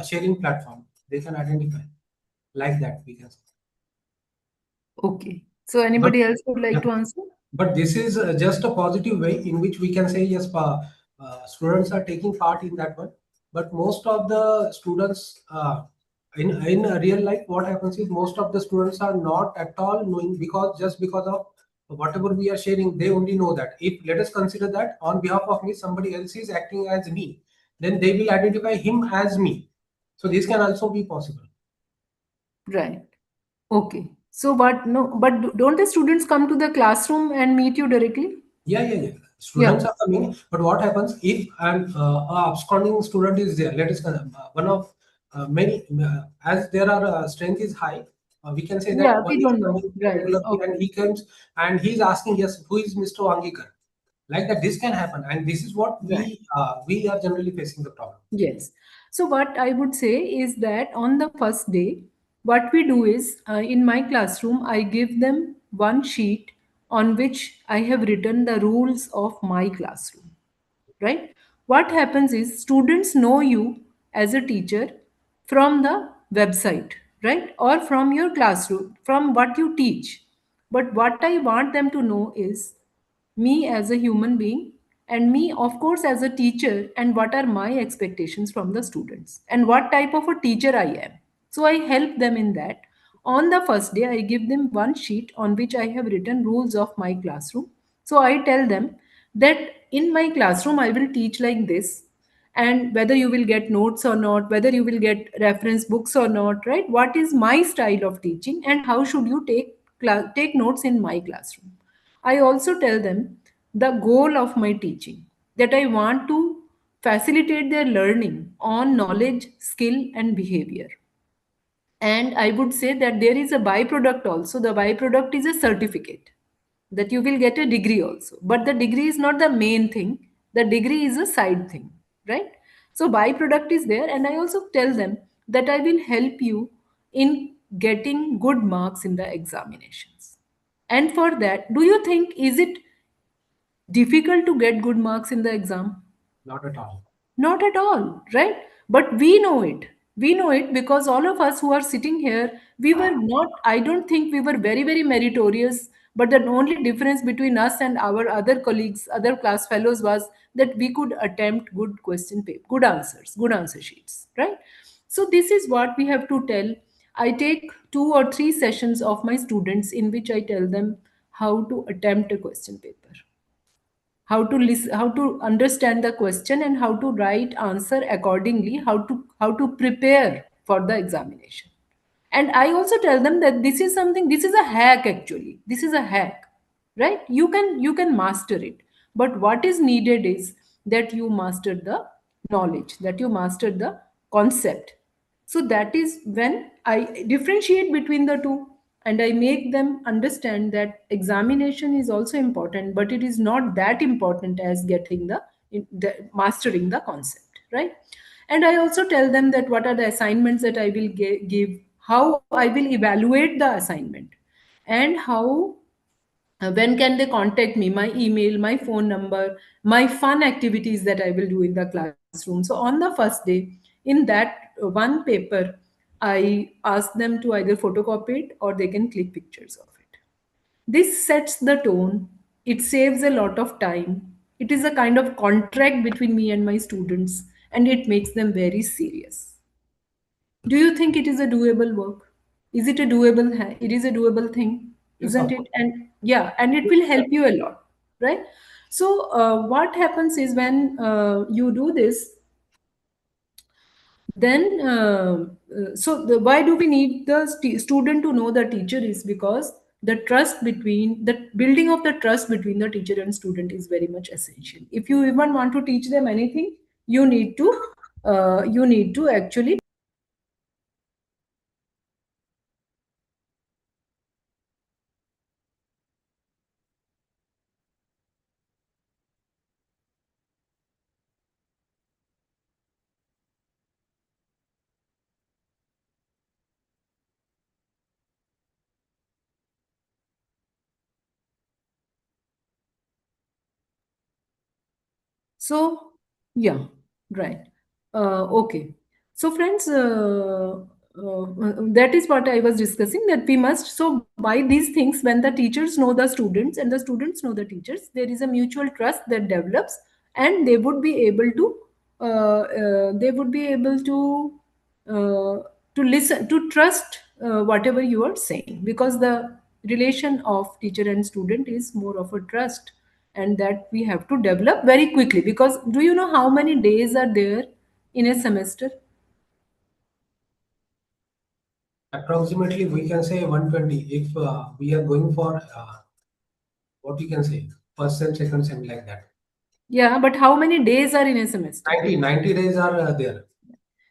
sharing platform, they can identify like that, we can say.
Okay. So anybody else would like to answer?
But this is just a positive way in which we can say, yes, students are taking part in that one. But most of the students, in real life, what happens is most of the students are not at all knowing, because just because of whatever we are sharing, they only know that. If let us consider that on behalf of me, somebody else is acting as me, then they will identify him as me. So this can also be possible.
Right. Okay. So, but no, but don't the students come to the classroom and meet you directly?
Yeah. Students are coming, but what happens if a absconding student is there? Let us one of many, as there are strength is high. We can say that
Yeah,
one
we
is
don't know.
coming
Right.
regularly,
Okay.
and he comes and he's asking, yes, who is Mr. Wangikar? Like that, this can happen, and this is what
Right.
we are generally facing the problem.
Yes. So what I would say is that on the first day, what we do is in my classroom, I give them one sheet on which I have written the rules of my classroom. Right? What happens is students know you as a teacher from the website, right? Or from your classroom, from what you teach. But what I want them to know is me as a human being, and me of course as a teacher, and what are my expectations from the students and what type of a teacher I am. So I help them in that. On the first day I give them one sheet on which I have written rules of my classroom. So I tell them that in my classroom I will teach like this, and whether you will get notes or not, whether you will get reference books or not, right? What is my style of teaching, and how should you take notes in my classroom? I also tell them the goal of my teaching, that I want to facilitate their learning on knowledge, skill, and behavior. And I would say that there is a byproduct also. The byproduct is a certificate, that you will get a degree also. But the degree is not the main thing, the degree is a side thing, right? So, byproduct is there. And I also tell them that I will help you in getting good marks in the examinations. And for that, do you think is it difficult to get good marks in the exam?
Not at all.
Not at all, right? But we know it. We know it because all of us who are sitting here, we were not, I don't think we were very, very meritorious. But the only difference between us and our other colleagues, other class fellows was that we could attempt good question paper, good answers, good answer sheets, right? So this is what we have to tell. I take 2 or 3 sessions of my students in which I tell them how to attempt a question paper, how to listen, how to understand the question, and how to write answer accordingly, how to prepare for the examination. And I also tell them that this is something, this is a hack, actually this is a hack, right? You can master it, but what is needed is that you master the knowledge, that you master the concept. So that is when I differentiate between the two, and I make them understand that examination is also important, but it is not that important as getting the mastering the concept, right? And I also tell them that what are the assignments that I will give, how I will evaluate the assignment, and how when can they contact me, my email, my phone number, my fun activities that I will do in the classroom. So on the first day, in that one paper, I ask them to either photocopy it or they can click pictures of it. This sets the tone, it saves a lot of time, it is a kind of contract between me and my students, and it makes them very serious. Do you think it is a doable work? Is it a doable it is a doable thing,
Yes,
isn't
of
it?
course.
And yeah, and it will help you a lot, right? So what happens is when you do this, then why do we need the student to know the teacher? Is because the trust between the building of the trust between the teacher and student is very much essential. If you even want to teach them anything, you need to actually So, yeah, right. Okay. So, friends, that is what I was discussing, that we must. So, by these things, when the teachers know the students and the students know the teachers, there is a mutual trust that develops, and they would be able to, they would be able uh, to listen, to trust whatever you are saying, because the relation of teacher and student is more of a trust, and that we have to develop very quickly. Because do you know how many days are there in a semester?
Approximately, we can say 120 if we are going for what you can say first and second sem like that.
Yeah, but how many days are in a semester?
90 days are there.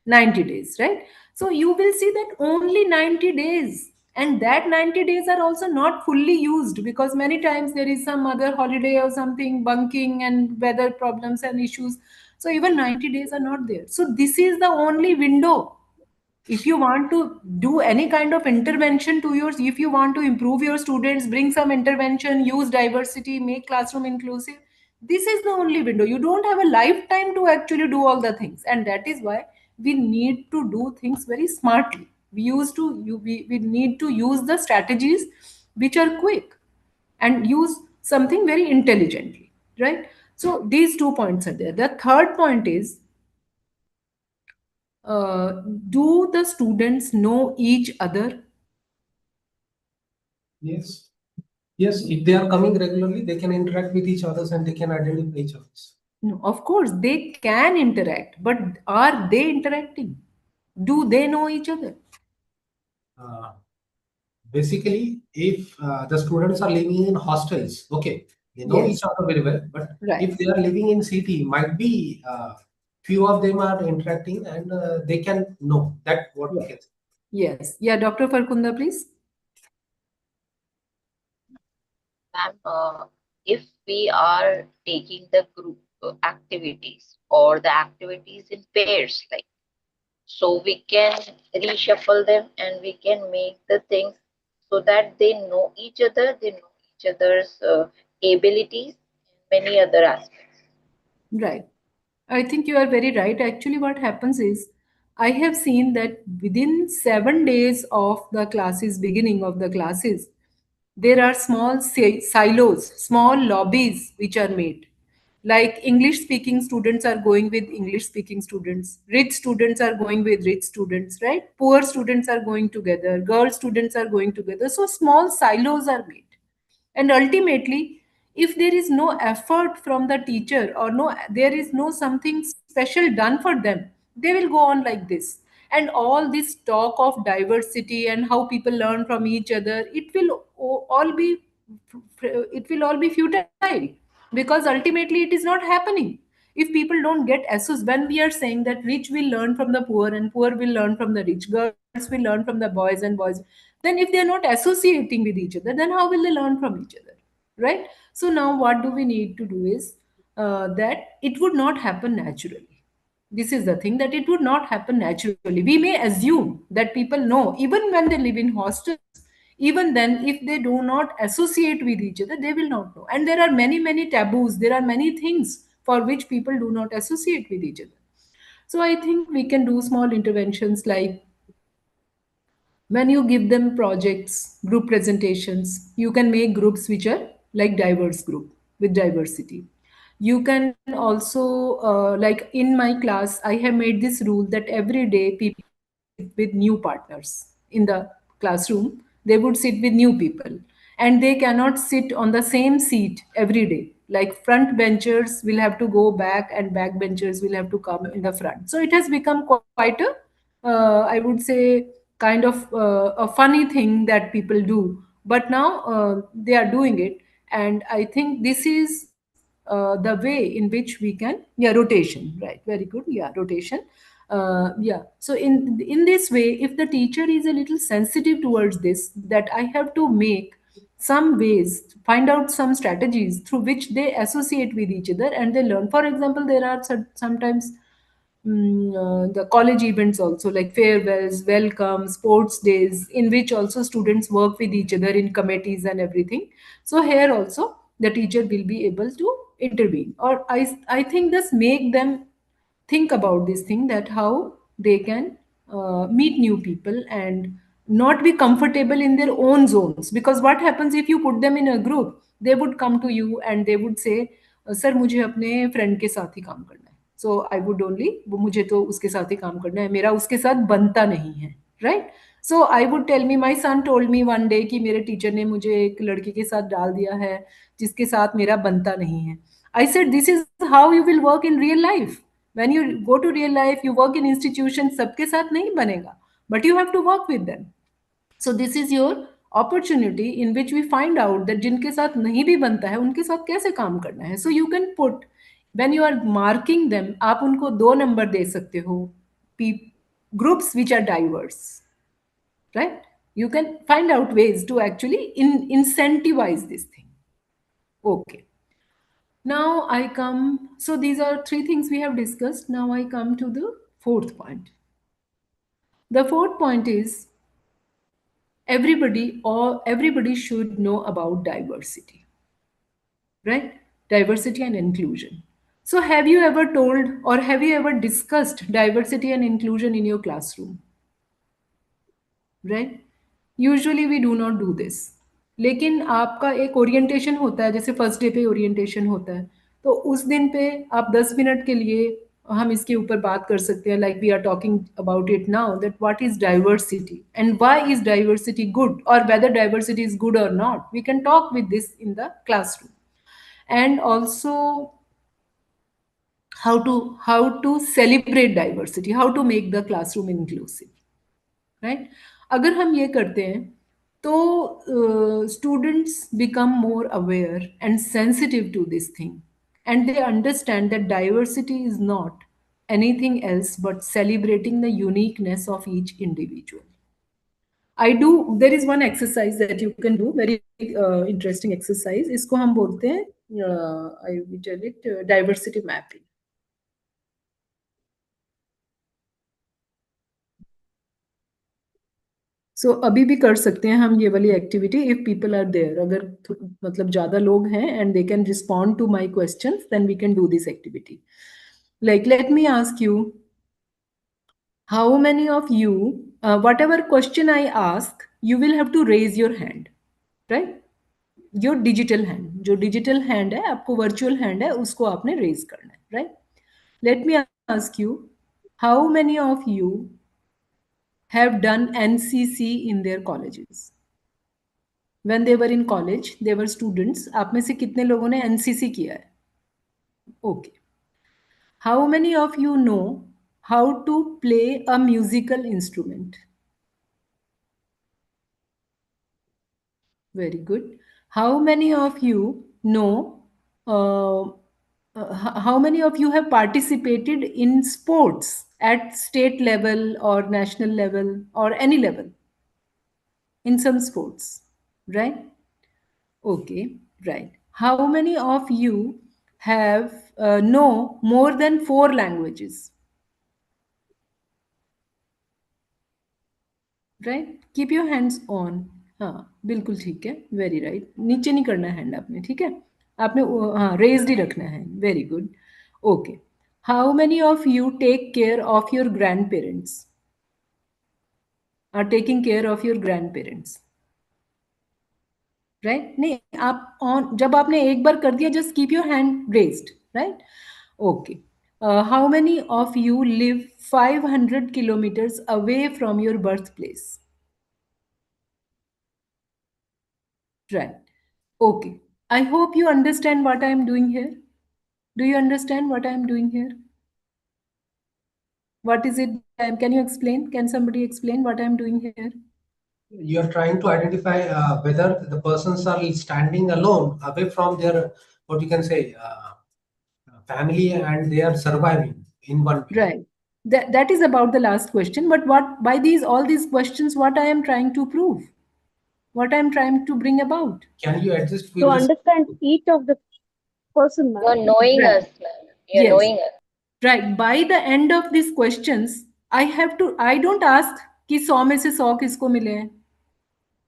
90 days, right? So you will see that only 90 days, and that 90 days are also not fully used, because many times there is some other holiday or something, bunking and weather problems and issues. So even 90 days are not there. So this is the only window. If you want to do any kind of intervention to yours, if you want to improve your students, bring some intervention, use diversity, make classroom inclusive, this is the only window. You don't have a lifetime to actually do all the things, and that is why we need to do things very smartly. We need to use the strategies which are quick, and use something very intelligently, right? So these 2 points are there. The third point is, uh, do the students know each other?
Yes. Yes, if they are coming regularly, they can interact with each others and they can identify each others.
No, of course, they can interact, but are they interacting? Do they know each other?
Uh, Basically, if the students are living in hostels, okay, they know each
Yes,
other very well. But
right.
if they are living in city, might be few of them are interacting and they can know that what we
Yeah.
can say.
Yes. Yeah, Dr. Farkunda, please.
Ma'am, if we are taking the group activities or the activities in pairs, like, so we can reshuffle them and we can make the things so that they know each other, they know each other's abilities, and many other aspects.
Right. I think you are very right. Actually, what happens is, I have seen that within 7 days of the classes, beginning of the classes, there are small silos, small lobbies which are made. Like English speaking students are going with English speaking students, rich students are going with rich students, right? Poor students are going together, girl students are going together. So small silos are made. And ultimately, if there is no effort from the teacher, or no, there is no something special done for them, they will go on like this. And all this talk of diversity and how people learn from each other, it will all be futile, because ultimately it is not happening. If people don't get when we are saying that rich will learn from the poor and poor will learn from the rich, girls will learn from the boys and boys, then if they are not associating with each other, then how will they learn from each other, right? So now what do we need to do is, that it would not happen naturally. This is the thing, that it would not happen naturally. We may assume that people know even when they live in hostels. Even then, if they do not associate with each other, they will not know. And there are many, many taboos, there are many things for which people do not associate with each other. So I think we can do small interventions, like when you give them projects, group presentations, you can make groups which are like diverse group with diversity. You can also, like in my class, I have made this rule that every day people would sit with new partners in the classroom. They would sit with new people, and they cannot sit on the same seat every day. Like front benchers will have to go back, and back benchers will have to come in the front. So it has become quite a, I would say, kind of a funny thing that people do. But now they are doing it, and I think this is the way in which we can, yeah, rotation, right? Very good, yeah, rotation. Yeah. So in this way, if the teacher is a little sensitive towards this, that I have to make some ways, find out some strategies through which they associate with each other and they learn. For example, there are sometimes the college events also, like farewells, welcome, sports days, in which also students work with each other in committees and everything. So here also the teacher will be able to intervene, or I think this make them think about this thing, that how they can meet new people and not be comfortable in their own zones. Because what happens if you put them in a group, they would come to you and they would say, sir मुझे अपने friend के साथ ही काम करना है, सो I would only, मुझे तो उसके साथ ही काम करना है, मेरा उसके साथ बनता नहीं है, right? So I would tell me, my son told me one day कि मेरे टीचर ने मुझे एक लड़की के साथ डाल दिया है जिसके साथ मेरा बनता नहीं है. I said, this is how you will work in real life. When you go to real life, you work in institutions, सबके साथ नहीं बनेगा, but you have to work with them. So this is your opportunity in which we find out that जिनके साथ नहीं भी बनता है उनके साथ कैसे काम करना है. So you can put, when you are marking them, आप उनको 2 नंबर दे सकते हो, groups which are diverse, right? You can find out ways to actually incentivize this thing. Okay. Now I come, so these are 3 things we have discussed. Now I come to the 4th point. The 4th point is everybody should know about diversity, right? Diversity and inclusion. So have you ever told or have you ever discussed diversity and inclusion in your classroom? Right? Usually we do not do this. लेकिन आपका एक orientation होता है, जैसे first day पे orientation होता है, तो उस दिन पे आप 10 मिनट के लिए हम इसके ऊपर बात कर सकते हैं, like we are talking about it now, that what is diversity and why is diversity good, और वेदर डाइवर्सिटी इज गुड और not. We can talk with this in the classroom. And also how to celebrate diversity, how to make the classroom inclusive, right? अगर हम ये करते हैं तो students become more aware and sensitive to this thing, and they understand that diversity is not anything else but celebrating the uniqueness of each individual. There is one exercise that you can do, very interesting exercise. इसको हम बोलते हैं, I will tell it, diversity mapping. सो अभी भी कर सकते हैं हम ये वाली activity, if people are there. अगर मतलब ज्यादा लोग हैं and they can respond to my questions, then we can do this activity. Like let me ask you, how many of you, whatever question I ask, you will have to raise your hand, right? Your digital hand, जो digital hand है, आपको virtual hand है, उसको आपने raise करना है, right? Let me ask you, how many of you have done NCC in their colleges? When they were in college, they were students. आप में से कितने लोगों ने NCC किया है? Okay. How many of you know how to play a musical instrument? Very good. How many of you know, how many of you have participated in sports at state level or national level or any level? In some sports, right? Okay, right. How many of you have know more than 4 languages? Right? Keep your hands on. हाँ बिल्कुल ठीक है, very right. नीचे नहीं करना hand आपने, ठीक है? आपने हाँ रेज्ड ही रखना है. Very good. Okay. How many of you take care of your grandparents, are taking care of your grandparents? Right? नहीं, आप ऑन, जब आपने एक बार कर दिया, just keep your hand raised, right? Okay. How many of you live 500 kilometers away from your birthplace? Right. Okay. I hope you understand what I am doing here. Do you understand what I am doing here? What is it? Can you explain? Can somebody explain what I am doing here?
You are trying to identify whether the persons are standing alone away from their, what you can say, family, and they are surviving in one way.
Right. That is about the last question. But what, by all these questions, what I am trying to prove, what I am trying to bring about?
Can you adjust with
To understand each of the person, ma'am.
You're knowing
Right.
us, ma'am. You're
Yes.
knowing us.
Right. By the end of these questions, I don't ask कि 100 में से 100 किसको मिले हैं.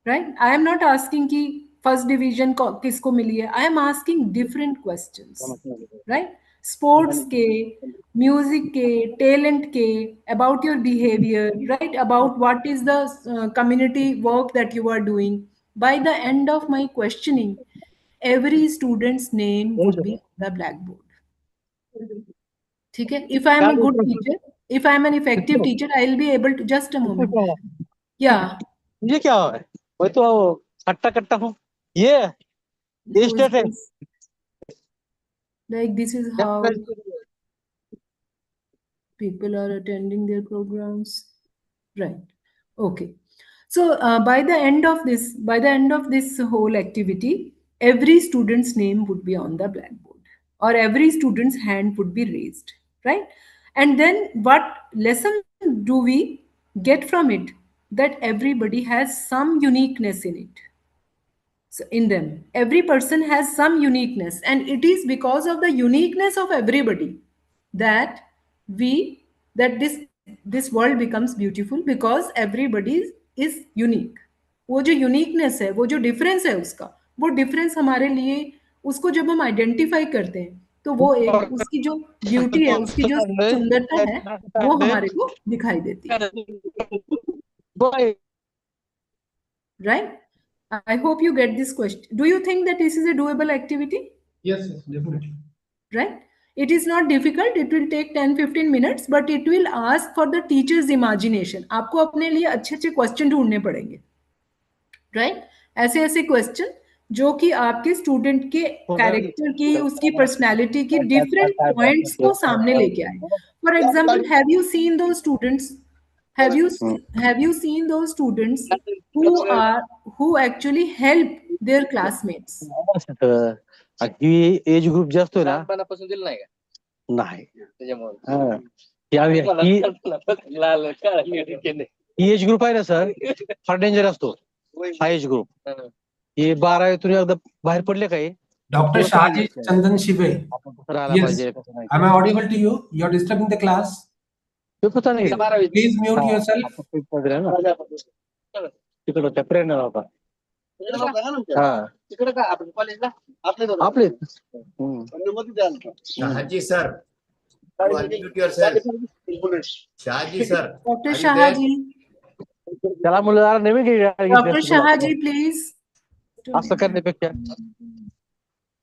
Right? I am not asking कि first division किसको मिली है. I am asking different questions, right? Sports के, music के, talent के, about your behavior, right? About what is the community work that you are doing. By the end of my questioning, every student's name would be on the blackboard. ठीक है? If I am a good teacher, if I am an effective teacher, I will be able to, just a moment. Yeah.
ये क्या है? मैं तो कट्टा कट्टा हूँ. ये
Who is
स्टेट है.
this? Like this is how people are attending their programs, right? Okay. So by the end of this whole activity, every student's name would be on the blackboard, or every student's hand would be raised, right? And then what lesson do we get from it? That everybody has some uniqueness in it. So in them, every person has some uniqueness, and it is because of the uniqueness of everybody that this world becomes beautiful, because everybody is unique. वो जो uniqueness है, वो जो difference है उसका, वो difference हमारे लिए, उसको जब हम आइडेंटिफाई करते हैं, तो वो एक उसकी जो ब्यूटी है, उसकी जो सुंदरता है, वो हमारे को दिखाई देती है. Right? I hope you get this question. Do you think that this is a doable activity?
Yes, definitely.
Right? It is not difficult. It will take 10-15 minutes, but it will ask for the teacher's imagination. आपको अपने लिए अच्छे question ढूंढने पड़ेंगे. Right? ऐसे question जो कि आपके स्टूडेंट के कैरेक्टर की, उसकी पर्सनालिटी की डिफरेंट पॉइंट्स को सामने लेके आए. For example, have you seen those students, have you seen those students who actually help their classmates?
He age group जास्त आहे ना. नाही. ही एज ग्रुप आहे ना सर, फार डेंजर असतो हा एज ग्रुप. हे 12वीतून एकदा बाहेर पडले काही.
Dr. Shaji Chandan Shive. Yes. Am I audible to you? You are disturbing the class. Please mute yourself.
तिकडं त्या प्रेरणा होता. आपले
Shahaji sir, unmute yourself. Shahaji sir.
Dr. Shahaji.
त्याला मुलं नवीन
Dr. Shahaji, please.
असं करण्यापेक्षा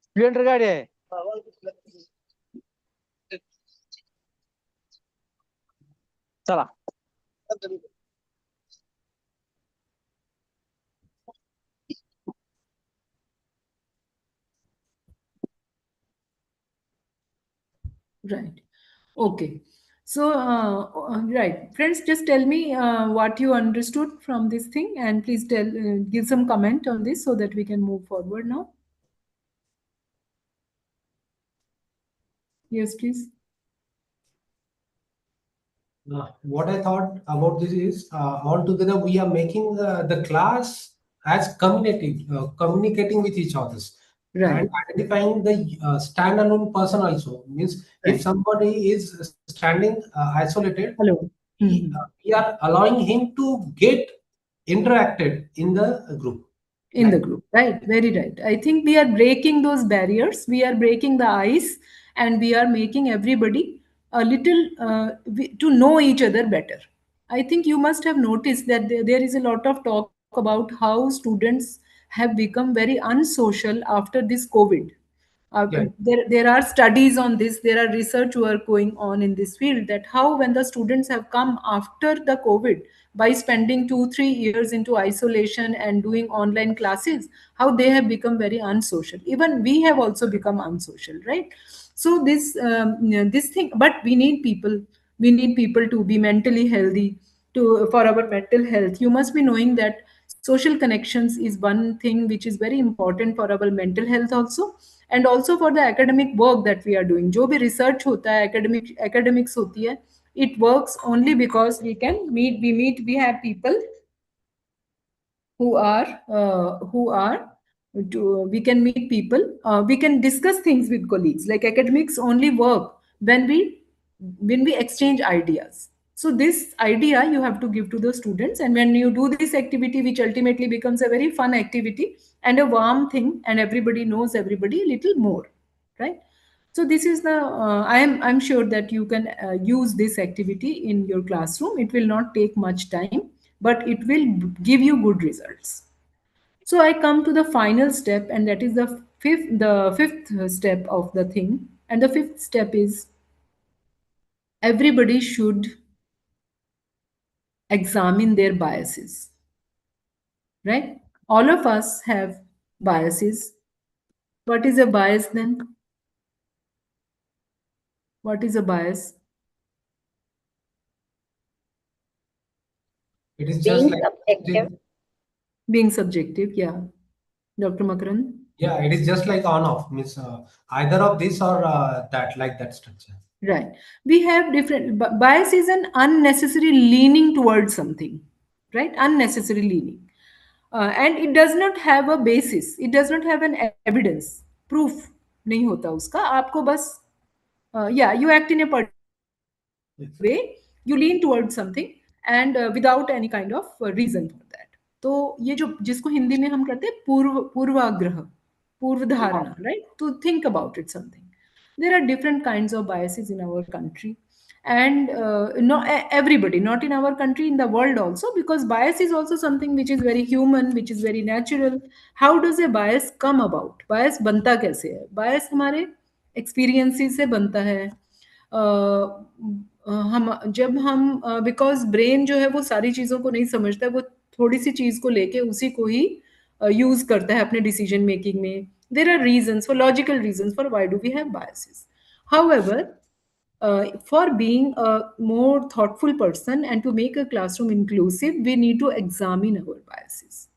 स्प्लेंडर गाडी आहे. चला.
Right. Okay. So, right, friends, just tell me what you understood from this thing, and please give some comment on this so that we can move forward now. Yes, please.
What I thought about this is, altogether we are making the class as communicating with each other.
Right.
And identifying the standalone person also means,
right,
if somebody is standing isolated,
hello,
we are allowing him to get interacted in the group.
In the group, right? Very right. I think we are breaking those barriers. We are breaking the ice, and we are making everybody a little to know each other better. I think you must have noticed that there is a lot of talk about how students have become very unsocial after this COVID. There are studies on this. There are research work going on in this field, that how when the students have come after the COVID, by spending 2-3 years into isolation and doing online classes, how they have become very unsocial. Even we have also become unsocial, right? So this thing, but we need people. We need people to be mentally healthy, for our mental health. You must be knowing that social connections is one thing which is very important for our mental health also, and also for the academic work that we are doing. जो भी research होता है, academics होती है, it works only because we have people we can meet people, we can discuss things with colleagues. Like academics only work when we exchange ideas. So this idea you have to give to the students, and when you do this activity, which ultimately becomes a very fun activity and a warm thing, and everybody knows everybody a little more, right? So this is the I'm sure that you can use this activity in your classroom. It will not take much time, but it will give you good results. So I come to the final step, and that is the fifth step of the thing. And the fifth step is everybody should examine their biases, right? All of us have biases. What is a bias then? What is a bias?
It is just
Being
like
subjective.
Being subjective, yeah. Dr. Makaran?
yeah, it is just like on off, means either of this or that, like that structure.
Right. We have different bias is an unnecessary leaning towards something, right? Unnecessary leaning. And it does not have a basis. It does not have an evidence. Proof नहीं होता उसका. आपको बस yeah, you act in a particular way, you lean towards something and without any kind of reason for that. तो ये जो जिसको हिंदी में हम कहते हैं पूर्वाग्रह, पूर्व धारणा, right? To think about it something. There are different kinds of biases in our country, and not everybody, not in our country, in the world also, because bias is also something which is very human, which is very natural. How does a bias come about? Bias बनता कैसे है? Bias हमारे experiences से बनता है. हम जब हम बिकॉज ब्रेन जो है वो सारी चीज़ों को नहीं समझता है, वो थोड़ी सी चीज़ को लेके उसी को ही यूज करता है अपने डिसीजन मेकिंग में. There are reasons for logical reasons for why do we have biases. However, for being a more thoughtful person and to make a classroom inclusive, we need to examine our biases.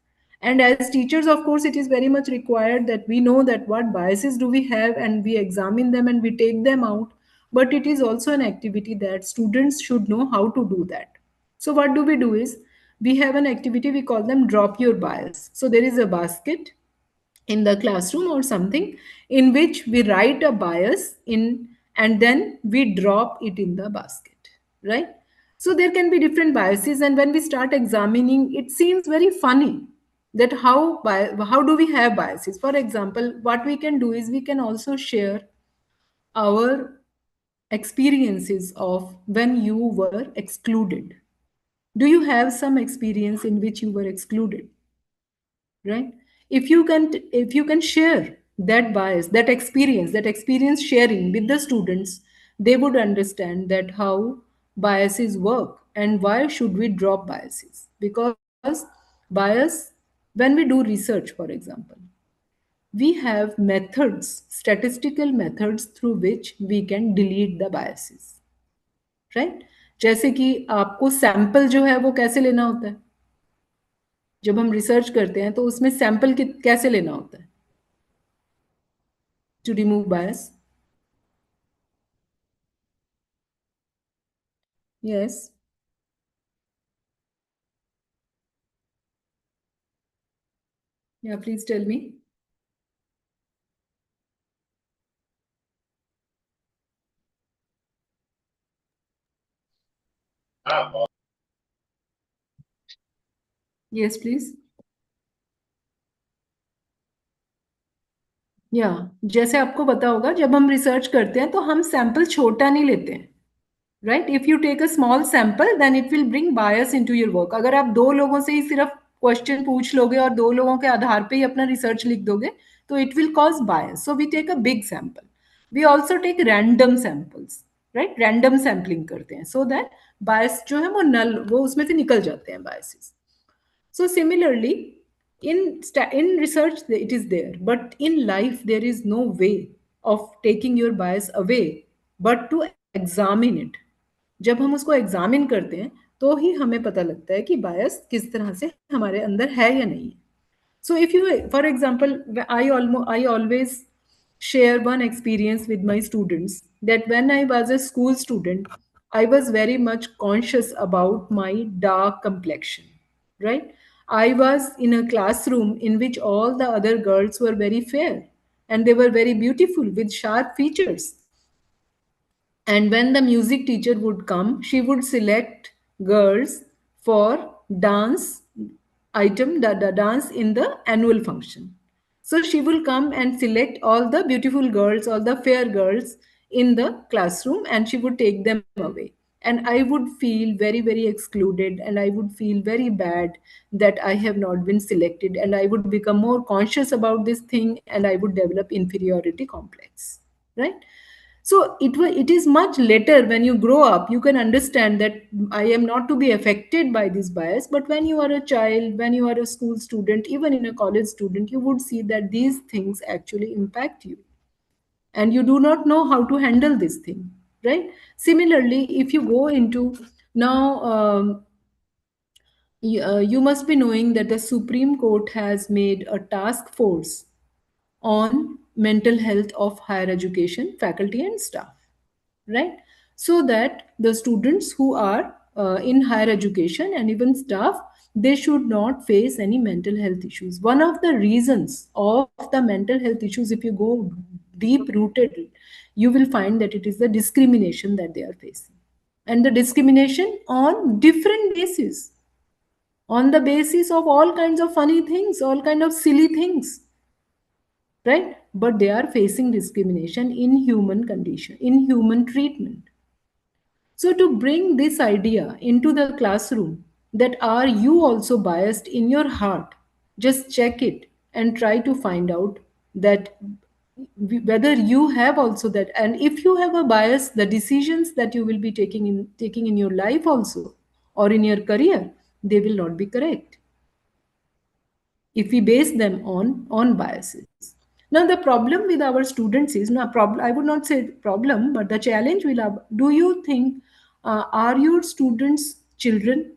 And as teachers, of course, it is very much required that we know that what biases do we have, and we examine them and we take them out. But it is also an activity that students should know how to do that. So what do we do is, we have an activity, we call them drop your bias. So there is a basket in the classroom or something in which we write a bias in, and then we drop it in the basket, right? So there can be different biases, and when we start examining, it seems very funny that how do we have biases. For example, what we can do is we can also share our experiences of when you were excluded. Do you have some experience in which you were excluded? Right? If you can share that bias, that experience sharing with the students, they would understand that how biases work and why should we drop biases. Because bias, when we do research, for example, we have methods, statistical methods through which we can delete the biases, right? जैसे कि आपको sample जो है वो कैसे लेना होता है? जब हम रिसर्च करते हैं तो उसमें सैंपल कैसे लेना होता है to remove bias? Yes, yeah please tell me. Yes please. या जैसे आपको पता होगा, जब हम रिसर्च करते हैं तो हम सैंपल छोटा नहीं लेते हैं, right? If you take a small sample then it will bring bias into your work. अगर आप दो लोगों से ही सिर्फ क्वेश्चन पूछ लोगे और दो लोगों के आधार पे ही अपना रिसर्च लिख दोगे, तो it will cause bias. So we take a big sample. We also take random samples, right? Random sampling करते हैं सो दैट बायस जो है वो उसमें से निकल जाते हैं biases. So similarly, in research it is there, but in life there is no way of taking your bias away but to examine it. जब हम उसको एग्जामिन करते हैं तो ही हमें पता लगता है कि बायस किस तरह से हमारे अंदर है या नहीं है. So if you, for example, I always share one experience with my students, that when I was a school student, I was very much conscious about my dark complexion, right? I was in a classroom in which all the other girls were very fair and they were very beautiful with sharp features. And when the music teacher would come, she would select girls for dance item, the dance in the annual function. So she will come and select all the beautiful girls, all the fair girls in the classroom, and she would take them away. And I would feel very, very excluded, and I would feel very bad that I have not been selected, and I would become more conscious about this thing, and I would develop inferiority complex, right? So it is much later when you grow up, you can understand that I am not to be affected by this bias. But when you are a child, when you are a school student, even in a college student, you would see that these things actually impact you. And you do not know how to handle this thing, right? Similarly, if you go into now, you must be knowing that the Supreme Court has made a task force on mental health of higher education faculty and staff, right? So that the students who are in higher education and even staff, they should not face any mental health issues. One of the reasons of the mental health issues, if you go deep rooted, you will find that it is the discrimination that they are facing, and the discrimination on different bases, on the basis of all kinds of funny things, all kind of silly things, right? But they are facing discrimination in human condition, in human treatment. So to bring this idea into the classroom, that are you also biased in your heart, just check it and try to find out that whether you have also that. And if you have a bias, the decisions that you will be taking in your life also, or in your career, they will not be correct if we base them on biases. Now the problem with our students is, no problem, I would not say problem, but the challenge will have, do you think are your students children?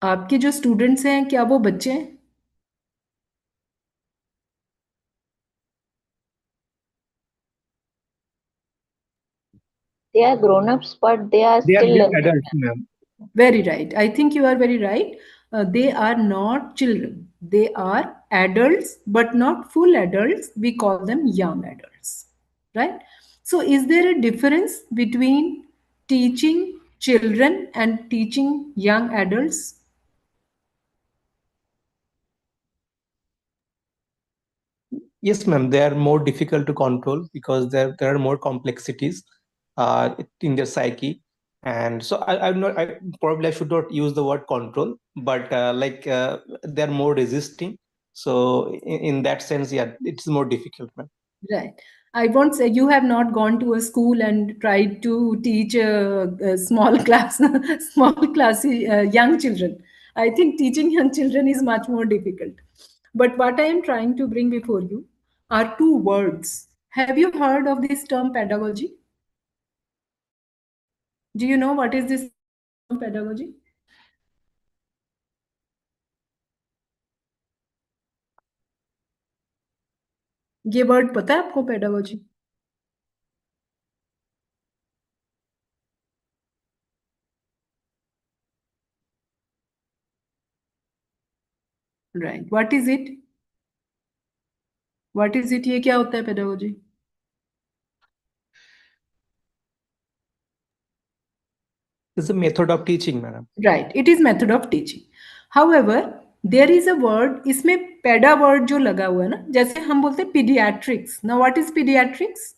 आपके जो students हैं, क्या वो बच्चे हैं?
They are grown-ups, but they are
They are
still
young
learning.
adults, ma'am.
Very right. I think you are very right. They are not children. They are adults, but not full adults. We call them young adults, right? So, is there a difference between teaching children and teaching young adults?
Yes, ma'am. They are more difficult to control because there are more complexities in their psyche. And so I probably I should not use the word control, but they're more resisting. So in that sense, yeah, it's more difficult, ma'am.
Right. I won't say you have not gone to a school and tried to teach a small class, small class young children. I think teaching young children is much more difficult. But what I am trying to bring before you are two words. Have you heard of this term pedagogy? Do you know what is this term pedagogy? ये word पता है आपको pedagogy? Right. What is it? What is it? ये क्या होता है pedagogy?
It's a method of teaching, madam.
Right. It is method of teaching. However, there is a word, इसमें पेडा word जो लगा हुआ है ना, जैसे हम बोलते हैं pediatrics. Now, what is pediatrics?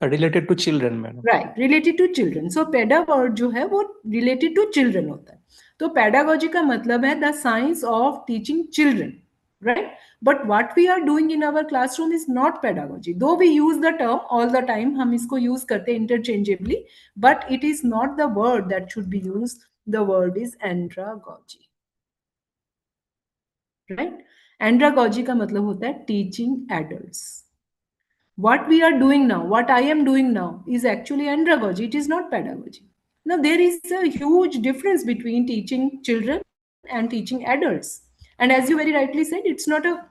Related to children, madam.
Right, related to children. So, peda word जो है वो related to children होता है. तो pedagogy का मतलब है the science of teaching children, right? But what we are doing in our classroom is not pedagogy. Though we use the term all the time, हम इसको use करते हैं interchangeably, but it is not the word that should be used. The word is andragogy, right? Andragogy का मतलब होता है teaching adults. What we are doing now, what I am doing now, is actually andragogy. It is not pedagogy. Now, there is a huge difference between teaching children and teaching adults. And as you very rightly said, it's not a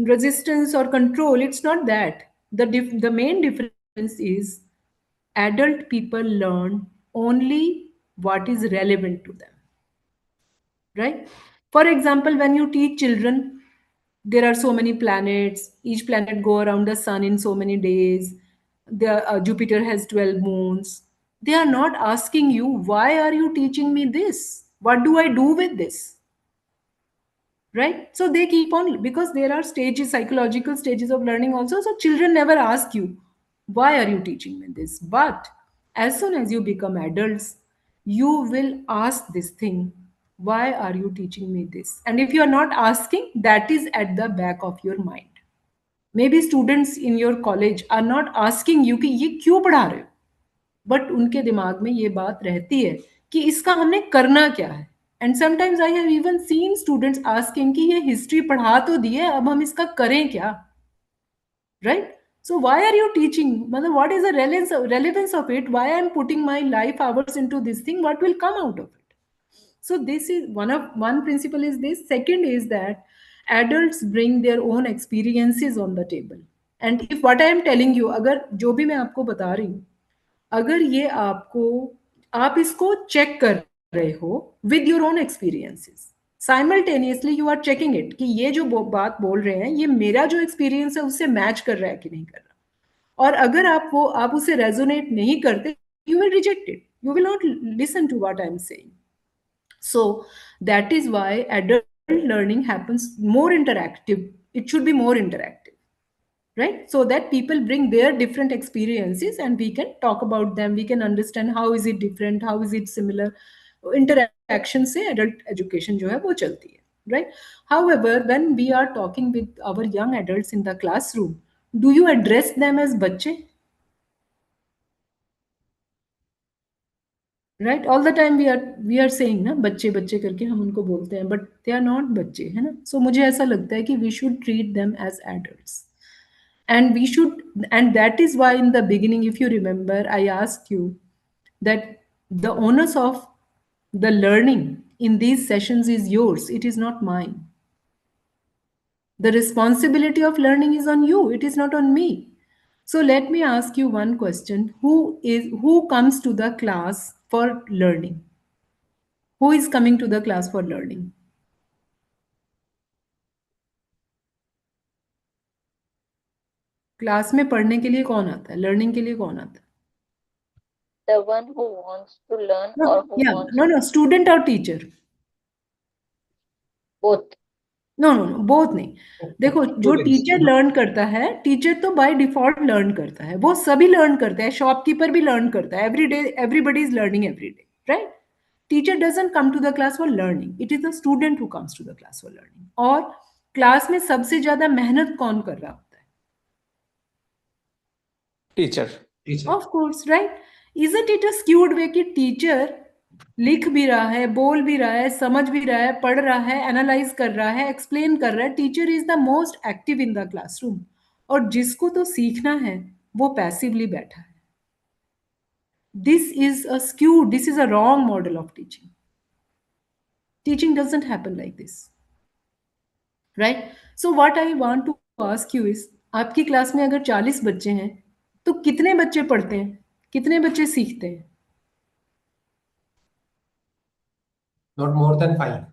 resistance or control. It's not that. The main difference is adult people learn only what is relevant to them, right? For example, when you teach children, there are so many planets, each planet go around the sun in so many days, Jupiter has 12 moons. They are not asking you, why are you teaching me this, what do I do with this? Right? So they keep on, because there are stages, psychological stages of learning also. So children never ask you, why are you teaching me this? But as soon as you become adults, you will ask this thing, why are you teaching me this? And if you are not asking, that is at the back of your mind. Maybe students in your college are not asking you कि ये क्यों पढ़ा रहे हो, but उनके दिमाग में ये बात रहती है कि इसका हमने करना क्या है. And sometimes I have even seen students asking कि ये हिस्ट्री पढ़ा तो दी है, अब हम इसका करें क्या? Right? So why are you teaching? मतलब what is the relevance of it? Why I am putting my life hours into this thing? What will come out of it? So this is one principle is this. Second is that adults bring their own experiences on the table. And if what I am telling you, अगर जो भी मैं आपको बता रही हूँ, अगर ये आपको, आप इसको चेक कर रहे हो with your own experiences, simultaneously you are checking it कि ये जो बात बोल रहे हैं, ये मेरा जो एक्सपीरियंस है उससे मैच कर रहा है कि नहीं कर रहा. और अगर आप उसे रेजोनेट नहीं करते, you will reject it, you will not listen to what I am saying. So that is why adult learning happens more interactive. It should be more interactive, right? So that people bring their different experiences and we can talk about them. We can understand how is it different, how is it similar. Interaction से adult education जो है वो चलती है, right? However, when we are talking with our young adults in the classroom, do you address them as बच्चे? Right? All the time we are saying ना बच्चे बच्चे करके हम उनको बोलते हैं, बट दे आर नॉट बच्चे, है ना? सो मुझे ऐसा लगता है कि we should treat them as adults. And we should, and that is why in the beginning, if you remember, I asked you that the onus of the learning in these sessions is yours, it is not mine. The responsibility of learning is on you, it is not on me. So let me ask you one question. Who comes to the class for learning? Who is coming to the class for learning? Class में पढ़ने के लिए कौन आता है? Learning के लिए कौन आता है?
The one who wants to learn
No,
or who
yeah,
wants
no, student और टीचर.
both.
No, both नहीं. देखो, जो टीचर लर्न करता है, टीचर तो बाय डिफॉल्ट लर्न करता है, वो सभी लर्न करते हैं, शॉपकीपर भी लर्न करता है, every day everybody is learning every day, right? Teacher doesn't come to the class for learning, it is the student who comes to the class for learning. और क्लास में सबसे ज्यादा मेहनत कौन कर रहा होता है?
Teacher.
Of course, right? Isn't it a skewed way कि टीचर लिख भी रहा है, बोल भी रहा है, समझ भी रहा है, पढ़ रहा है, एनालाइज कर रहा है, एक्सप्लेन कर रहा है. Teacher is the most active in the classroom. और जिसको तो सीखना है वो पैसिवली बैठा है. This is a skew, this is a wrong model of teaching. Teaching doesn't happen like this, right? So what I want to ask you is, आपकी class में अगर 40 बच्चे हैं तो कितने बच्चे पढ़ते हैं, कितने बच्चे सीखते हैं?
Not more than 5.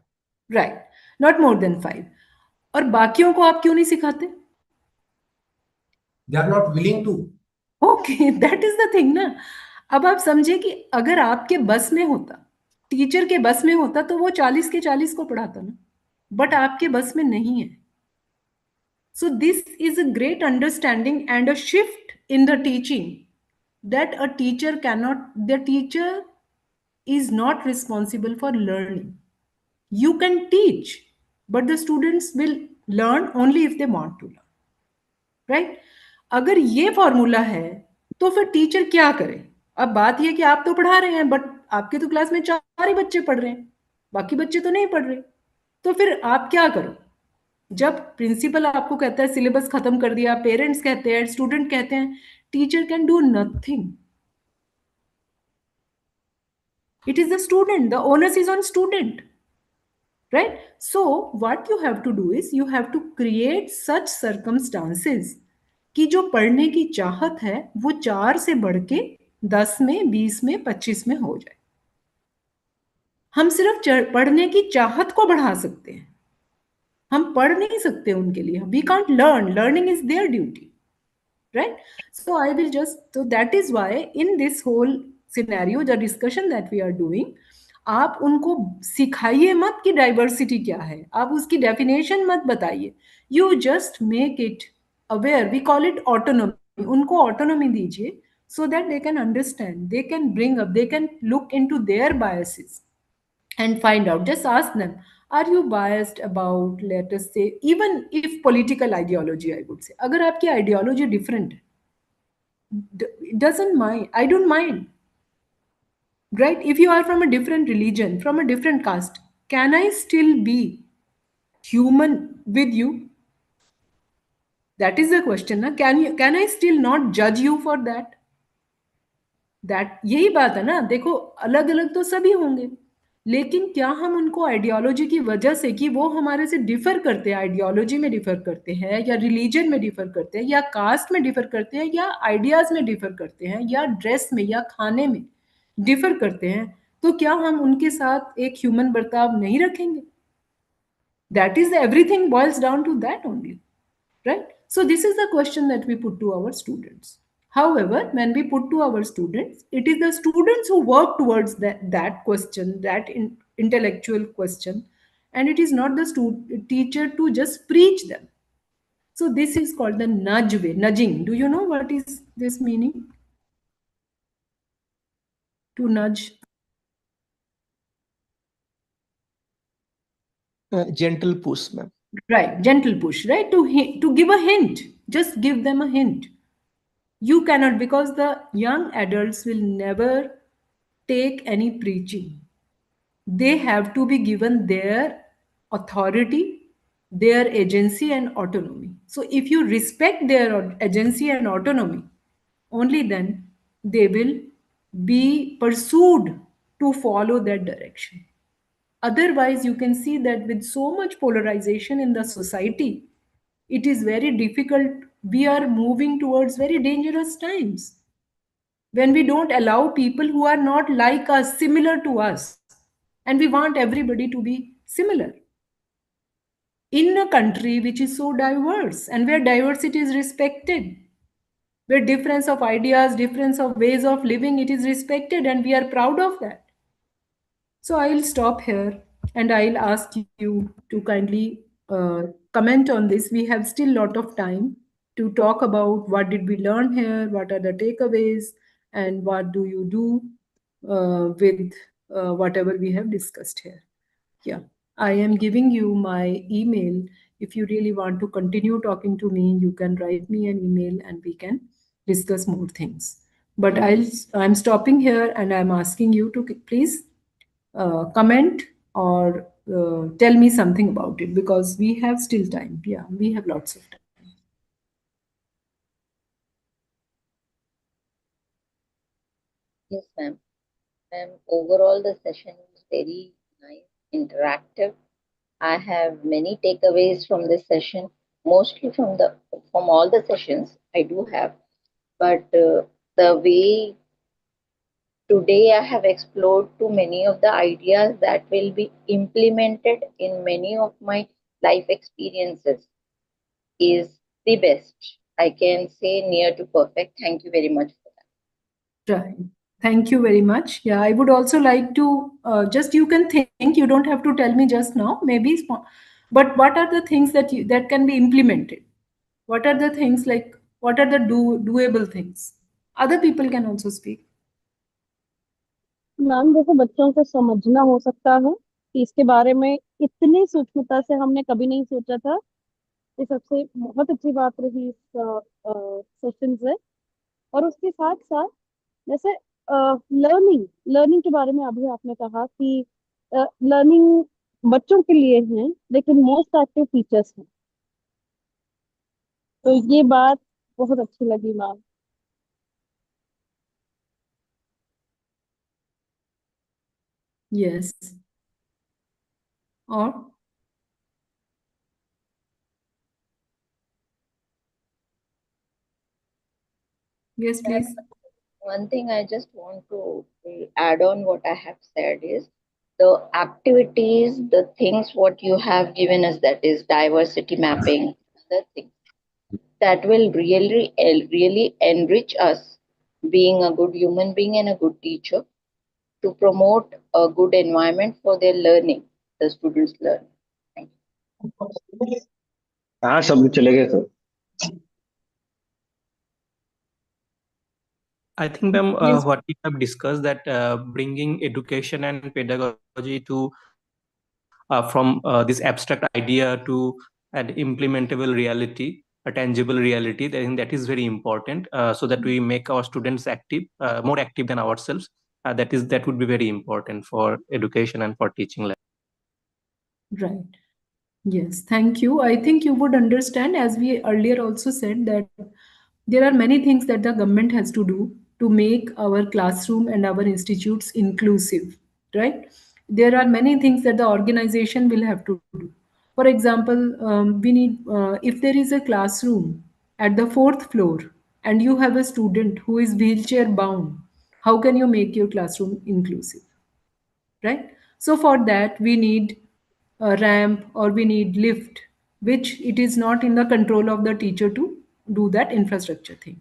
Right, not more than 5. और बाकियों को आप क्यों नहीं सिखाते?
They are not willing to.
Okay, that is the thing ना. अब आप समझे कि अगर आपके बस में होता, टीचर के बस में होता, तो वो 40 के 40 को पढ़ाता ना, बट आपके बस में नहीं है. So this is a great understanding and a shift in the teaching, that a teacher cannot, the teacher is not responsible for learning. You can teach, but the students will learn only if they want to learn, right? अगर ये formula है तो फिर teacher क्या करे? अब बात ये कि आप तो पढ़ा रहे हैं, बट आपके तो क्लास में 4 ही बच्चे पढ़ रहे हैं, बाकी बच्चे तो नहीं पढ़ रहे. तो फिर आप क्या करो? जब प्रिंसिपल आपको कहता है सिलेबस खत्म कर दिया, पेरेंट्स कहते हैं, स्टूडेंट कहते हैं, teacher can do nothing. It is the student, the onus is on student, right? So what you have to do is you have to create such circumstances कि जो पढ़ने की चाहत है वो 4 से बढ़ के 10 में, 20 में, 25 में हो जाए. हम सिर्फ पढ़ने की चाहत को बढ़ा सकते हैं, हम पढ़ नहीं सकते उनके लिए. We can't learn, learning is their duty, right? So I will just, so that is why in this whole scenario, the discussion that we are doing, आप उनको सिखाइए मत कि डाइवर्सिटी क्या है, आप उसकी डेफिनेशन मत बताइए, you just make it aware. We call it autonomy. उनको ऑटोनॉमी दीजिए so that they can understand, they can bring up, they can look into their biases and find out. Just ask them, are you biased about, let us say, even if political ideology, I would say, agar aapki ideology different hai, it doesn't mind, I don't mind, right? If you are from a different religion, from a different caste, can I still be human with you? That is the question na? Can I still not judge you for that? That यही बात है ना. देखो, अलग अलग तो सभी होंगे, लेकिन क्या हम उनको आइडियोलॉजी की वजह से, कि वो हमारे से डिफर करते हैं, आइडियोलॉजी में डिफर करते हैं, या रिलीजन में डिफर करते हैं, या कास्ट में डिफर करते हैं, या आइडियाज में डिफर करते हैं, या ड्रेस में या खाने में डिफर करते हैं, तो क्या हम उनके साथ एक ह्यूमन बर्ताव नहीं रखेंगे? That is, everything boils down to that only, right? So this is the question that we put to our students. However, when we put to our students, it is the students who work towards that question, that intellectual question, and it is not the teacher to just preach them. So this is called the nudge way, nudging. Do you know what is this meaning? To nudge.
Gentle push, ma'am.
Right, gentle push, right? To give a hint, just give them a hint. You cannot, because the young adults will never take any preaching. They have to be given their authority, their agency, and autonomy. So, if you respect their agency and autonomy, only then they will be pursued to follow that direction. Otherwise, you can see that with so much polarization in the society, it is very difficult. We are moving towards very dangerous times when we don't allow people who are not like us, similar to us, and we want everybody to be similar. In a country which is so diverse and where diversity is respected, where difference of ideas, difference of ways of living, it is respected, and we are proud of that. So I'll stop here and I'll ask you to kindly comment on this. We have still a lot of time to talk about what did we learn here, what are the takeaways, and what do you do with whatever we have discussed here. Yeah, I am giving you my email. If you really want to continue talking to me, you can write me an email and we can discuss more things. But I'm stopping here and I'm asking you to please comment or tell me something about it, because we have still time. Yeah, we have lots of time.
Yes, ma'am. Ma'am, overall the session was very nice, interactive. I have many takeaways from this session, mostly from all the sessions I do have, but the way today I have explored too many of the ideas that will be implemented in many of my life experiences is the best. I can say near to perfect. Thank you very much for that.
Right. Thank you very much. Yeah, I would also like to just, you can think, you don't have to tell me just now, maybe, but what are the things that can be implemented? What are the things, like, what are the doable things? Other people can also speak.
Ma'am, जैसे बच्चों को समझना हो सकता है कि इसके बारे में इतनी सूक्ष्मता से हमने कभी नहीं सोचा था, ये सबसे बहुत अच्छी बात रही इस सेशन से। और उसके साथ साथ जैसे लर्निंग लर्निंग के बारे में अभी आपने कहा कि लर्निंग बच्चों के लिए है, लेकिन मोस्ट एक्टिव टीचर्स हैं, तो ये बात बहुत अच्छी लगी ma'am.
Yes. Or yes, please.
One thing I just want to add on what I have said is the activities, the things what you have given us, that is diversity mapping, other things that will really enrich us being a good human being and a good teacher to promote a good environment for their learning, the students learn.
हाँ सब चले गए sir.
I think, ma'am,
Yes.
what we have discussed, that bringing education and pedagogy to from this abstract idea to an implementable reality, a tangible reality. I think that is very important, so that we make our students active, more active than ourselves. That would be very important for education and for teaching.
Right. Yes, thank you. I think you would understand, as we earlier also said, that there are many things that the government has to do to make our classroom and our institutes inclusive, right? There are many things that the organization will have to do. For example, we need, if there is a classroom at the fourth floor and you have a student who is wheelchair bound, how can you make your classroom inclusive? Right? So for that, we need a ramp or we need lift, which it is not in the control of the teacher to do that infrastructure thing.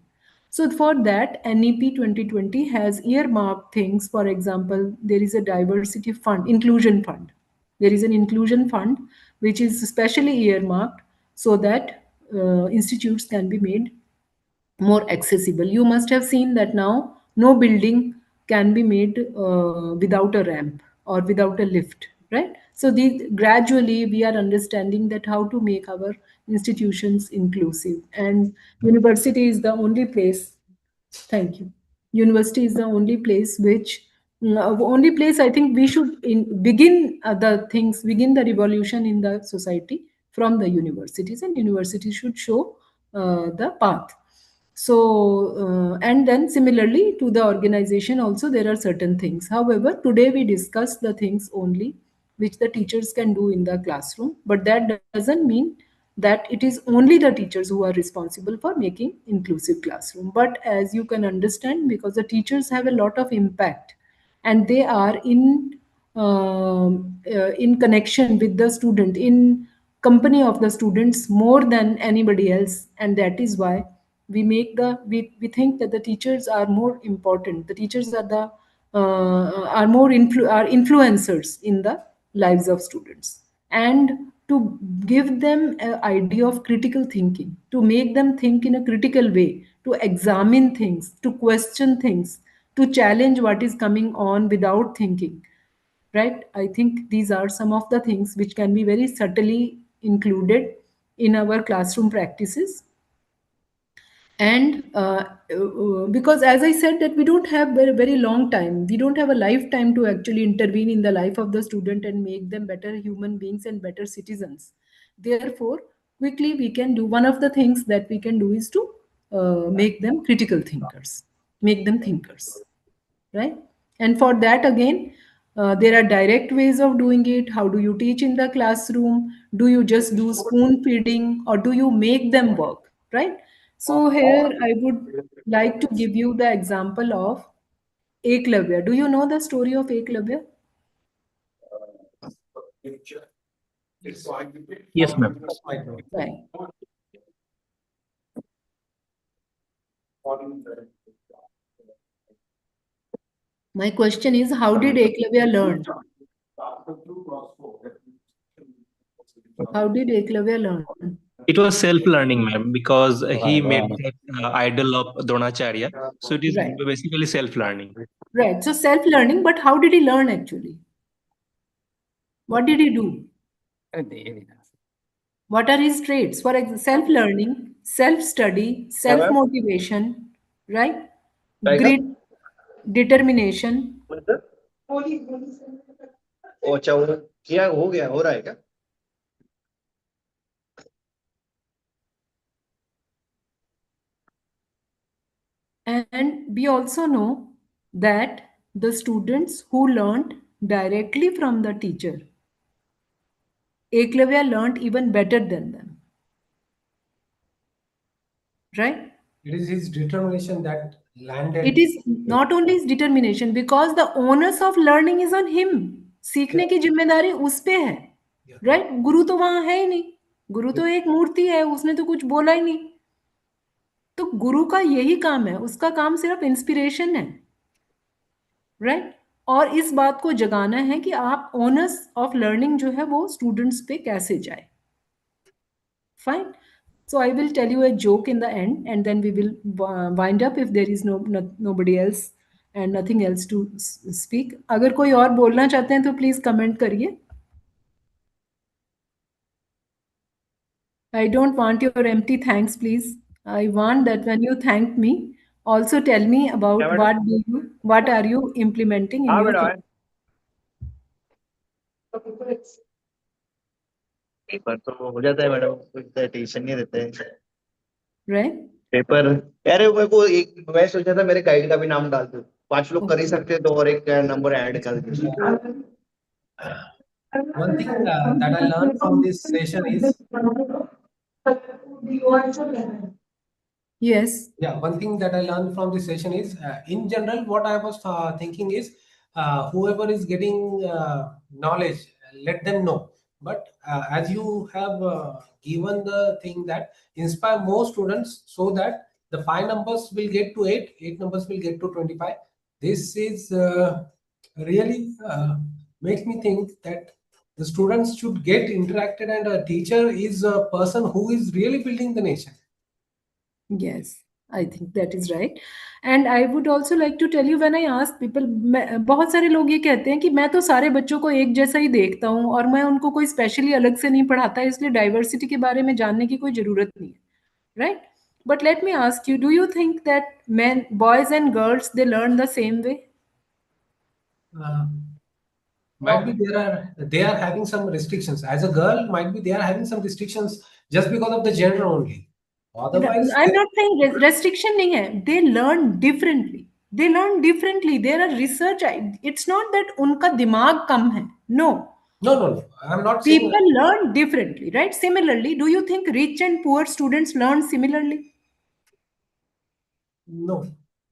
So for that, NEP 2020 has earmarked things. For example, there is a diversity fund, inclusion fund. There is an inclusion fund which is specially earmarked so that institutes can be made more accessible. You must have seen that now no building can be made without a ramp or without a lift, right? So gradually we are understanding that how to make our institutions inclusive, and university is the only place. Thank you. University is the only place which, only place I think we should begin begin the revolution in the society from the universities, and universities should show the path. So, and then similarly to the organization also, there are certain things. However, today we discuss the things only which the teachers can do in the classroom, but that doesn't mean that it is only the teachers who are responsible for making inclusive classroom. But as you can understand, because the teachers have a lot of impact and they are in connection with the student, in company of the students more than anybody else, and that is why we think that the teachers are more important. The teachers are the are influencers in the lives of students, and to give them an idea of critical thinking, to make them think in a critical way, to examine things, to question things, to challenge what is coming on without thinking, right? I think these are some of the things which can be very subtly included in our classroom practices. And because as I said that we don't have very long time, we don't have a lifetime to actually intervene in the life of the student and make them better human beings and better citizens. Therefore, quickly we can do, one of the things that we can do is to make them critical thinkers, make them thinkers, right? And for that again, there are direct ways of doing it. How do you teach in the classroom? Do you just do spoon feeding, or do you make them work, right? So here I would like to give you the example of Eklavya. Do you know the story of Eklavya?
Yes, ma'am.
Right. My question is, how did Eklavya learn? How did Eklavya learn?
It was self-learning, ma'am, because he made that idol of Dronacharya. So it is
Right.
basically self-learning.
Right. So self-learning, but how did he learn actually? What did he do? What are his traits? For example, self-learning, self-study, self-motivation, right? Grit, determination.
अच्छा वो किया हो गया हो रहा है क्या?
And we also know that the students who learned directly from the teacher, Eklavya learned even better than them. Right?
It is his determination that landed.
It is not only his determination, because the onus of learning is on him. सीखने की जिम्मेदारी उस पे है, right? गुरु तो वहां है ही नहीं, गुरु तो एक मूर्ति है, उसने तो कुछ बोला ही नहीं। तो गुरु का यही काम है, उसका काम सिर्फ इंस्पिरेशन है, राइट? और इस बात को जगाना है कि आप ओनर्स ऑफ लर्निंग जो है वो स्टूडेंट्स पे कैसे जाए। Fine, so I will tell you a joke in the end and then we will wind up if there is nobody else and nothing else to speak. अगर कोई और बोलना चाहते हैं तो प्लीज कमेंट करिए। I don't want your empty thanks, please. I want that when you thank me, also tell me about what are you implementing in your
paper तो हो जाता है मैडम, कुछ टेंशन नहीं रहते हैं
right?
पेपर। अरे मेरे को एक मैं सोचा था मेरे गाइड का भी नाम डाल दूं, 5 लोग कर ही सकते हैं तो और एक नंबर ऐड कर दीजिए।
One thing that I learned from this session is
yes.
Yeah, one thing that I learned from this session is, in general, what I was thinking is, whoever is getting knowledge, let them know. But as you have given the thing that inspire more students, so that the 5 numbers will get to 8, 8 numbers will get to 25. This is really makes me think that the students should get interacted, and a teacher is a person who is really building the nation.
Yes, I think that is right. And I would also like to tell you, when I ask people, बहुत सारे लोग ये कहते हैं कि मैं तो सारे बच्चों को एक जैसा ही देखता हूँ और मैं उनको कोई स्पेशली अलग से नहीं पढ़ाता, इसलिए डाइवर्सिटी के बारे में जानने की कोई ज़रूरत नहीं है, right? But let me ask you, do you think that men, boys and girls, they learn the same way?
Might be they are having some restrictions. As a girl, might be they are having some restrictions just because of the gender only. Otherwise,
I'm not saying restriction नहीं है. They learn differently. They learn differently. There are research. It's not that उनका दिमाग कम है. No.
No. I'm not saying
People learn differently, right? Similarly, do you think rich and poor students learn similarly?
No.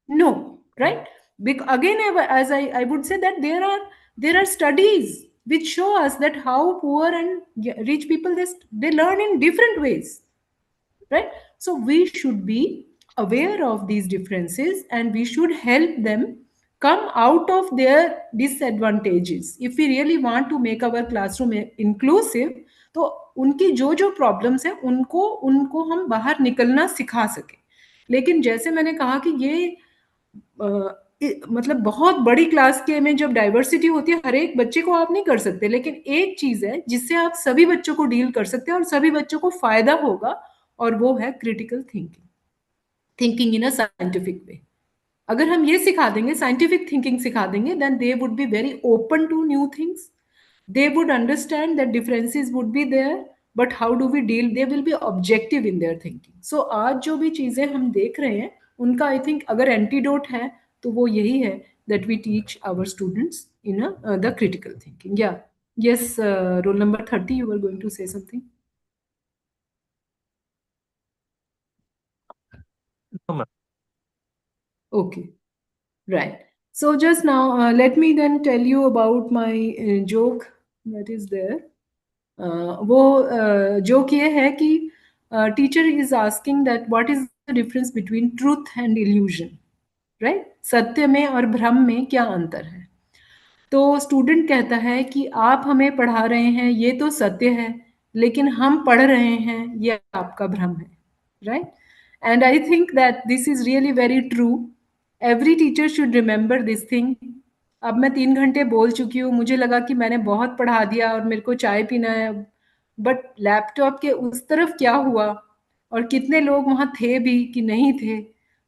No, right? Again, as I would say that there are studies which show us that how poor and rich people they learn in different ways, right? So we should be aware of these differences and we should help them come out of their disadvantages. If we really want to make our classroom inclusive, तो उनकी जो problems है उनको हम बाहर निकलना सिखा सके। लेकिन जैसे मैंने कहा कि ये मतलब बहुत बड़ी क्लास के में जब डाइवर्सिटी होती है, हर एक बच्चे को आप नहीं कर सकते, लेकिन एक चीज है जिससे आप सभी बच्चों को डील कर सकते हैं और सभी बच्चों को फायदा होगा, और वो है critical thinking in a scientific way. अगर हम ये सिखा देंगे, साइंटिफिक थिंकिंग सिखा देंगे, then they would be very open to new things. They would understand that differences would be there, but how do we deal? They will be objective in their thinking. So आज जो भी चीजें हम देख रहे हैं उनका I think अगर एंटीडोट है तो वो यही है that we teach our students in the critical thinking. Yeah. Yes, roll number 30, you were going to say something. Okay, right. So just now, let me then tell you about my joke that is there. वो joke ये है कि teacher is asking that what is the difference between truth and illusion, right? सत्य में और भ्रम में क्या अंतर है? तो स्टूडेंट कहता है कि आप हमें पढ़ा रहे हैं ये तो सत्य है, लेकिन हम पढ़ रहे हैं ये आपका भ्रम है, right? And I think that this is really very true. Every teacher should remember this thing. अब मैं 3 घंटे बोल चुकी हूँ, मुझे लगा कि मैंने बहुत पढ़ा दिया और मेरे को चाय पीना है, बट लैपटॉप के उस तरफ क्या हुआ और कितने लोग वहां थे भी कि नहीं थे,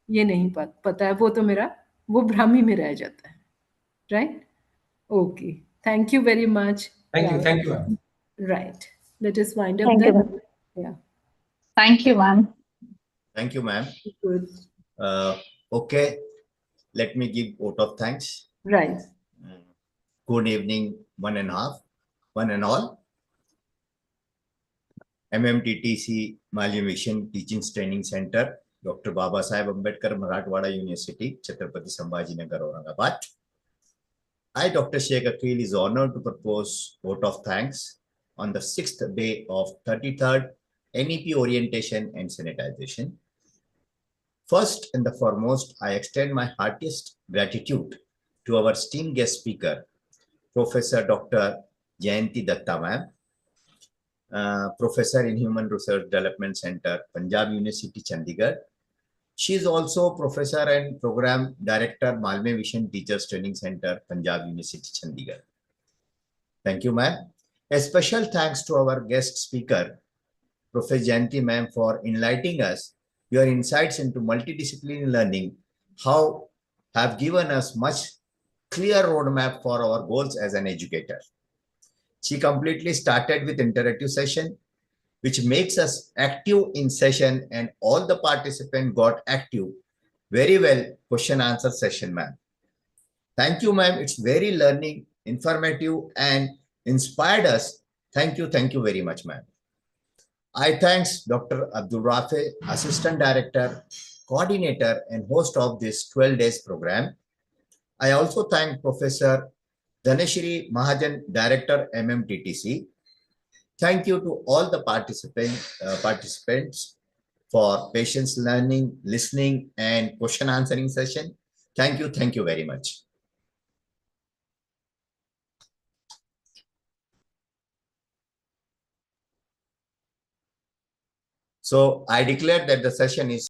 ये नहीं पता है. वो तो मेरा वो भ्रम ही में रह जाता है, right? Okay, thank you very much.
Thank you.
Right, let us wind up
Thank you,
then.
ma'am.
Yeah.
Thank you, ma'am.
Thank you, ma'am.
Good.
Okay, let me give vote of thanks.
Right.
Good evening, one and all. MMTTC Malumation Teaching Training Center, Dr. Baba Saheb Ambedkar, Marathwada University, Chhatrapati Sambhajinagar, Aurangabad. I, Dr. Sheikh Akhil, is honored to propose vote of thanks on the 6th day of 33rd NEP orientation and sanitization. First and the foremost, I extend my heartiest gratitude to our esteemed guest speaker, Professor Dr. Jayanti Dutta ma'am, Professor in Human Research Development Center, Punjab University, Chandigarh. She is also Professor and Program Director, Malme Vision Teachers Training Center, Punjab University, Chandigarh. Thank you, ma'am. A special thanks to our guest speaker, Professor Jayanti ma'am, for enlightening us. Your insights into multidisciplinary learning have given us much clear roadmap for our goals as an educator. She completely started with interactive session, which makes us active in session, and all the participants got active. Very well, question answer session, ma'am. Thank you, ma'am. It's very learning, informative, and inspired us. Thank you very much, ma'am. I thanks Dr. Abdul Rafe, Assistant Director, Coordinator, and host of this 12 days program. I also thank Professor Dhaneshri Mahajan, Director, MMTTC. Thank you to all the participants for patience learning, listening, and question answering session. Thank you very much. So I declare that the session is